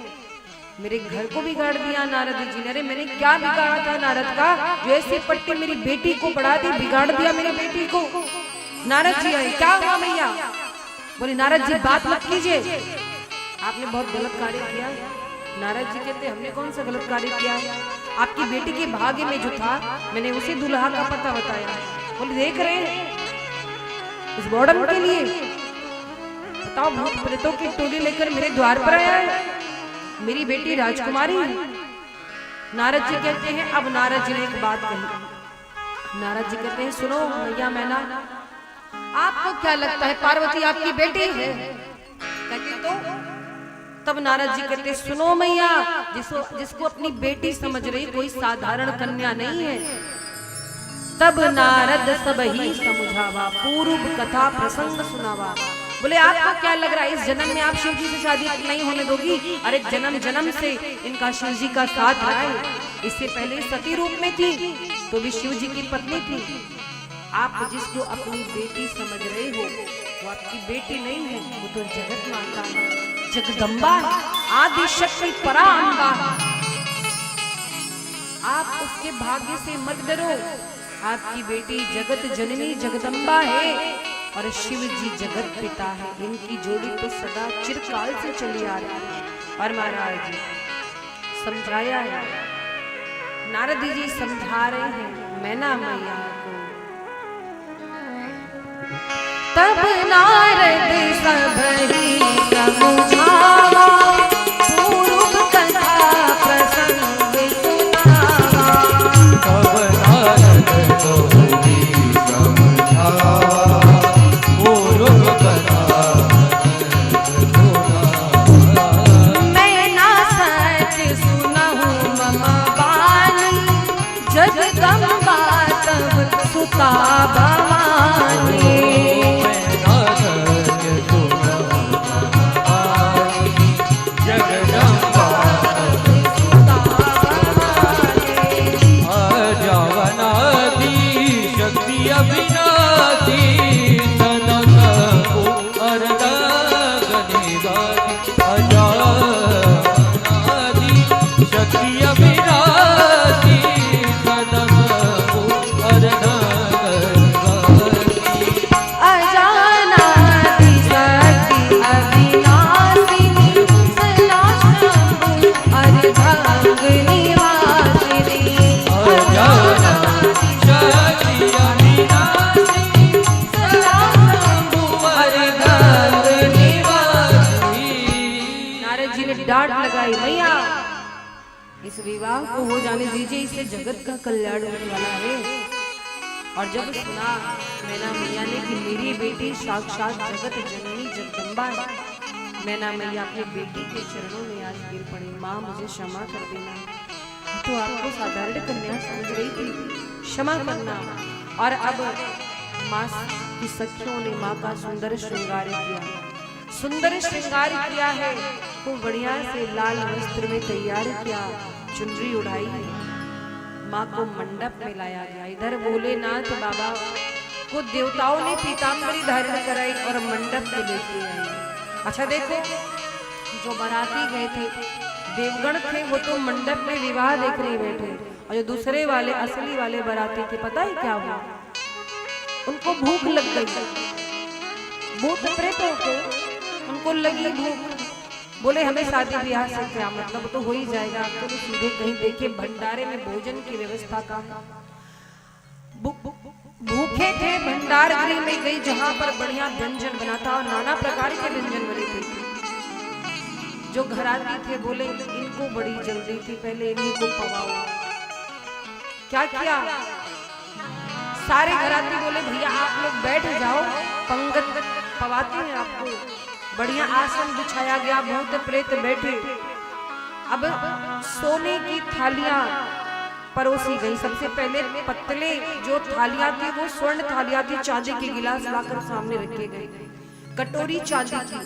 मेरे घर को बिगाड़ दिया नारद जी ने। अरे मैंने क्या बिगाड़ा था नारद का, जो ऐसी पट्टी मेरी बेटी को पढ़ा दी, बिगाड़ दिया मेरी बेटी को। नारद जी आए, क्या हुआ मैया? बोले नारद जी बात मत कीजिए, आपने बहुत गलत कार्य किया। नारद जी कहते हमने कौन सा गलत कार्य किया? आपकी बेटी के भाग्य में जो था मैंने उसी दुल्हा का पता बताया। बोले देख रहे हैं इस बॉर्डर के लिए, बताओ भूत प्रेतों की टोली लेकर मेरे द्वार पर आया है, मेरी बेटी राजकुमारी है। नारद जी कहते हैं, अब नारद जी ने एक बात कही। नारद जी कहते हैं सुनो मैया मैना, आपको क्या लगता है पार्वती आपकी बेटी है? कहते तो तब नारद जी कहते सुनो मैया, जिसको अपनी बेटी समझ रही कोई साधारण कन्या नहीं है। तब नारद सब ही समझावा, पूर्व कथा प्रसंग सुनावा। बोले आपको क्या लग रहा है इस जन्म में आप शिव जी से शादी नहीं होने दोगी? अरे जन्म जन्म से इनका शिव जी का साथ रहा है। इससे पहले सती रूप में थी तो भी शिव जी की पत्नी थी। आप जिसको अपनी बेटी समझ रहे हो वो आपकी बेटी नहीं है, वो तो जगत माता है, जगदम्बा है, आदि शक्ति पराम्बा। आप उसके भाग्य से मत डरो, आपकी बेटी जगत जननी जगदम्बा है और शिव जी जगत पिता है। इनकी जोड़ी तो सदा चिरकाल से चली आ रही है। और महाराज जी समझाया है, नारद जी समझा रहे हैं मैना मैया को। तब नारद सब ही समझावा, पूर्व कथा प्रसंग सुनावा। तब नारद सब ही समझावा, पूर्व कथा सुनावा। मैं ना सच सुनहु मम बानी, जगदम्बा तब सुता भवानी। इस विवाह को हो जाने दीजिए, इससे जगत का कल्याण होने वाला है। और जब सुना मैना मैया ने कि मेरी बेटी साक्षात जगत जननी जगदम्बा है, मैना मैया अपनी बेटी के चरणों में आज गिर पड़ी, माँ मुझे क्षमा कर देना। तो आपको साधारण कन्या समझ रही थी, क्षमा करना। और अब माँ की सखियों ने माँ का सुंदर श्रृंगार किया, सुंदर श्रृंगार किया है, खूब बढ़िया से लाल वस्त्र में तैयार किया, चुनरी उड़ाई, माँ को मंडप में लाया गया। इधर भोलेनाथ बाबा को देवताओं ने पीतांबरी धारण कराई और मंडप में लेके आई। अच्छा देखो, जो बाराती गए थे देवगण थे, वो तो मंडप में विवाह देखने बैठे, और जो दूसरे वाले असली वाले बाराती थे, पता है क्या हुआ? उनको भूख लग गई, भूत प्रेतों को उनको लगी भूख। बोले हमें शादी ब्याह से क्या मतलब, तो हो ही जाएगा, चलो सीधे कहीं देखे भंडारे में भोजन की व्यवस्था का। भूखे थे, भंडार गृह में गई जहां पर बढ़िया व्यंजन बना था, नाना प्रकार के व्यंजन बने थे। जो घराती थे बोले इनको बड़ी जल्दी थी, पहले इन्हीं को पवाओ। क्या किया? सारे घराती बोले भैया आप लोग बैठ जाओ, पंगत पवाते हैं आपको। बढ़िया आसन बिछाया गया, भूत प्रेत बैठे। अब सोने की थालियां परोसी गई। सबसे पहले पतले जो थालियां थी वो स्वर्ण थालियां थी, चांदी के गिलास लाकर सामने रखे गए। कटोरी चांदी की,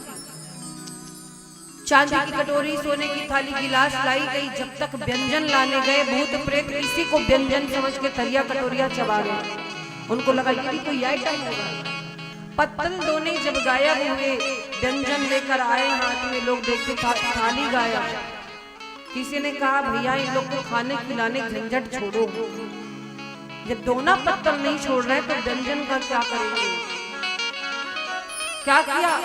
चांदी की कटोरी, सोने की थाली, गिलास लाई गई। जब तक व्यंजन लाने गए भूत प्रेत इसी को व्यंजन समझ के थरिया कटोरिया चबा गए। उनको लगा ये भी कोई आइटम होगा। पत्तल दोने जब गायब हुए, व्यंजन लेकर आए हाथ में, लोग देखते थाली गायब। किसी ने कहा भैया इन लोग को खाने खिलाने झंझट छोड़ो, जब दोना पत्तल नहीं छोड़ रहे तो व्यंजन का क्या करेंगे? क्या किया?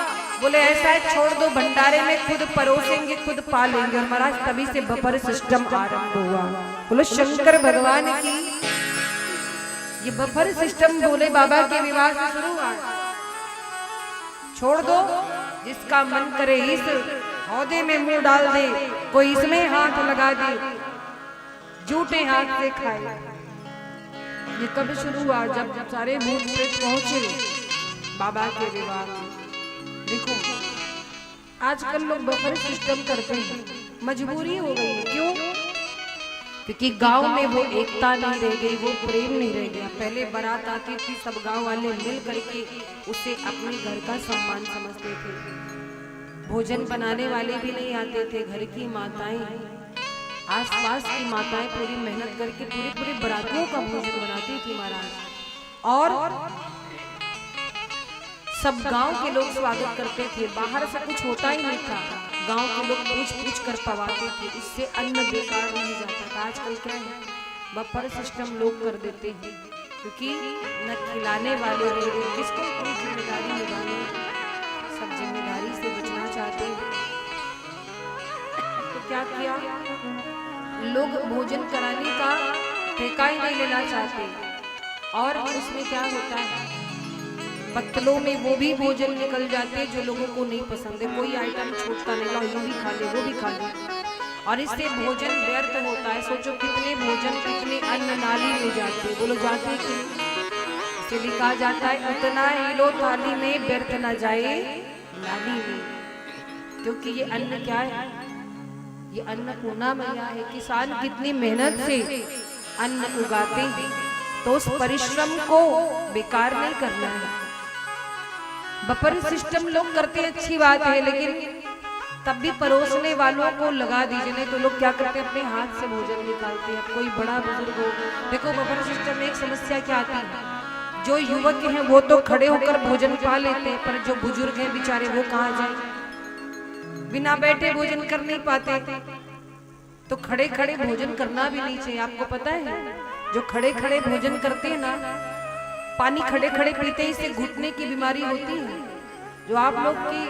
बोले ऐसा है छोड़ दो, भंडारे में खुद परोसेंगे खुद पा लेंगे। और महाराज तभी से बफर सिस्टम आरंभ हुआ। बोलो शंकर भगवान की। ये बफर सिस्टम भोले बाबा के विवाह से शुरू हुआ। छोड़ दो, जिसका मन करे इस हौदे में मुंह डाल दे, कोई इसमें हाथ लगा दे, झूठे हाथ से खाए। ये कब शुरू हुआ? जब सारे भूत प्रेत पहुंचे बाबा के विवाह में। देखो आजकल लोग बफर सिस्टम करते हैं, मजबूरी हो गई है। क्यों? क्योंकि गांव में वो एकता नहीं रह गई, वो प्रेम नहीं रह गया। पहले बारात आती थी, सब गांव वाले मिल करके उसे अपने घर का सम्मान समझते थे। भोजन बनाने वाले भी नहीं आते थे, घर की माताएं, आसपास की माताएं पूरी मेहनत करके पूरी बारातियों का भोजन बनाती थी महाराज। और सब गांव के लोग स्वागत करते थे, बाहर से कुछ होता ही नहीं था, गांव के लोग पूछ कर पवाते थे, इससे अन्न बेकार नहीं जाता था। आजकल क्या है, बफर सिस्टम लोग कर देते हैं, क्योंकि न खिलाने वाले लोग किसको कोई जिम्मेदारी निभानी, सब जिम्मेदारी से बचना चाहते हैं। तो क्या किया, लोग भोजन कराने का ठेका ही नहीं लेना चाहते। और उसमें क्या होता है, पत्तलों में वो भी भोजन निकल जाते हैं जो लोगों को नहीं पसंद है। कोई आइटम छूटता नहीं, ये भी खा ले वो भी खा ले, और इससे भोजन व्यर्थ होता है। सोचो कितने भोजन कितने अन्न नाली में जाते हैं, बोलो जाते कि इसे लिखा जाता है उतना ही लो थाली में, व्यर्थ न जाए नाली में। क्योंकि ये अन्न क्या है, ये अन्नपूर्णा मैया है। किसान कितनी मेहनत से अन्न उगाते हैं, तो उस परिश्रम को बेकार नहीं करना है। बफर सिस्टम लोग करते हैं, अच्छी बात है, लेकिन तब भी परोसने वालों को लगा दीजिए, नहीं तो लोग क्या करते हैं, अपने हाथ से भोजन निकालते हैं। कोई बड़ा बुजुर्ग हो, देखो बफर सिस्टम में एक समस्या क्या आती है, जो युवक हैं वो तो खड़े होकर भोजन पा लेते हैं, पर जो बुजुर्ग हैं बेचारे वो कहाँ जाए, बिना बैठे भोजन कर नहीं पाते। तो खड़े खड़े भोजन करना भी नहीं चाहिए। आपको पता है जो खड़े खड़े भोजन करते हैं ना, पानी खड़े खड़े पीते हैं, इससे घुटने की बीमारी होती है। जो आप लोग की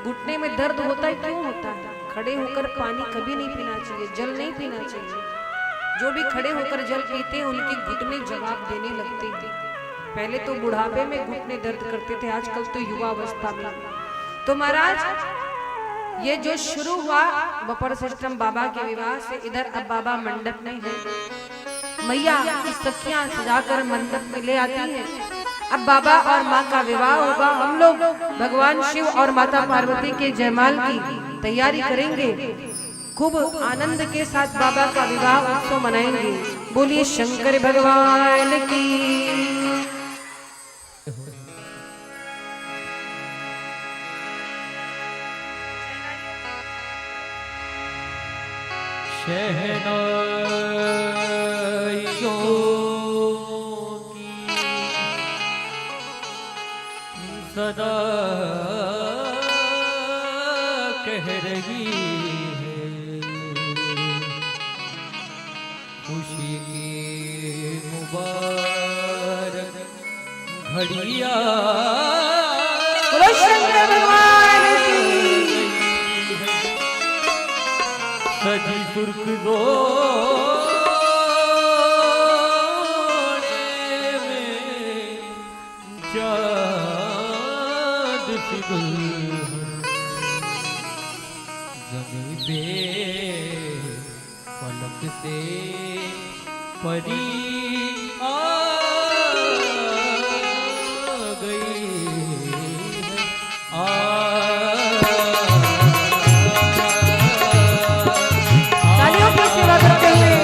घुटने में दर्द होता है, क्यों होता है? खड़े होकर पानी कभी नहीं पीना चाहिए, जल नहीं पीना चाहिए। जो भी खड़े होकर जल पीते हैं उनके घुटने जवाब देने लगते हैं। पहले तो बुढ़ापे में घुटने दर्द करते थे, आजकल तो युवा अवस्था में। तो महाराज ये जो शुरू हुआ बपर सिस्टम बाबा के विवाह से, इधर अब बाबा मंडप में है। मैया की सखियां सजाकर मंडप में ले आती हैं। अब बाबा और माँ का विवाह होगा। हम लोग भगवान शिव और माता पार्वती के जयमाल की तैयारी करेंगे। खूब आनंद के साथ बाबा का विवाह उत्सव मनाएंगे। बोलिए शंकर भगवान की। शहनाइयों की सदा कह रही है, खुशी की मुबारक घड़िया बोलो शंकर भगवान की। सजी सुर्ख जोड़े में चाँद सी दुल्हन ज़मीं पे फलक से परी आ गई है। तालियों की सेवा करते हुए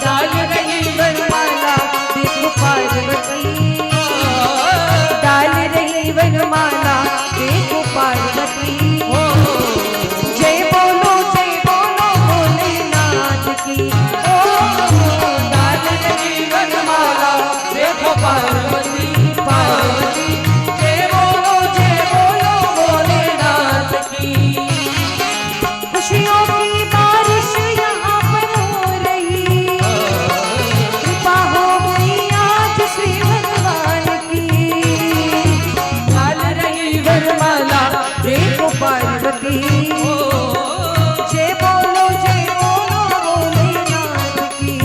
डाल रही वरमाला देखो पार्वती, डाल रही वरमाला देखो पार्वती। जय बोलो भोलेनाथ की। ओ डाल रही वरमाला देखो पार्वती पार्वती। जय बोलो भोलेनाथ की। खुशियों की बारिश यहाँ पर हो रही, कृपा हो गई आज श्री भगवान की। डाल रही वरमाला देखो पार्वती। जय बोलो भोलेनाथ की।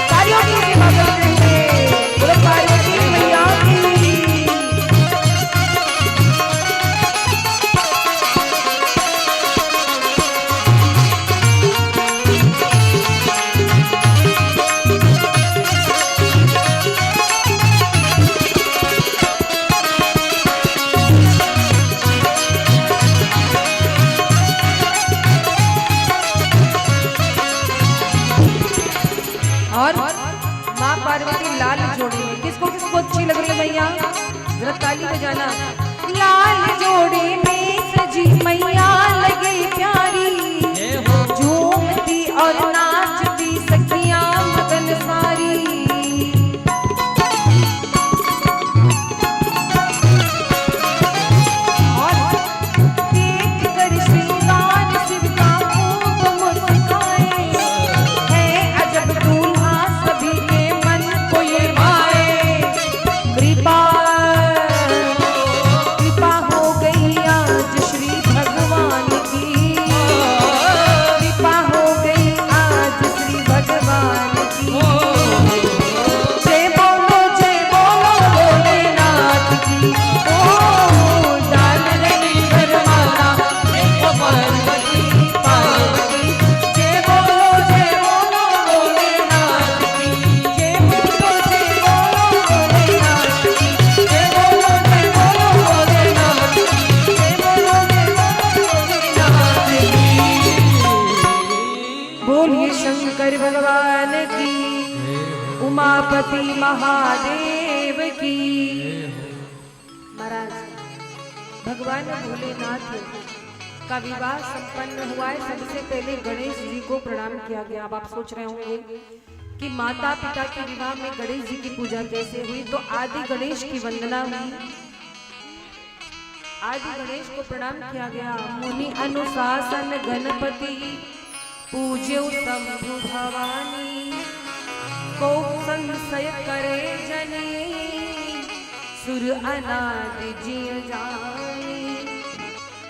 तालियों की सेवा करते हुए बोलो पार्वती मैया की। और माँ पार्वती लाल जोड़ी में किसको किसको अच्छी लग रही है मैया? जरा ताली बजाना। लाल जोड़ी में सजी मैया लगे प्यारी, झूमती और नाचती सखियां मगन सारी। और देख कर श्रृंगार शिव का खूब मुस्काए, है अजब दूल्हा सभी के मन को ये भाए। कृपा हो गई आज श्री भगवान की। कृपा हो गई आज श्री भगवान की। जय बोलो भोलेनाथ की। ओ डाल रही वरमाला देखो पार्वती पार्वती। जय बोलो भोलेनाथ की। जय बोलो भोलेनाथ की। जय बोलो भोलेनाथ की। जय बोलो भोलेनाथ की। बोलिए शंकर भगवान की। उमापति महादेव की। महाराज भगवान भोलेनाथ का विवाह संपन्न हुआ है। सबसे पहले गणेश जी को प्रणाम किया गया। अब आप सोच रहे होंगे कि माता पिता के विवाह में गणेश जी की पूजा कैसे हुई? तो आदि गणेश की वंदना हुई। आदि गणेश को प्रणाम किया गया। मुनि अनुशासन गणपति पूज्यो शंभु भवानी को संशय करे जने सुर अनादि जीव जानी।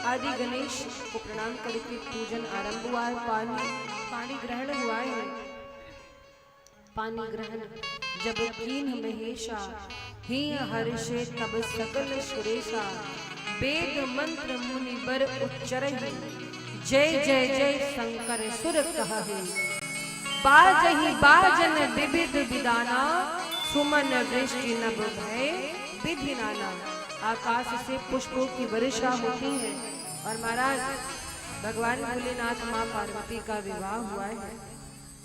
आदि गणेश को प्रणाम करके पूजन आरंभ हुआ है। पानी ग्रहण हुआ है। पानी ग्रहण जब कीन महेशा ही हर्षे तब सकल सुरेशा। वेद मंत्र मुनि बर उच्चरहि जय जय जय शंकर सुर कहहि। बाजहि बाजन विविध विदाना सुमन वृष्टि नभ भय विधि नाना। आकाश से पुष्पों की वर्षा होती है और महाराज भगवान भोलेनाथ माँ पार्वती का विवाह हुआ है।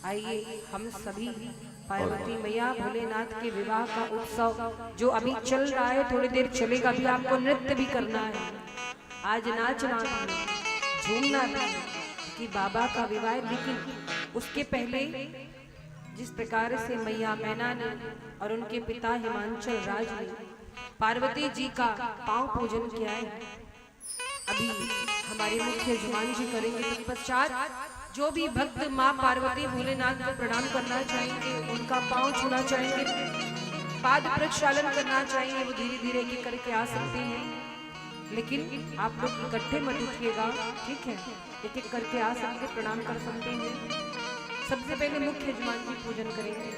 आइए हम सभी पार्वती मैया भोलेनाथ के विवाह का उत्सव जो अभी चल रहा है, थोड़ी देर चलेगा, अभी आपको नृत्य भी करना है, आज नाचना है, झूमना है कि बाबा का विवाह। लेकिन उसके पहले जिस प्रकार से मैया मैना ने और उनके पिता हिमांचल राज ने पार्वती जी का पांव पूजन किया है, अभी हमारे मुख्य यजमान जी करेंगे। तत्पश्चात जो भी भक्त माँ पार्वती भोलेनाथ को प्रणाम करना चाहेंगे, उनका पांव छूना चाहेंगे, पाद प्रक्षालन करना चाहेंगे, वो धीरे धीरे एक करके आ सकते हैं। लेकिन आप लोग इकट्ठे मत उठिएगा, ठीक है? एक एक करके आ सकते, प्रणाम कर सकते हैं। सबसे पहले मुख्य यजमान जी पूजन करेंगे।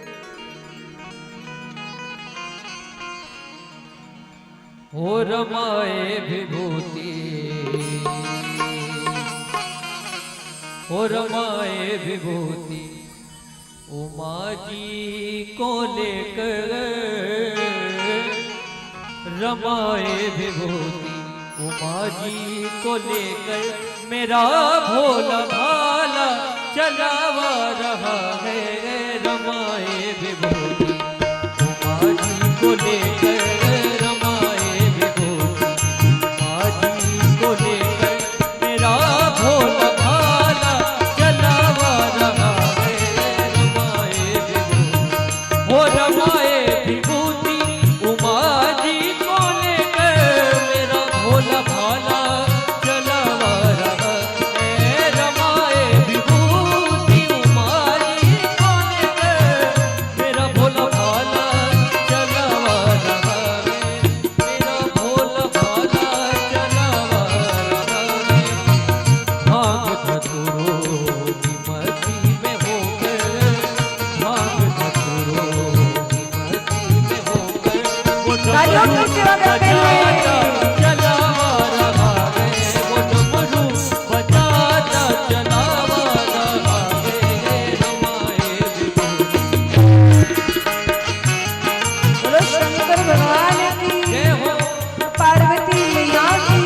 हो रमाए विभूति, हो रमाए विभूति उमा जी को लेकर। रमाए विभूति उमा जी को लेकर मेरा भोला भाला चलावा रहा है। रमाए विभूति उमा जी को लेकर, रमाए विभूति उमा जी को लेकर मेरा भोला भाला चलावा रहा है। रमाए विभूति, हो रमाए विभूति उमा जी को लेकर मेरा भोला भाला चलावा रहा है। रमाए विभूति उमा जी को लेकर मेरा भोला भाला चलावा रहा है। मेरा भोला भाला चलावा रहा है। भाग धतुरो की मस्ती में होकर, भाग धतुरो की मस्ती में होकर वो तालियों की सेवा करते हैं। चलावा रहा है। वो डमरू बजाता चलावा रहा है। रमाए विभूति, बोलो शंकर भगवान की, जय हो। पार्वती मैया की।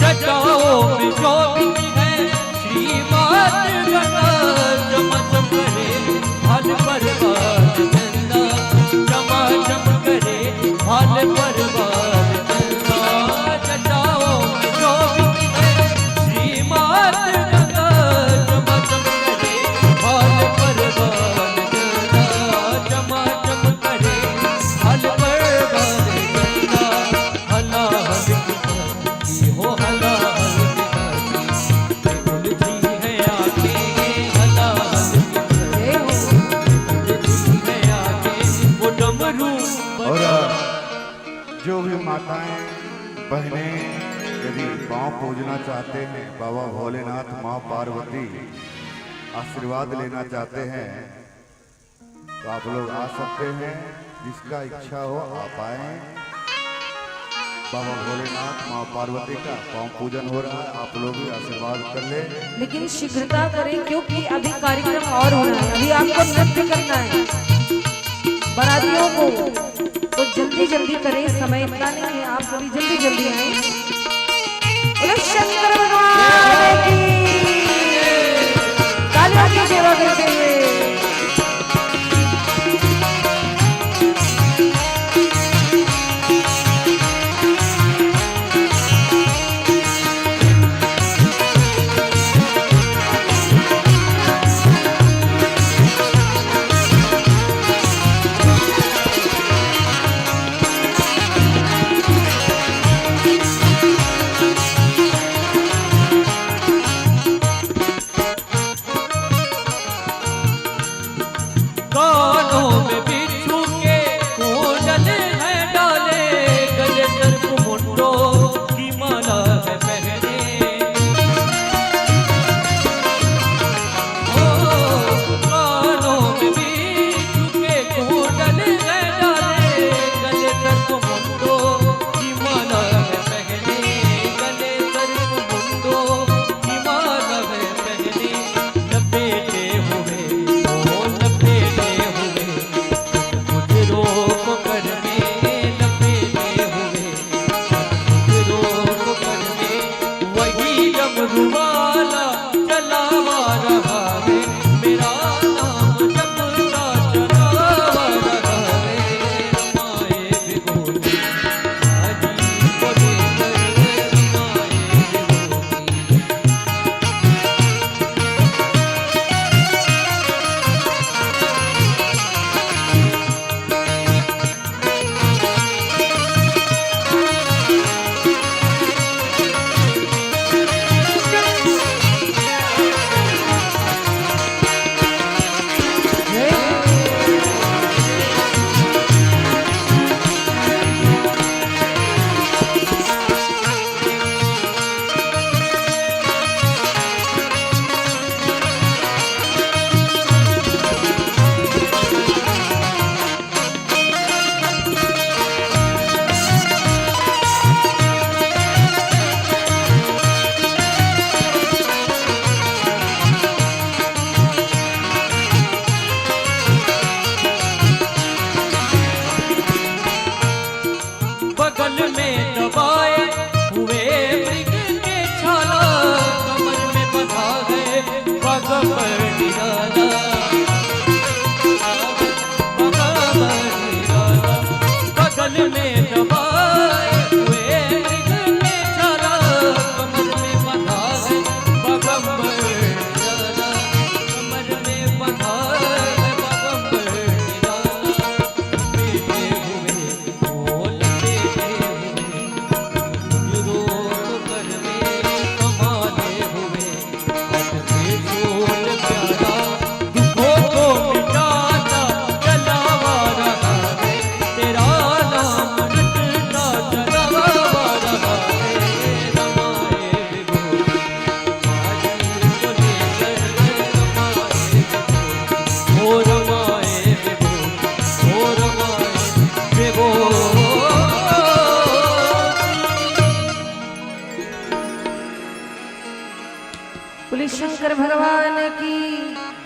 जटाओं में शोभित है श्रीमात गंगा। चमचम करे हाल परवार चंदा, चमाचम करे हाल परवार चंदा। जटाओं में शोभित है श्रीमात गंगा। चमचम करे हाल परवार चंदा, चमाचम करे हाल परवार चंदा। हला हल हो हला उलझी है आंखें, हला उलझी है आंखें वो डमरू। और जो भी माताएं बहनें यदि पाँव पूजना चाहते हैं, बाबा भोलेनाथ माँ पार्वती आशीर्वाद लेना चाहते हैं, तो आप लोग आ सकते हैं। जिसका इच्छा हो आप आए। बाबा भोलेनाथ माँ पार्वती का पाँव पूजन हो रहा है, आप लोग भी आशीर्वाद कर ले। लेकिन शीघ्रता करें क्योंकि अभी कार्यक्रम और हो रहा है, अभी आपको नृत्य करना है। बारातियों को तो जल्दी जल्दी करें, समय इतना नहीं है, आप सभी जल्दी जल्दी आए। बोले शंकर भगवान की तालियों की सेवा करते हुए कानों में बिच्छू के कुंडल है डाले, गले सर्प मुंडों की माला है पहने। ओ कानों में बिच्छू के कुंडल है डाले, गले सर्प मुंडों की माला है पहने, गले सर्प मुंडों की माला है पहने। लपेटे हुए ओ लपेटे हुए कुछ रोक कर में, लपेटे हुए कुछ रोक कर में, वही डमरू वाला चलावा रहा है, मेरा नाम जपता चलावा रहा है। रमाए विभूति हाजी को लेकर, रमाए विभूति बगल में दबाए हुए मृग के छाला, कमर में बंधा है भगवर निराला, भगवर निराला। बगल में दबाए हुए मृग के छाला, कमर में बंधा है भगवर निराला, कमर में बंधा है भगवर निराला। लपेटे हुए ओ लपेटे हुए रोक कर में, कमाले हुए हाथ में झोल प्याला, दुखों को मिटाता चलावा रहा है, तेरा नाम रटता चलावा रहा है। रमाए विभूति हाजी को लेकर, रमाए विभूति ओ रमाए विभूति ओ रमाए विभूति। बोले शंकर भगवान की।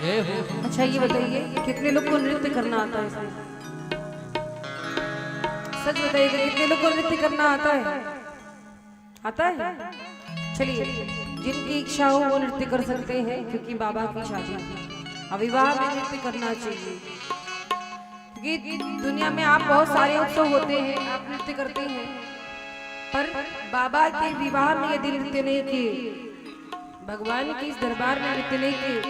जय हो। अच्छा ये बताइए कितने लोग को नृत्य करना आता है इसमें? सच बताइएगा कितने लोग को नृत्य करना आता है? आता है? चलिए जिनकी इच्छा हो वो नृत्य कर सकते हैं, क्योंकि बाबा की शादी है। विवाह में नृत्य करना चाहिए, क्योंकि दुनिया में आप बहुत सारे उत्सव होते हैं, आप नृत्य करते हैं, पर बाबा के विवाह में यदि नृत्य नहीं किए, भगवान के इस दरबार में नृत्य नहीं किए,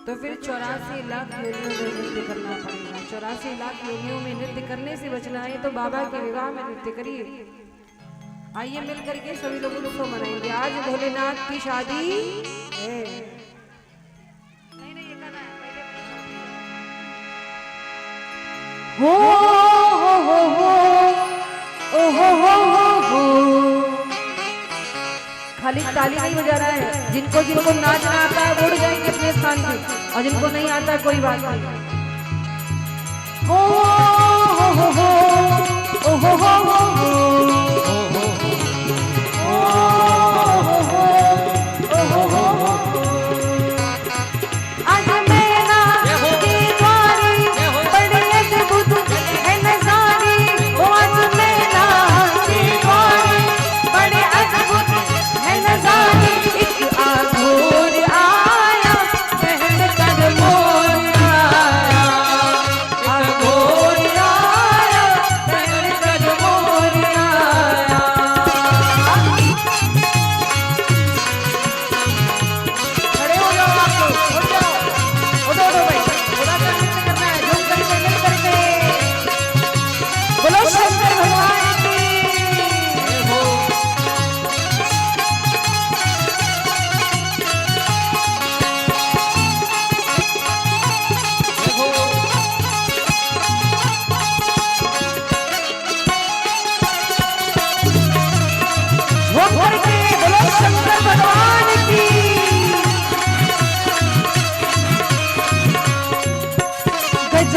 तो फिर 84 लाख योनियों में नृत्य करना पड़ेगा। 84 लाख योनियों में नृत्य करने से बचना है तो बाबा के विवाह में नृत्य करिए। आइए मिल करके सभी लोग उत्सव मनाएंगे। आज भोलेनाथ की शादी है। हो खाली ताली नहीं बजाना है। जिनको जिनको नाचना आता है वो उठ जाएंगे अपने स्थान पे, और जिनको नहीं आता है कोई बात नहीं। हो हो हो ओ हो हो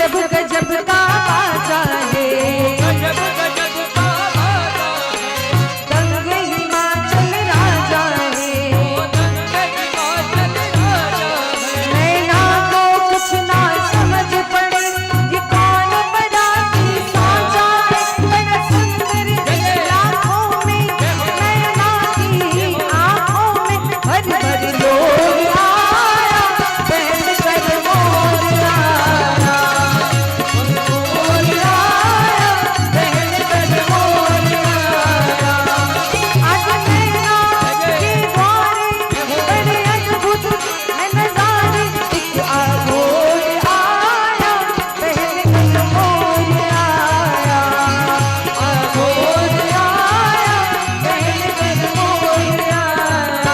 गजब गजब का बाजा है, गजब गजब का बाजा है, दंगे हिमाचल राजा है, दंगे हिमाचल राजा है। नैना को कुछ ना समझ पड़े ये कौन बड़ा की साजा है, बड़ा सुंदर लाखों में नैना की आंखों में भर भर लोग आया, पहन कर मोर आया, मोर आया, पहन कर मोर आया। आज नैना के द्वारे बड़े अद्भुत है नजारे, एक आगोर आया, पहन कर मोर आया, आगोर आया, पहन कर मोर आया।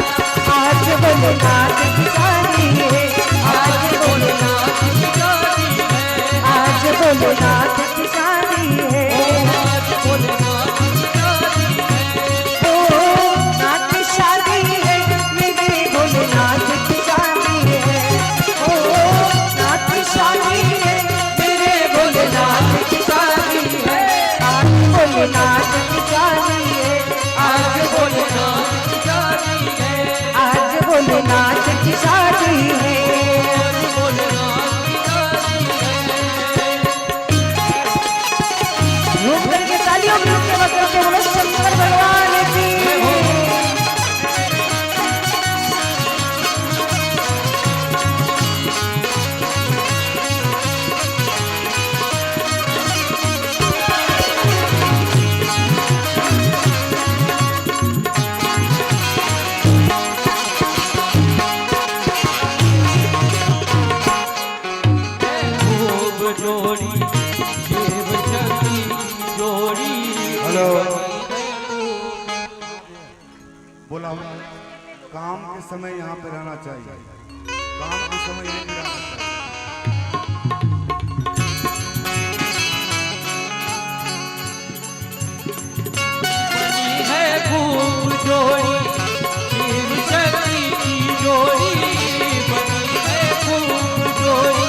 आज भोलेनाथ की शादी है, आज भोलेनाथ की शादी है, आज भोलेनाथ की शादी है, आज भोलेनाथ की शादी है। ओ नाथ की शादी है, मेरे भोलेनाथ की शादी है, ओ नाथ की शादी है, मेरे भोलेनाथ की शादी है। आज भोलेनाथ की शादी है, आज भोलेनाथ की शादी है, आज भोलेनाथ की शादी है। आज भोलेनाथ की शादी है। रूप करके तालियों के रूप के वस्त्रों से बोलो शंकर भगवान की। खूब जोड़ी शिव शक्ति जोड़ी। हेलो बोला काम के समय यहाँ पे रहना चाहिए, काम के समय यहीं पे रहना चाहिए। बनी है खूब जोड़ी शिव शक्ति की जोड़ी, बनी है खूब जोड़ी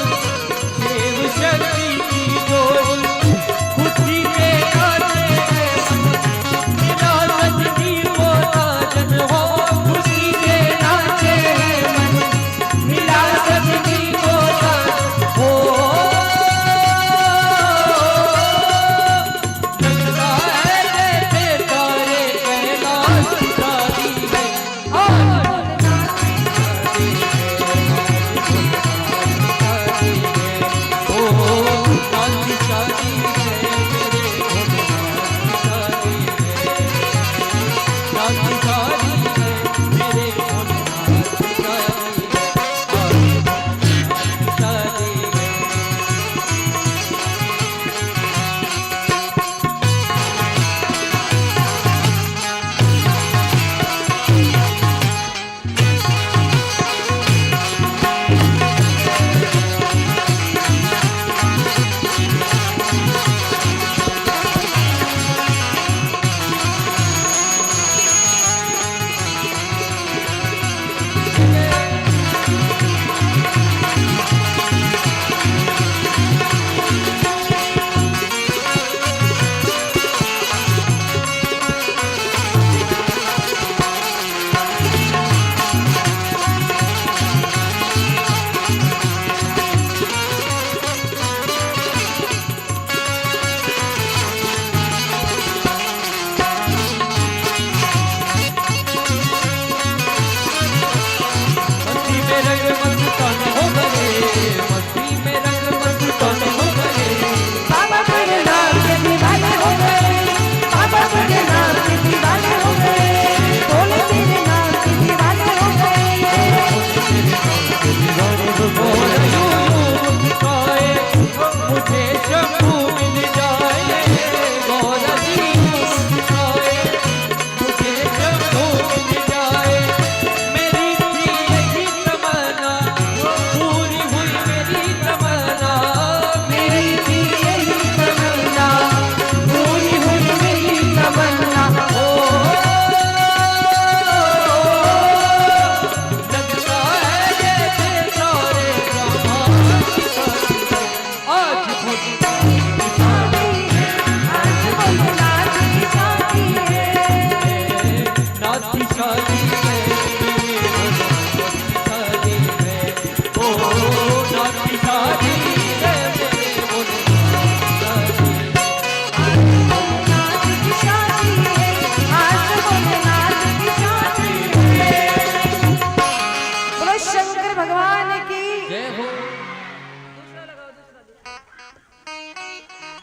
शिव शक्ति की जोड़ी। खुशी में गाते हैं मिला सजनी को साजन हो, खुशी में नाचे हैं मन मिला सजनी को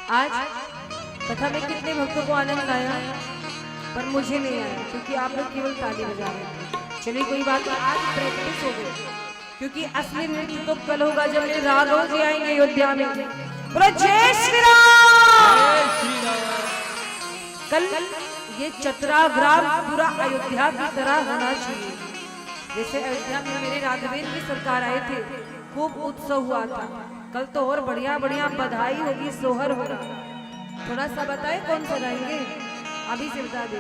आज कथा में कितने भक्तों को आनंद आया, पर मुझे नहीं आया क्योंकि आप लोग केवल ताली बजा रहे थे। चलिए कोई बात नहीं, आज प्रैक्टिस हो गई, क्योंकि असली नृत्य तो कल होगा जब मेरे राघव जी आएंगे अयोध्या में। बोलो जय श्री राम। कल ये चतुराग्राम पूरा अयोध्या की तरह होना चाहिए। जैसे अयोध्या में मेरे राघवेंद्र की सरकार आए थे, खूब उत्सव हुआ था। कल तो और बढ़िया बढ़िया बधाई होगी, सोहर होगा। थोड़ा सा बताए कौन सा गाएंगे, अभी से बता दे।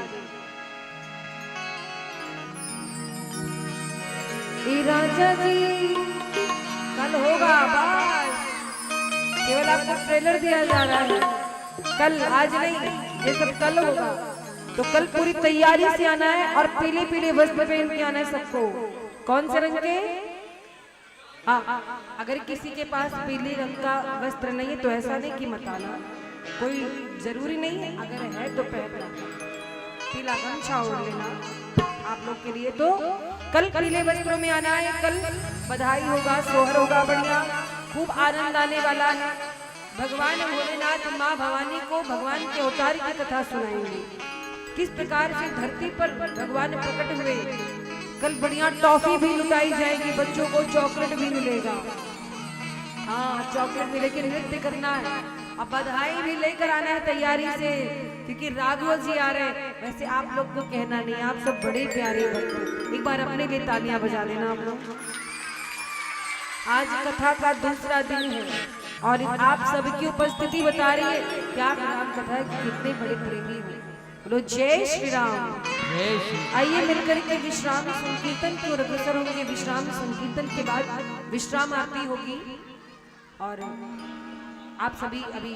राजा जी कल होगा, बस केवल आपको ट्रेलर दिया जा रहा है, कल आज नहीं, ये सब कल होगा। तो कल पूरी तैयारी से आना है और पीले पीले वस्त्र पहन के आना है सबको। कौन से रंग के? हाँ, अगर किसी के पास पीले रंग का वस्त्र नहीं है तो ऐसा नहीं कि मत आना, कोई जरूरी नहीं है, अगर है तो पहनना, पीला गमछा ओढ़ लेना आप लोग के लिए। तो कल पीले वस्त्रों में आना है, कल बधाई होगा, सोहर होगा, बढ़िया खूब आनंद आने वाला है। भगवान भोलेनाथ माँ भवानी को भगवान के अवतार की कथा सुनाएंगे, किस प्रकार से धरती पर भगवान प्रकट हुए। कल बढ़िया टॉफी भी लुटाई जाएगी, बच्चों को चॉकलेट भी मिलेगा। हाँ, चॉकलेट मिले के नृत्य करना है, अब बधाई भी लेकर आना है तैयारी से, क्योंकि राघव जी आ रहे हैं। वैसे आप लोग को कहना नहीं, आप सब बड़े प्यारे भक्त, एक बार अपने लिए तालियां बजा देना आप लोग। आज कथा का दूसरा दिन है और आप सबकी उपस्थिति बता रही है क्या राम कथा है, कितने बड़े प्रेमी हैं। बोलो जय श्री राम। आइए मिलकर के विश्राम संकीर्तन की ओर अग्रसर होंगे। विश्राम संकीर्तन के बाद विश्राम आरती होगी और आप सभी अभी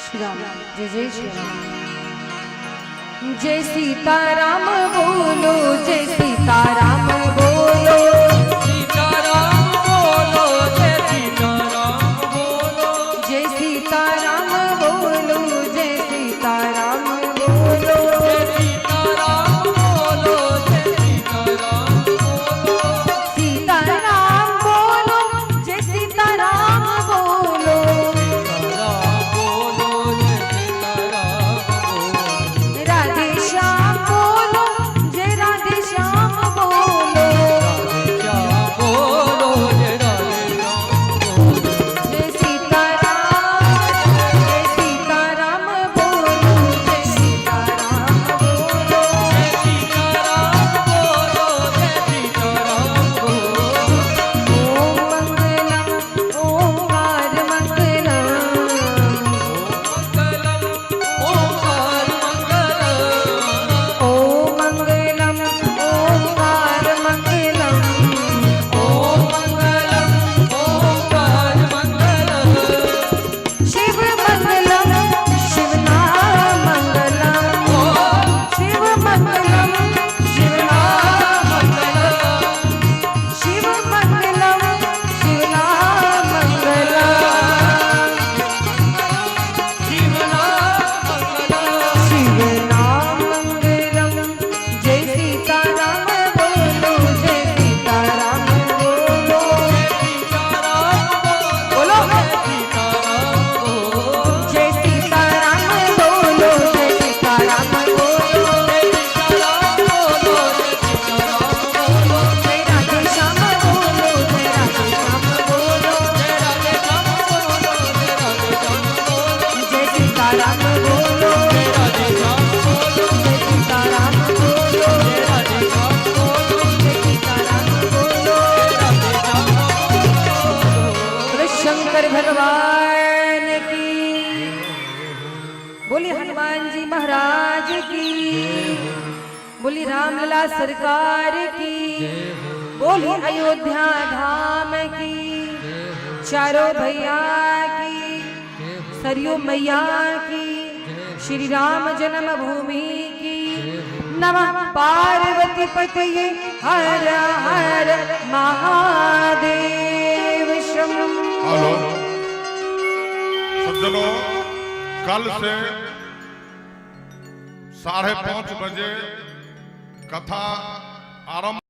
श्री राम। जय जय श्री राम। जय सीताराम बोलो, जय सीताराम बोलो, सीताराम बोलो, जय सीताराम बोलो, जय सीताराम बोलो, जय सीताराम बोलो, जय सीताराम बोलो, जय सीताराम बोलो, सीताराम बोलो, जय सीताराम बोलो, सीताराम बोलो, जय सीताराम बोलो, राधे श्याम बोलो, जय राधे श्याम बोलो, श्याम बोलो, जय राधे श्याम बोलो, जय सीताराम, जय सीताराम बोलो, जय सीताराम बोलो, जय सीताराम बोलो, जय सीताराम बोलो, ओम मंगलम ओंकार मंगलम, मंगलम ओंकार मंगलम, ओम मंगलम ओंकार मंगलम, ओम मंगलम ओंकार मंगलम, शिव मंगलम शिव नाम मंगलम, शिव मंगलम शिव नाम मंगलम, शिव मंगलम शिव नाम मंगलम, शिव नाम मंगलम, शिव नाम मंगलम। जय सीताराम बोलो, जय सीताराम बोलो, बोलो जय सीताराम बोलो, जय सीताराम बोलो, जय सीताराम बोलो, जय राधे श्याम बोलो, जय राधे श्याम बोलो, जय सीताराम बोलो, जय सीताराम बोलो, जय सीताराम बोलो। बोलो शंकर भगवान की, बोली हनुमान जी महाराज की, बोली रामलला सरकार की, बोली अयोध्या धाम की, चारों भैया की, सरयू मैया की, श्री राम जन्मभूमि की, नमः पार्वती पतये हर हर महादेव शंभो। हेलो सज्जनों, कल से 5:30 बजे कथा आरंभ।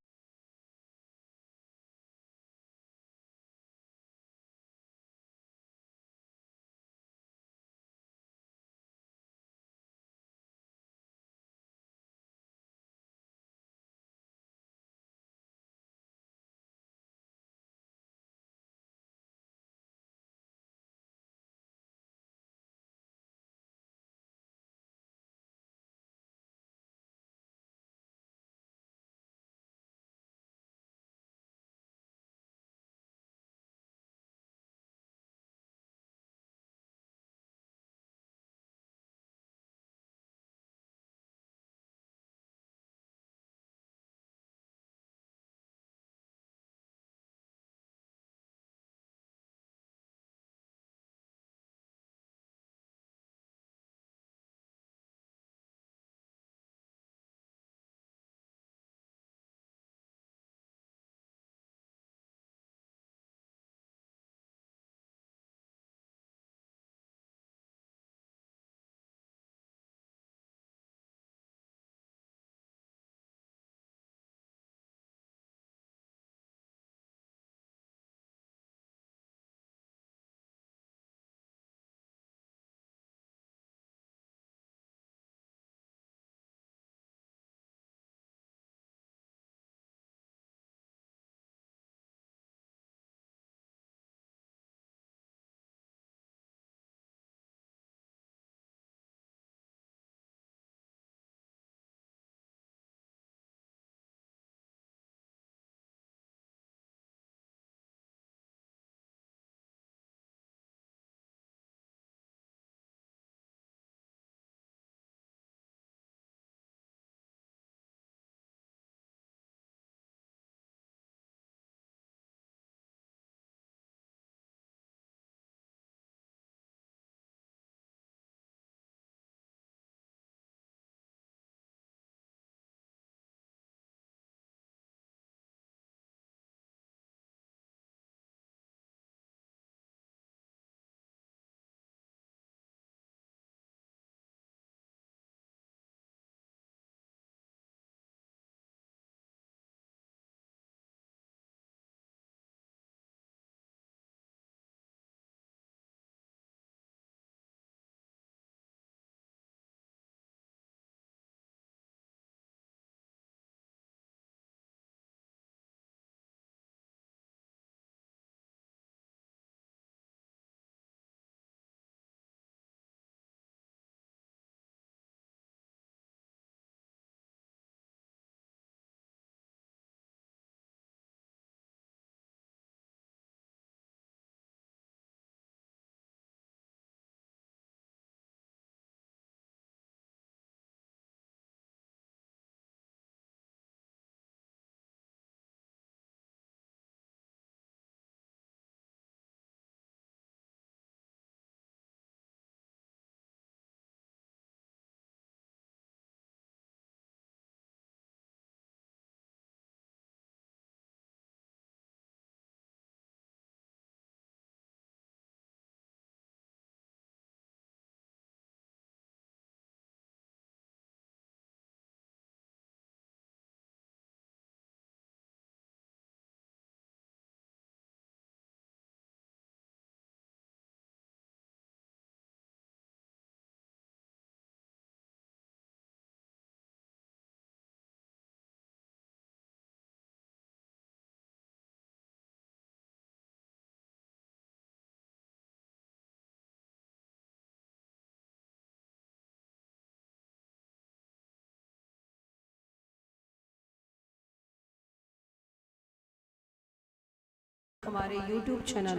हमारे YouTube चैनल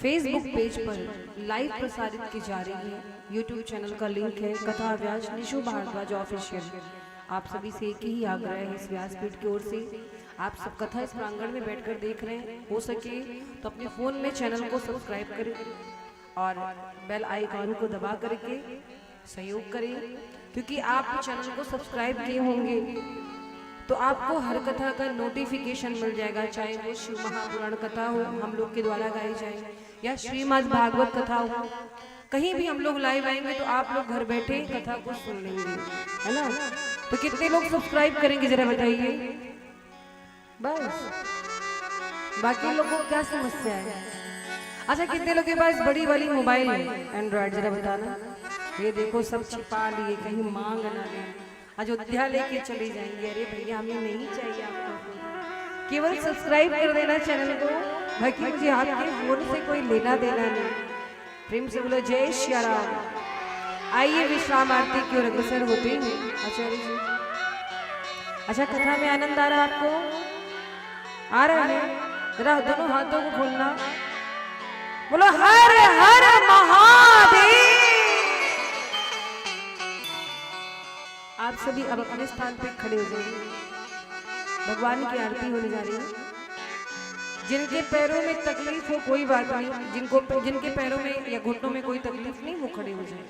Facebook पेज पर लाइव प्रसारित की जा रही है। YouTube चैनल का लिंक है कथा व्यास निशु भारद्वाज ऑफिशियल। आप सभी से एक ही आग्रह है इस व्यासपीठ की ओर से, आप सब कथा इस प्रांगण में बैठकर देख रहे हैं, हो सके तो अपने फ़ोन में चैनल को सब्सक्राइब करें और बेल आइकॉन को दबा करके सहयोग करें, क्योंकि आप चैनल को सब्सक्राइब किए होंगे तो आपको हर कथा का नोटिफिकेशन मिल जाएगा, चाहे वो शिव महापुराण कथा हो हम लोग के द्वारा गाई जाए या श्रीमद् भागवत कथा हो। कहीं भी हम लोग लाइव आएंगे तो आप लोग घर बैठे कथा को सुन लेंगे। है ना? तो कितने लोग सब्सक्राइब करेंगे जरा बताइए? बस, बाकी लोगों को क्या समस्या है? अच्छा, कितने लोगों के पास बड़ी वाली मोबाइल है एंड्रॉइड, जरा बताना। ये देखो सब छिपा लिए, कहीं मांग ना ले, अयोध्या लेके चले जाएंगे। अरे भैया हमें नहीं चाहिए आपको, केवल सब्सक्राइब कर देना चैनल को, बाकी मुझे आपके फोन से कोई लेना देना नहीं। प्रेम से बोलो जय श्री राम। आइए विश्राम आरती की ओर अग्रसर होते हैं आचार्य जी। अच्छा, कथा में आनंद आ रहा है आपको? आ रहा है? जरा दोनों हाथों को खोलना, बोलो हर हर महादेव। आप सभी अब अपने स्थान पे खड़े हो जाइए, भगवान की आरती होने जा रही है। जिनके पैरों में तकलीफ हो कोई बात नहीं, जिनके पैरों में या घुटनों में कोई तकलीफ नहीं, वो खड़े हो जाए।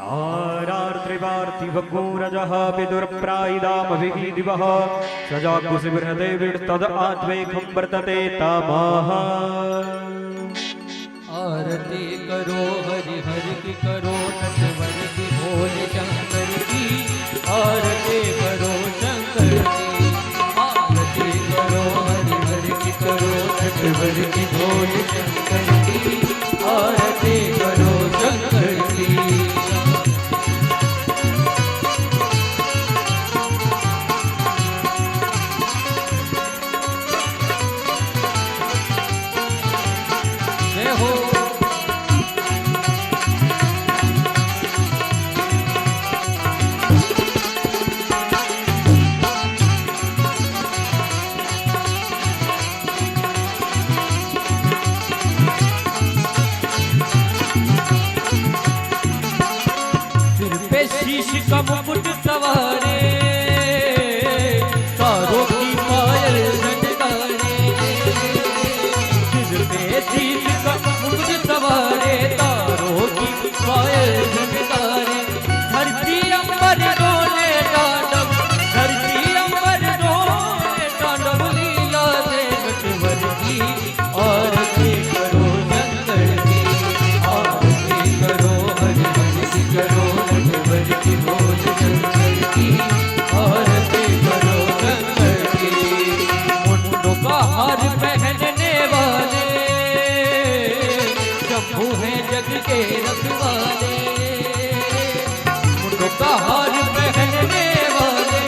आरार्त्रिवार्तिभगोरजः विदुर्प्रायिदामभिः दिवः सजाकुशिबृहदेवीर्तद आद्वेखं वर्तते तामाः। आरती करो हरि हरि की करो, नटवर की भोले शंकर की आरती करो शंकर की। आरती करो हरि हरि की करो, नटवर की भोले शंकर की आरती करो शंकर की। जय हो। सिर पे शीश का मुकुट सवारे, तारों की पायल झनकारे। सिर पे शीश का मुकुट सवारे, तारों की पायल झनकारे। धरती अंबर डोले तांडव, धरती अंबर डोले तांडव, लीला से नटवर की आरती करो शंकर की। आरती करो हरि हरि की करो, नटवर की भोज शंकर की आरती करो शंकर की। मुंडों का हार पहनने वाले शंभू हैं जग के रखवाले। मुंडों का हार पहनने वाले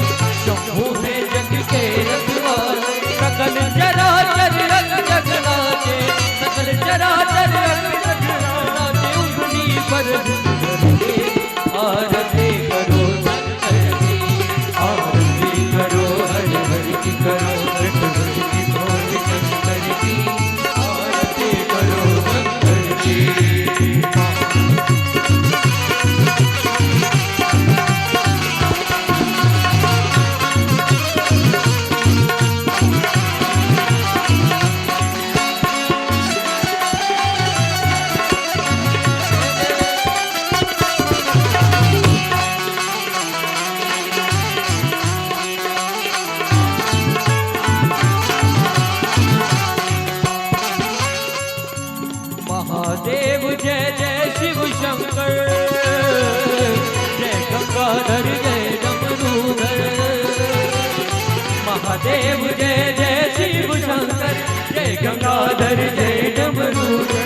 शंभू हैं जग के रखवाले। सकल चराचर रंग जगनाचे, सकल चराचर रंग जगनाचे, उंगली पर धरके आरती करो शंकर की। आरती करो हरि हरि की करो, नटवर की भोज शंकर की आरती करो शंकर की। महादेव जय जय शिव शंकर, जय गंगाधर जय डमरूधर। महादेव जय जय शिव शंकर, जय गंगाधर जय डमरूधर।